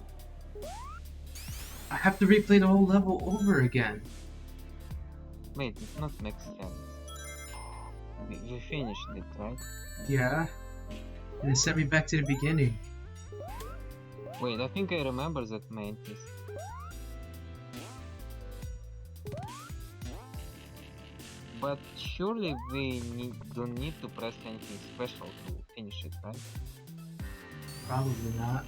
I have to replay the whole level over again. Wait, it not makes sense. We finished it, right? Yeah. And it sent me back to the beginning. Wait, I think I remember that Mantis. But surely we don't need to press anything special to finish it, right? Probably not.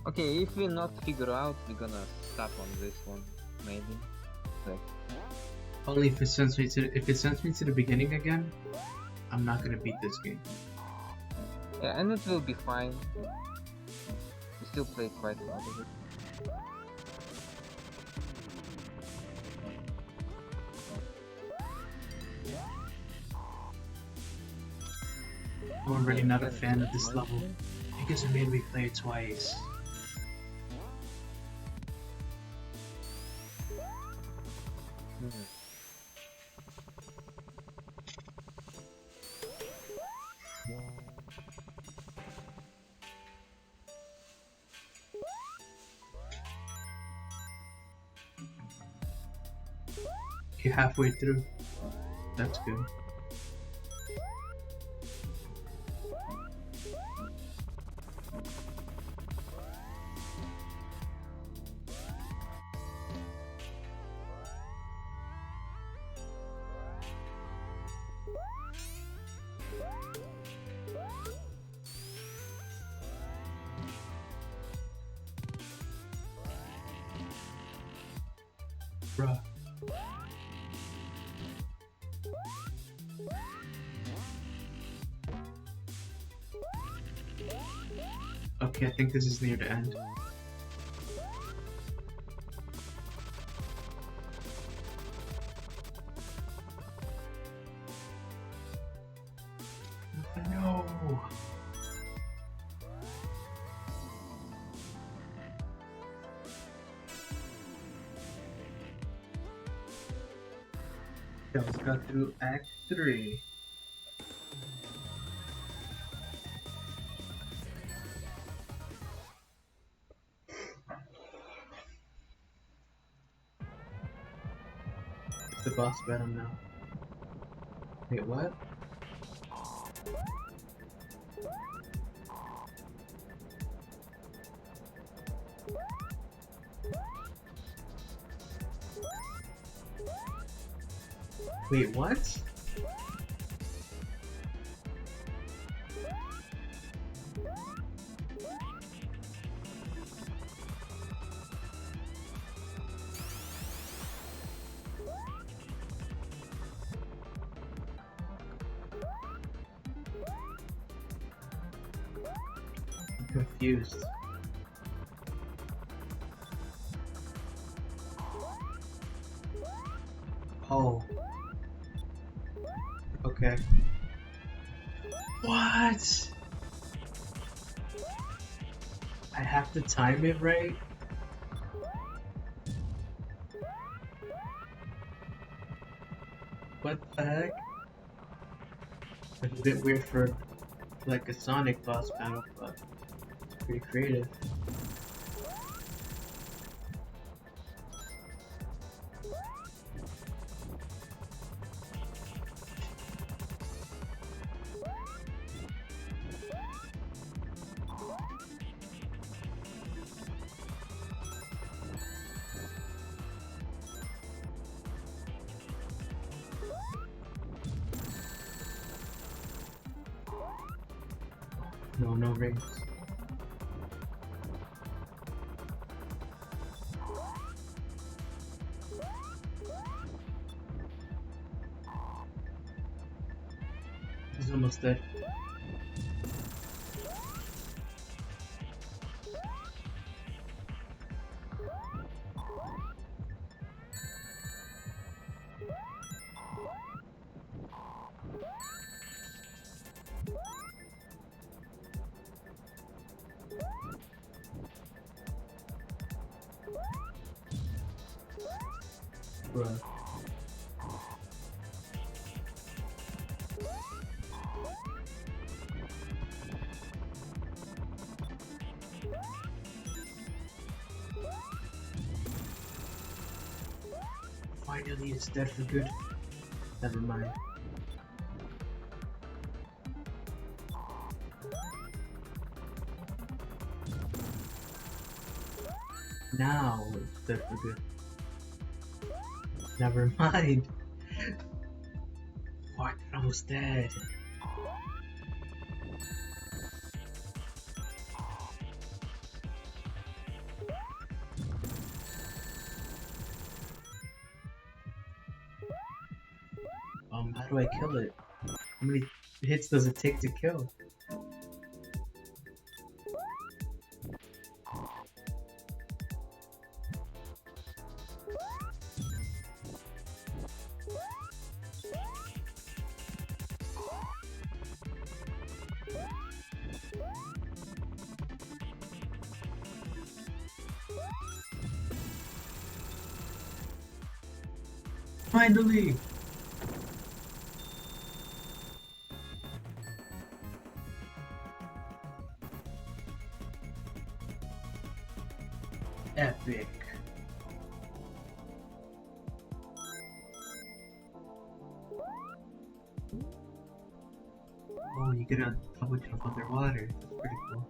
Okay, if we not figure out, we're gonna stop on this one, maybe. Like, Only if it sends me to the beginning again, I'm not gonna beat this game. yeah, and it will be fine. We still play quite a lot of it. I'm really not a fan of this level because it made me play it twice. You're halfway through. That's good. Bruh. Okay, I think this is near the end. No. Okay, let's go through Act 3. It's the boss battle now. Wait, what? Wait, what? I'm confused. Oh. Okay. What? I have to time it right? What the heck? It's a bit weird for like a Sonic boss battle, but it's Pretty creative. No rings. He's almost dead. Bruh. Finally, it's dead for good. Never mind. Now it's dead for good. Never mind. What? Almost dead. How do I kill it? How many hits does it take to kill? Finally! Epic. Oh, you get a double jump underwater. That's pretty cool.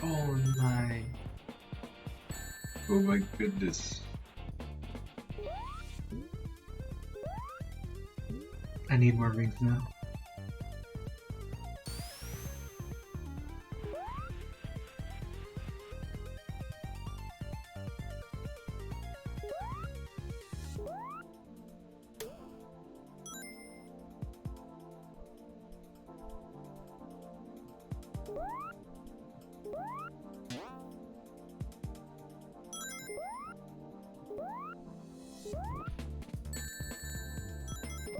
Oh my. Oh my goodness. I need more rings now.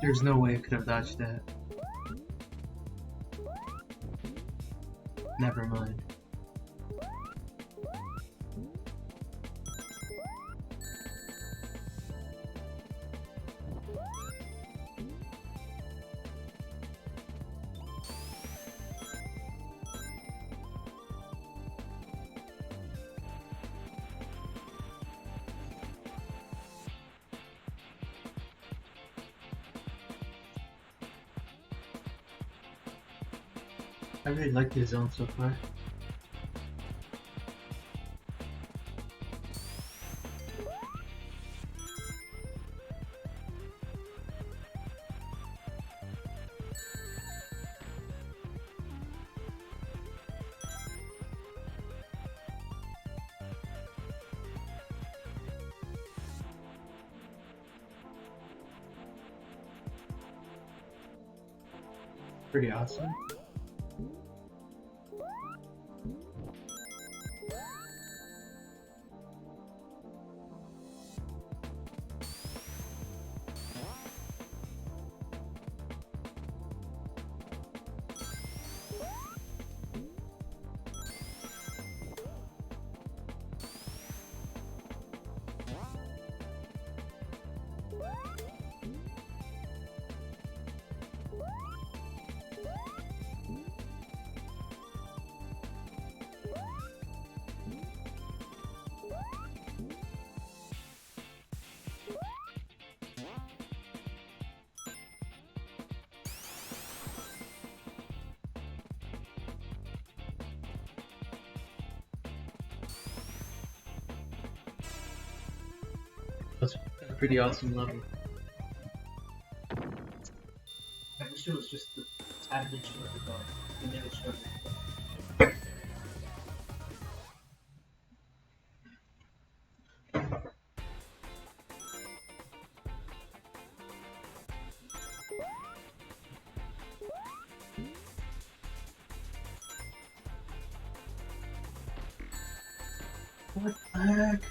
There's no way I could have dodged that. Never mind. I really like this zone so far. Pretty awesome. That's a pretty awesome level. I wish it was just the tad bit shorter though. The minute shorter. What the heck?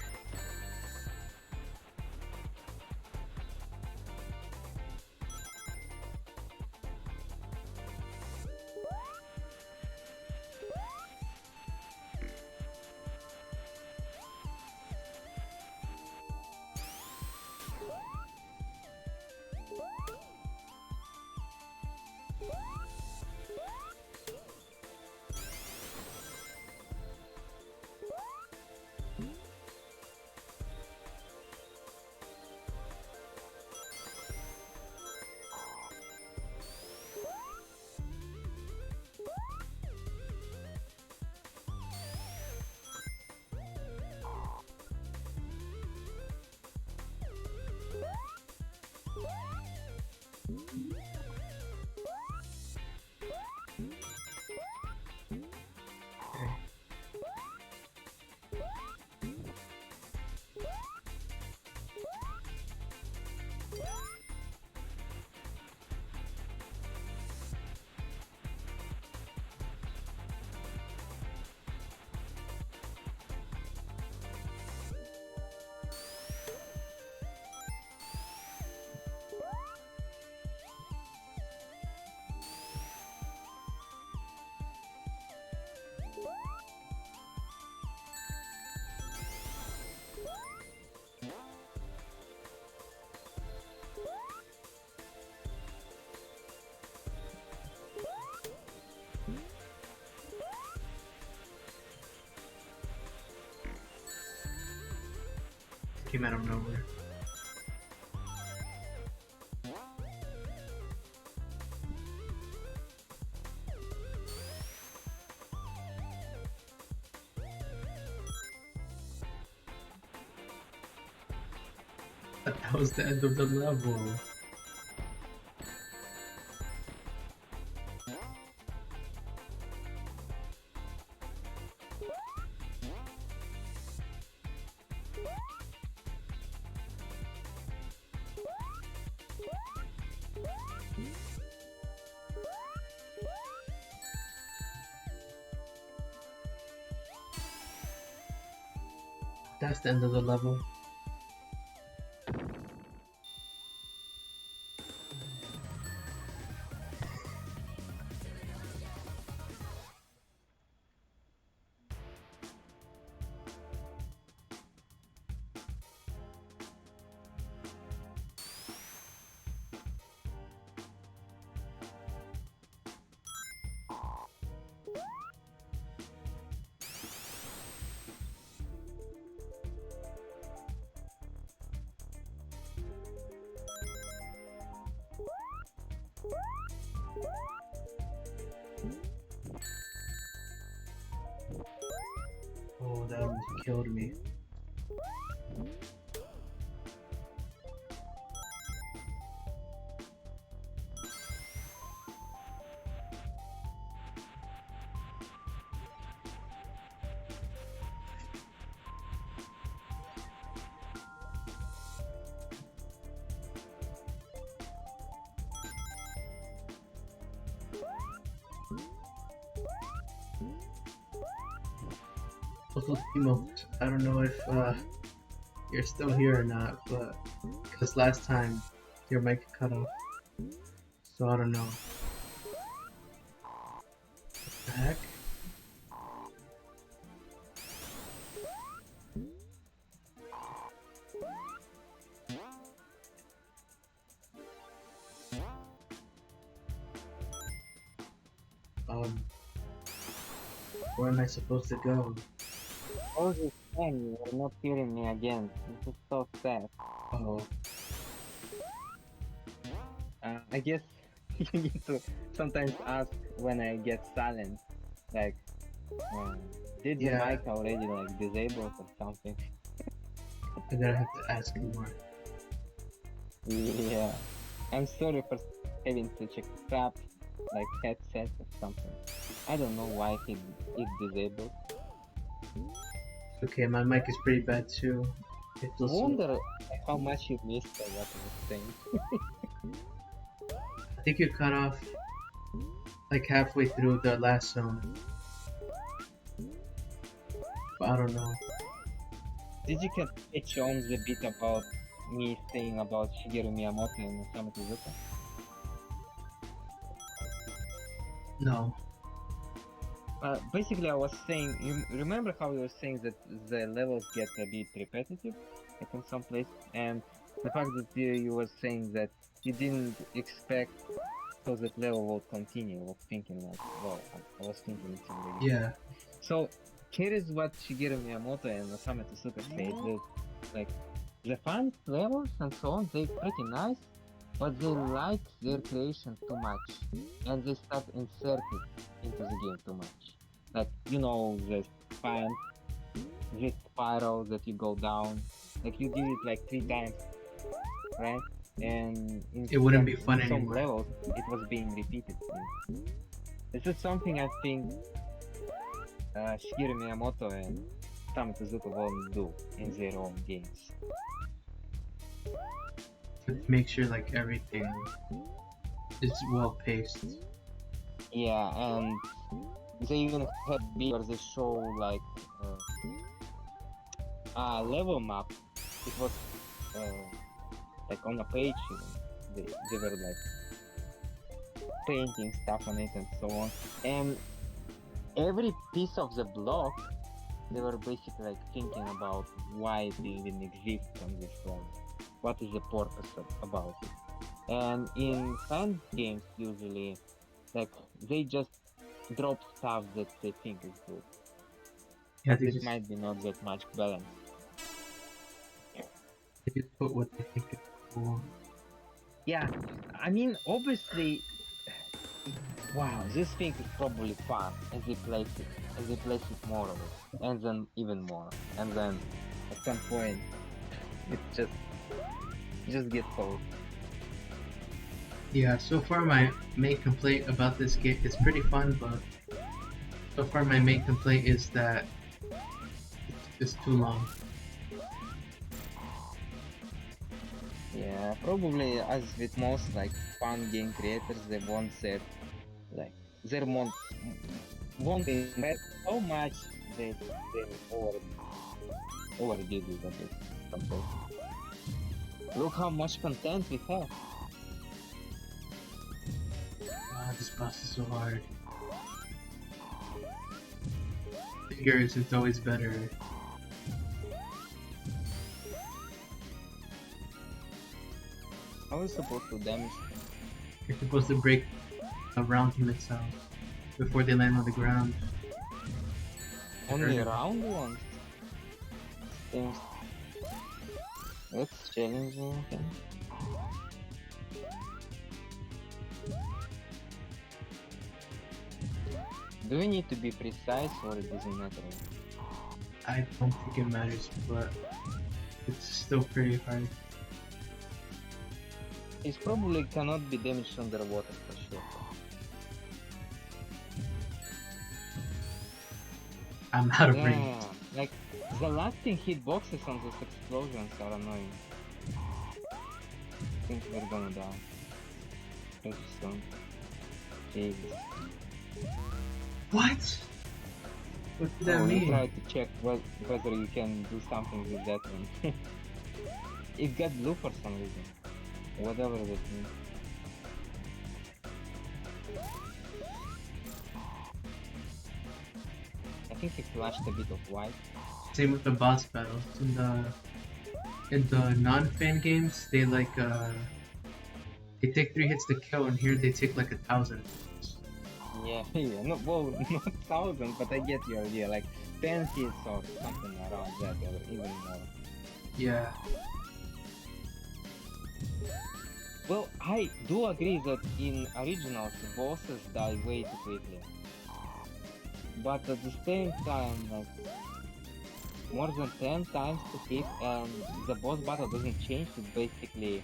Came out of nowhere. That was the end of the level. That's the end of the level. Oh, that almost killed me. Also, Timo, I don't know if you're still here or not, but because last time your mic cut off, so I don't know. What the heck? Where am I supposed to go? All this time you are not hearing me again. This is so sad. Oh, I guess you need to sometimes ask when I get silent, like, did the Yeah. mic already like disabled or something? I'm gonna have to ask you more. Yeah. I'm sorry for having such a crap like headset or something. I don't know why it disabled. Okay, my mic is pretty bad too. It I feels so- wonder how much you missed of what I was saying. I think you cut off like halfway through the last zone. But I don't know. Did you catch on the bit about me saying about Shigeru Miyamoto and Osamu Tezuka? No. Basically, I was saying, you remember how you were saying that the levels get a bit repetitive, like in some place, and the fact that you were saying that you didn't expect so that level will continue. I was thinking like, well, I was thinking it's already. Yeah. So here is what Shigeru Miyamoto and Osamu Tezuka said that like the fun levels and so on, they're pretty nice, but they like their creation too much, and they start inserting into the game too much. Like, you know, the fan, this spiral that you go down, like you did it like 3 times, right? And It wouldn't instead, be fun in some anymore. levels, it was being repeated. This is something I think Shigeru Miyamoto and Osamu Tezuka won't do in their own games. To make sure like everything is well paced. Yeah, and they even had where they show like level map. It was like on a page. They were like painting stuff on it and so on. And every piece of the block, they were basically like thinking about why it even exists on this level. What is the purpose about it? And in fan games, usually, like they just drop stuff that they think is good. Yeah, But they it just, might be not that much balance. they just put what they think is cool. Yeah, I mean, obviously, wow, this thing is probably fun as they place it more of it, and then even more, and then at some point, it just gets old. Yeah, so far my main complaint about this game, it's pretty fun, but so far my main complaint is that it's too long. Yeah, probably as with most like fun game creators, they want their like their won't invest so much that they overdid it a bit. Sometimes. Look how much content we have. Wow, this boss is so hard. Figures, it's always better. How are we supposed to damage them? You're supposed to break around him itself before they land on the ground. Only Heard it. round ones? Seems that's challenging. Okay. Do we need to be precise or it doesn't matter? I don't think it matters, but it's still pretty hard. It probably cannot be damaged underwater for sure. I'm out of range. Yeah, like the lasting hitboxes on those explosions are annoying. I think we're gonna die. Pretty soon. Jesus. What? What did that Oh, you mean? try to check whether you can do something with that one. It got blue for some reason. Whatever that means. I think it flashed a bit of white. Same with the boss battles. In the non-fan games, they like they take 3 hits to kill, and here they take like 1,000. Yeah, yeah, no, well, not 1,000, but I get your idea, like 10 hits or something around that, or even more. Yeah. Well, I do agree that in originals, bosses die way too quickly. But at the same time, like, more than 10 times to hit and the boss battle doesn't change, it's basically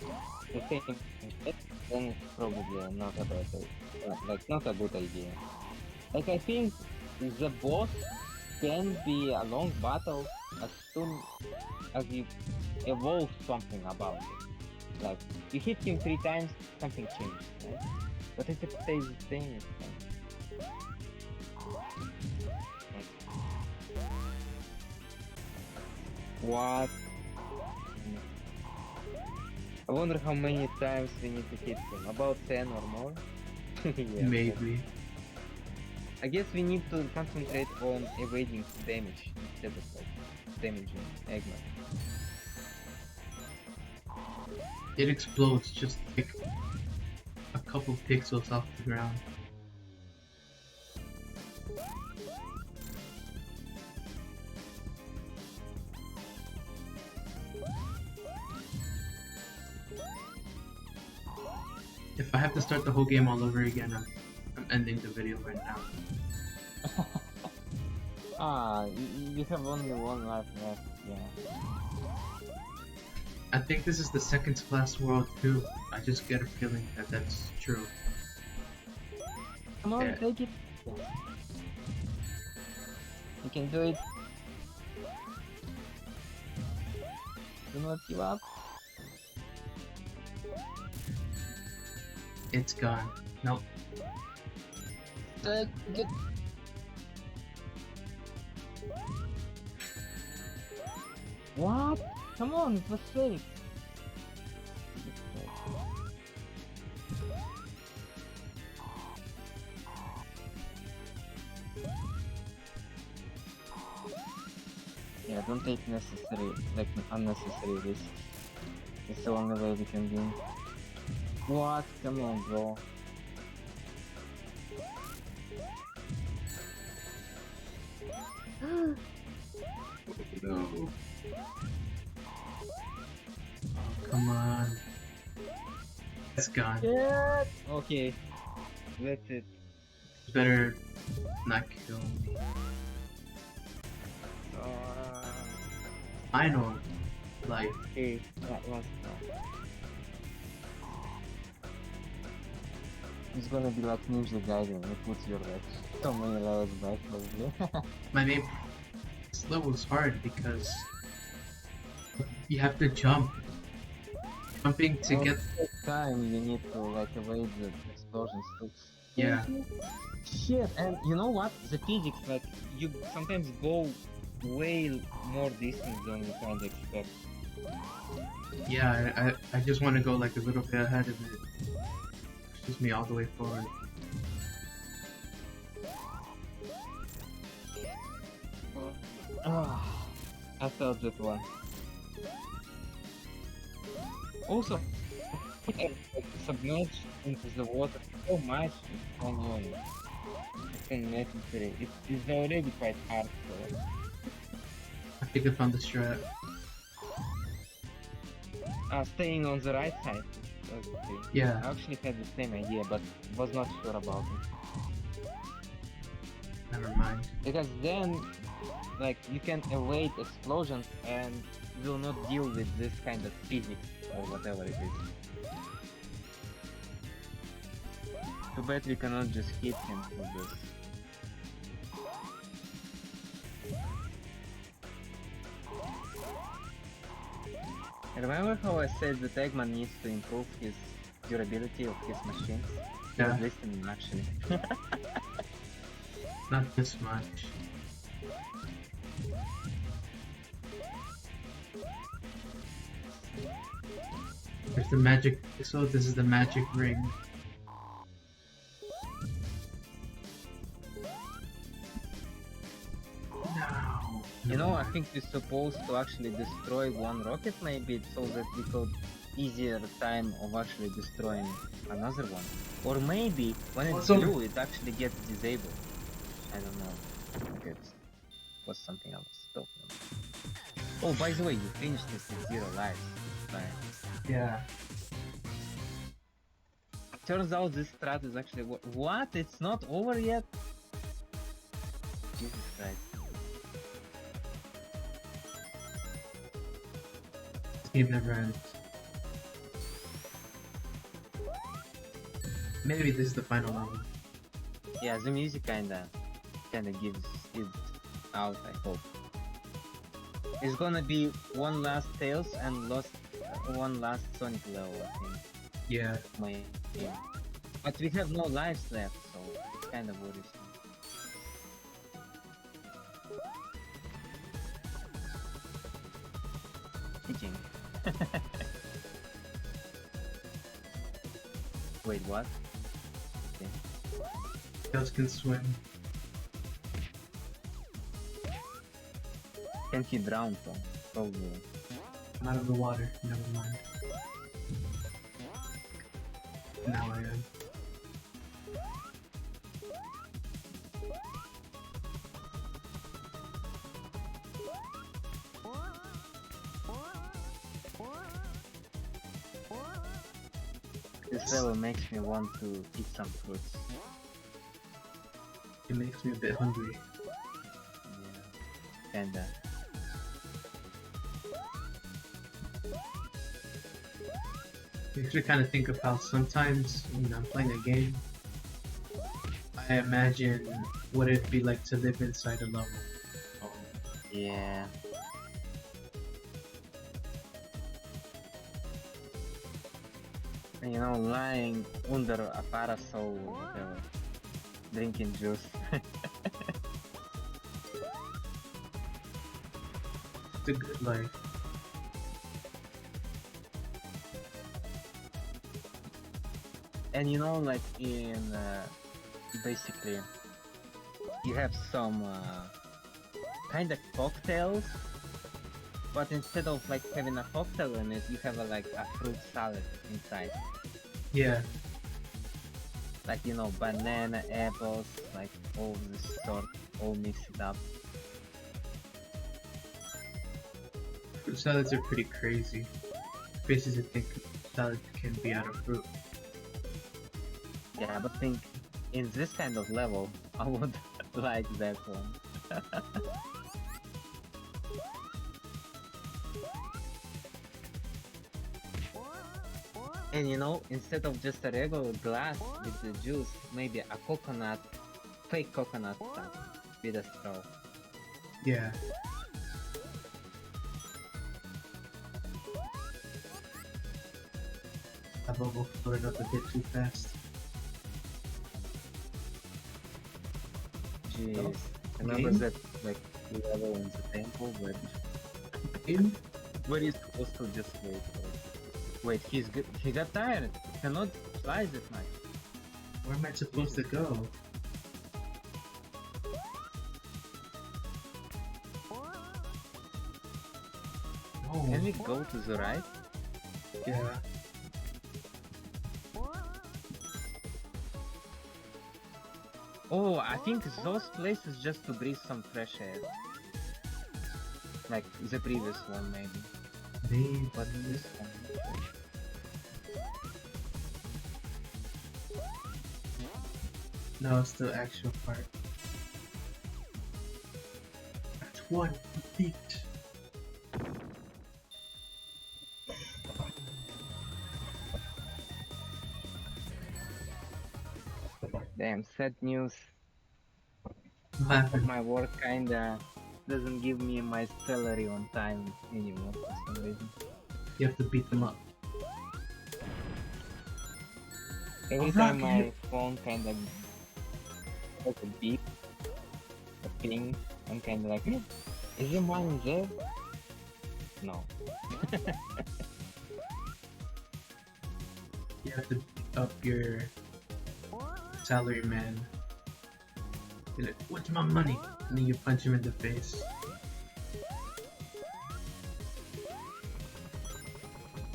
the same hit, then it's probably not a bad like not a good idea. Like I think the boss can be a long battle as soon as you evolve something about it. Like you hit him 3 times, something changes, right? But if it stays the same, it's fine. What? I wonder how many times we need to hit him. About 10 or more? Yeah, Maybe. I guess we need to concentrate on evading damage instead of like damaging Eggman. It explodes just like a couple pixels off the ground. If I have to start the whole game all over again, I'm ending the video right now. You have only one life left, yeah. I think this is the second to last world too. I just get a feeling that that's true. Come on, Yeah. take it. You can do it. Do not give up. It's gone. Nope. Take it. What? Come on, it was safe. Yeah, don't take unnecessary risks. It's the only way we can win. What? Come on, bro. No. Come on. It's gone. Yeah. Okay. That's it. Better not kill me. Final life. Okay, that was fun. It's gonna be like Ninja Gaiden, you put your like so many levels back probably. My name. This level is hard because you have to jump. Jumping to Well, get. take time you need to like evade the explosions too. Yeah. Shit, and you know what? The physics, like you sometimes go way more distance than you kind of expect. Yeah, I just want to go like a little bit ahead of it. Pushes me all the way forward. I felt that one. Also, submerged into the water so much when it's unnecessary. It's already quite hard for I think I found the strat. staying on the right side. Okay. Yeah. I actually had the same idea, but was not sure about it. Never mind. Because then, like, you can evade explosions and will not deal with this kind of physics or whatever it is. Too bad we cannot just hit him with this. Remember how I said that Eggman needs to improve his durability of his machines? He Yeah. was listening actually. Not this much. the magic. So this is the magic ring. No. You know, I think we're supposed to actually destroy one rocket maybe so that we could easier time of actually destroying another one. Or maybe when it's Also- blue it actually gets disabled. I don't know. It was something else. Don't know. Oh, by the way, you finished this with 0 lives. Fine. Yeah. Turns out this strat is actually what? It's not over yet? Jesus Christ. This game never ends. Maybe this is the final level. Yeah, the music kinda gives it out, I hope. It's gonna be one last Tails and one last Sonic level, I think. Yeah. Yeah. But we have no lives left, so it's kinda worrisome. Teaching. Wait, what? Okay. Tails can swim. Can he drown though? Probably. I'm out of the water. Never mind. Now I am. This level makes me want to eat some fruits. It makes me a bit hungry. Yeah. Kinda. Makes me kind of think of how sometimes when I'm playing a game, I imagine what it'd be like to live inside a level. Yeah. You know, lying under a parasol or whatever, drinking juice. It's a good life. And you know, like in basically, you have some kind of cocktails, but instead of like having a cocktail in it, you have like a fruit salad inside. Yeah. Like, you know, banana, apples, like all this sort, all mixed up. Fruit salads are pretty crazy. Crazy to think salad can be out of fruit. Yeah, but think in this kind of level, I would like that one. And you know, instead of just a regular glass with the juice, maybe a coconut, fake coconut stuff with a straw. Yeah. That bubble floated up a bit too fast. Jeez. Remember Game? that like level in the temple where In? where you're supposed to just wait for it. Wait, he got tired. He cannot fly that much. Where am I supposed to go? No. Can we go to the right? Yeah. Oh, I think those places just to breathe some fresh air. Like the previous one maybe. Maybe. But this one. No, it's the actual part. That's one complete. Damn, sad news. What happened? My work kinda doesn't give me my salary on time anymore for some reason. You have to beat them up. Every time my phone kinda has a beep, a ping, I'm kinda like, is your money there? No. You have to up your salary man. You're like, what's my money? And then you punch him in the face.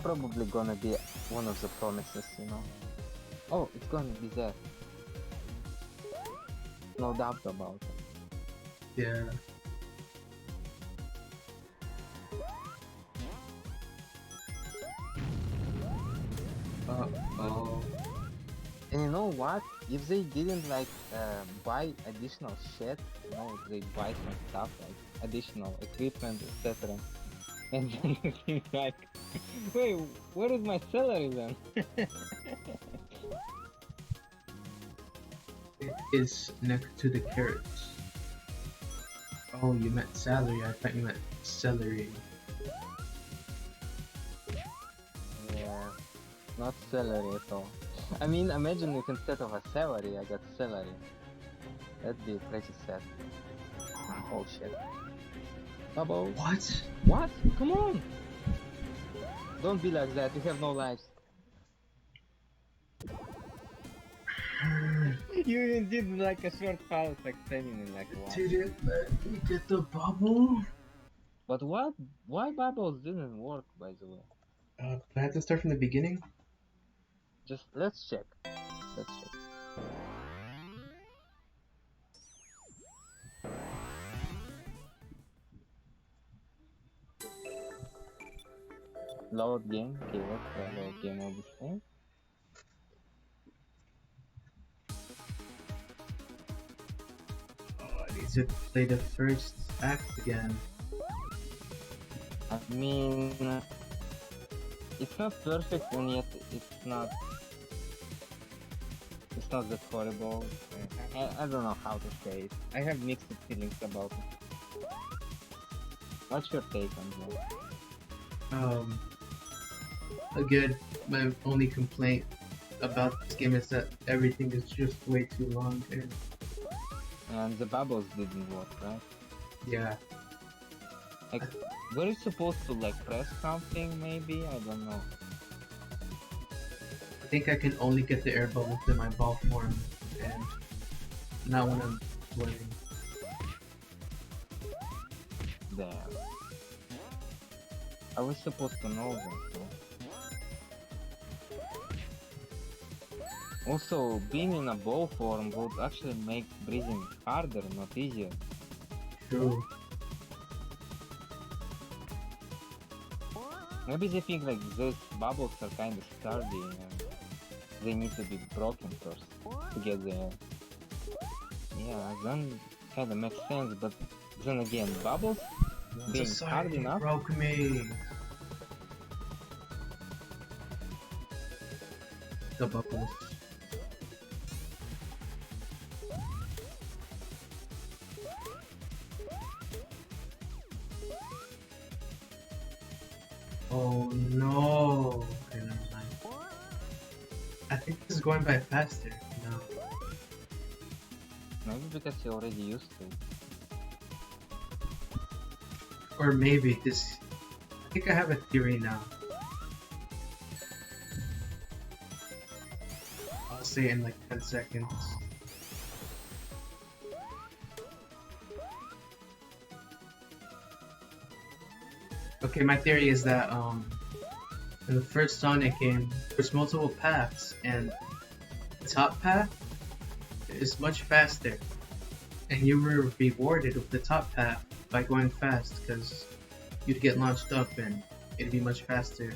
Probably gonna be one of the promises, you know. Oh, it's gonna be there. No doubt about it. Yeah. Uh-oh. And you know what? If they didn't like buy additional shit, you know, they buy some stuff like additional equipment, etc. And then you think like, wait, where is my salary then? It is next to the carrots. Oh, you meant salary. I thought you meant celery. Yeah, not salary at all. I mean, imagine if instead of a salary, I got salary. That'd be pretty sad. Oh shit. Bubble. What? What? Come on! Don't be like that, you have no lives. You even did like a short pause extending in like what? Didn't let me get the bubble? But what? Why bubbles didn't work, by the way? Do I have to start from the beginning? Just let's check. Let's check. Load game. Okay, let's load game of this thing. Oh, I need to play the first act again. I mean, it's not perfect and yet it's not that horrible. I don't know how to say it. I have mixed feelings about it. What's your take on that? Again, my only complaint about this game is that everything is just way too long And the bubbles didn't work, right? yeah. Like, were you supposed to like press something maybe? I don't know. I think I can only get the air bubbles in my ball form and not when I'm playing. Damn. I was supposed to know that though. Also, being in a ball form would actually make breathing harder, not easier. True. Maybe they think like these bubbles are kind of sturdy and they need to be broken first to get there. Yeah, then kinda makes sense, but then again, bubbles being hard Society enough. broke me. The bubbles. Oh no. Okay, never mind. I think this is going by faster. No. Maybe because you're already used to it. Or maybe this. I think I have a theory now. I'll say it in like 10 seconds. Okay, my theory is that in the first Sonic game, there's multiple paths, and the top path is much faster, and you were rewarded with the top path by going fast, because you'd get launched up and it'd be much faster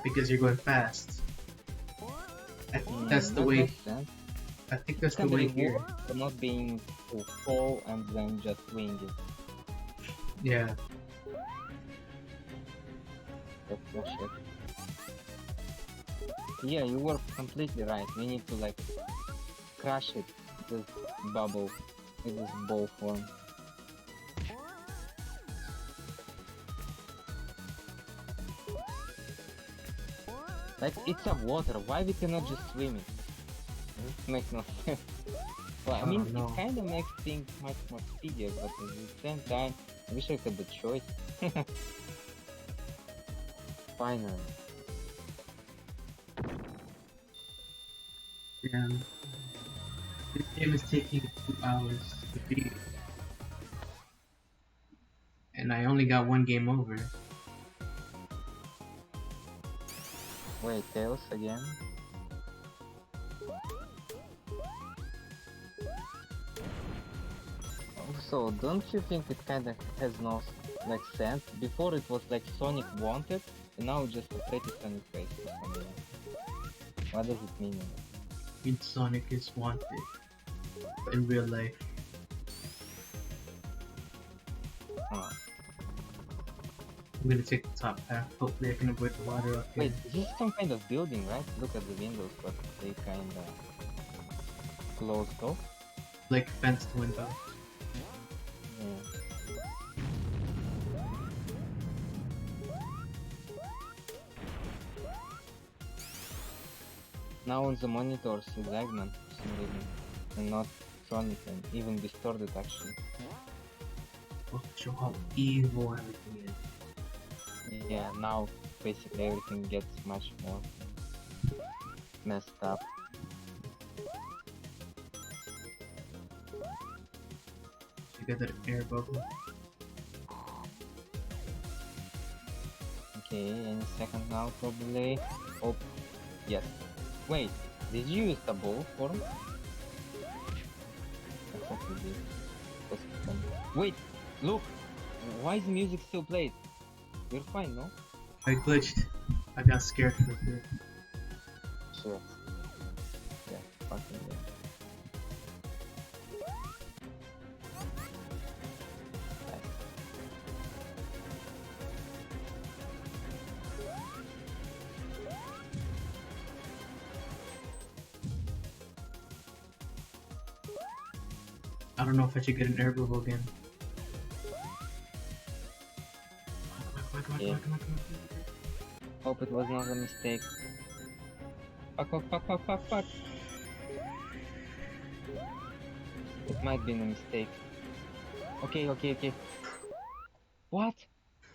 because you're going fast. I think that's the that way. makes sense. I think that's the Kind way of here. reward for not being to fall and then just wing it. Yeah. That's bullshit. Yeah, you were completely right. We need to like crush it, this bubble, in this ball form. Like, it's a water, why we cannot just swim it? It makes no sense. Well, I I mean, don't know. it kinda makes things much more speedier, but at the same time, I wish I had the choice. Finally. Damn. This game is taking 2 hours to beat. And I only got one game over. Wait, Tails again? Also, don't you think it kinda has no like sense? Before it was like Sonic wanted, and now just a pretty Sonic face for some reason. What does it mean? In Sonic is wanted. In real life. Oh. I'm gonna take the top path. Hopefully I can avoid the water up here. Wait, this is some kind of building, right? Look at the windows, but they kinda closed off. Like fenced window. Yeah. Now on the monitors is Eggman for some reason, and not Sonic, and even distorted actually. Will show how evil everything is. Yeah, now basically everything gets much more messed up. You got that air bubble. Okay, any second now probably. Oh, yes. Wait, did you use the ball form? I hope you did. Just confirm. Wait, look! Why is the music still played? We're fine, no? I glitched. I got scared for a bit. Shit. Yeah, fucking yeah. Nice. I don't know if I should get an air bubble again. Come on, Yeah. come on. Hope it was not a mistake. Fuck. It might be a mistake. Okay. What?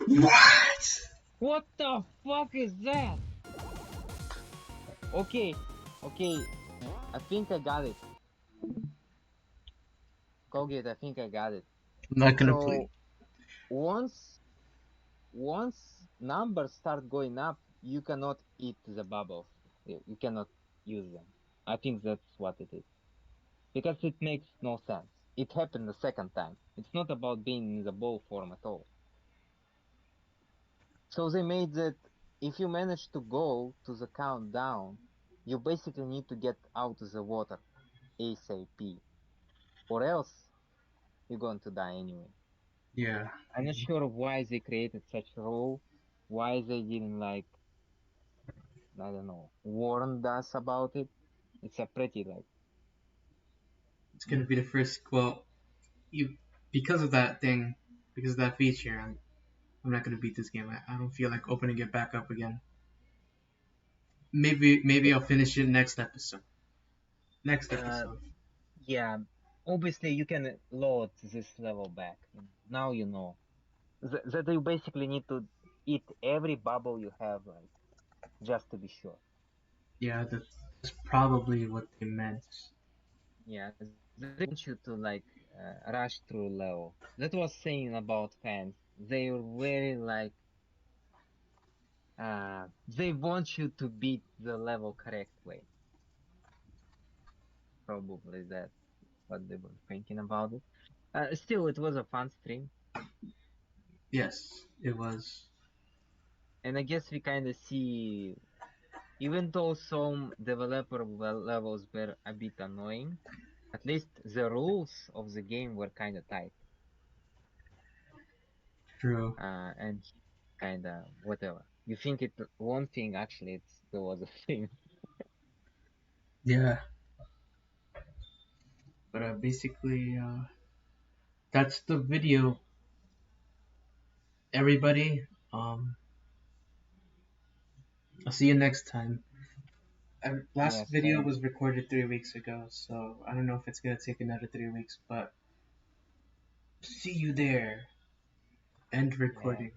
What? What the fuck is that? Okay. I think I got it. Colgate, I think I got it. I'm not gonna So play. once numbers start going up, you cannot eat the bubbles. You cannot use them. I think that's what it is. Because it makes no sense. It happened the second time. It's not about being in the ball form at all. So they made that if you manage to go to the countdown, you basically need to get out of the water ASAP. Or else you're going to die anyway. Yeah. I'm not sure why they created such rule, why they didn't like, I don't know, warned us about it. It's a pretty like, It's gonna be the first. Well, you because of that thing, because of that feature, I'm not gonna beat this game. I don't feel like opening it back up again. Maybe I'll finish it next episode. Next episode. yeah, obviously you can load this level back. Now you know that you basically need to eat every bubble you have, like, just to be sure. Yeah, that's probably what they meant. Yeah, they want you to like rush through level. That was saying about fans. They were very like they want you to beat the level correct way. Probably that's what they were thinking about it. Still, it was a fun stream, Yes, it was. and I guess we kind of see, even though some developer levels were a bit annoying, at least the rules of the game were kind of tight. True. And kind of whatever. You think it one thing, actually, there was a thing. Yeah. But basically, that's the video. Everybody, I'll see you next time. Last Yes, video was recorded 3 weeks ago, so I don't know if it's gonna take another 3 weeks, but see you there. End recording.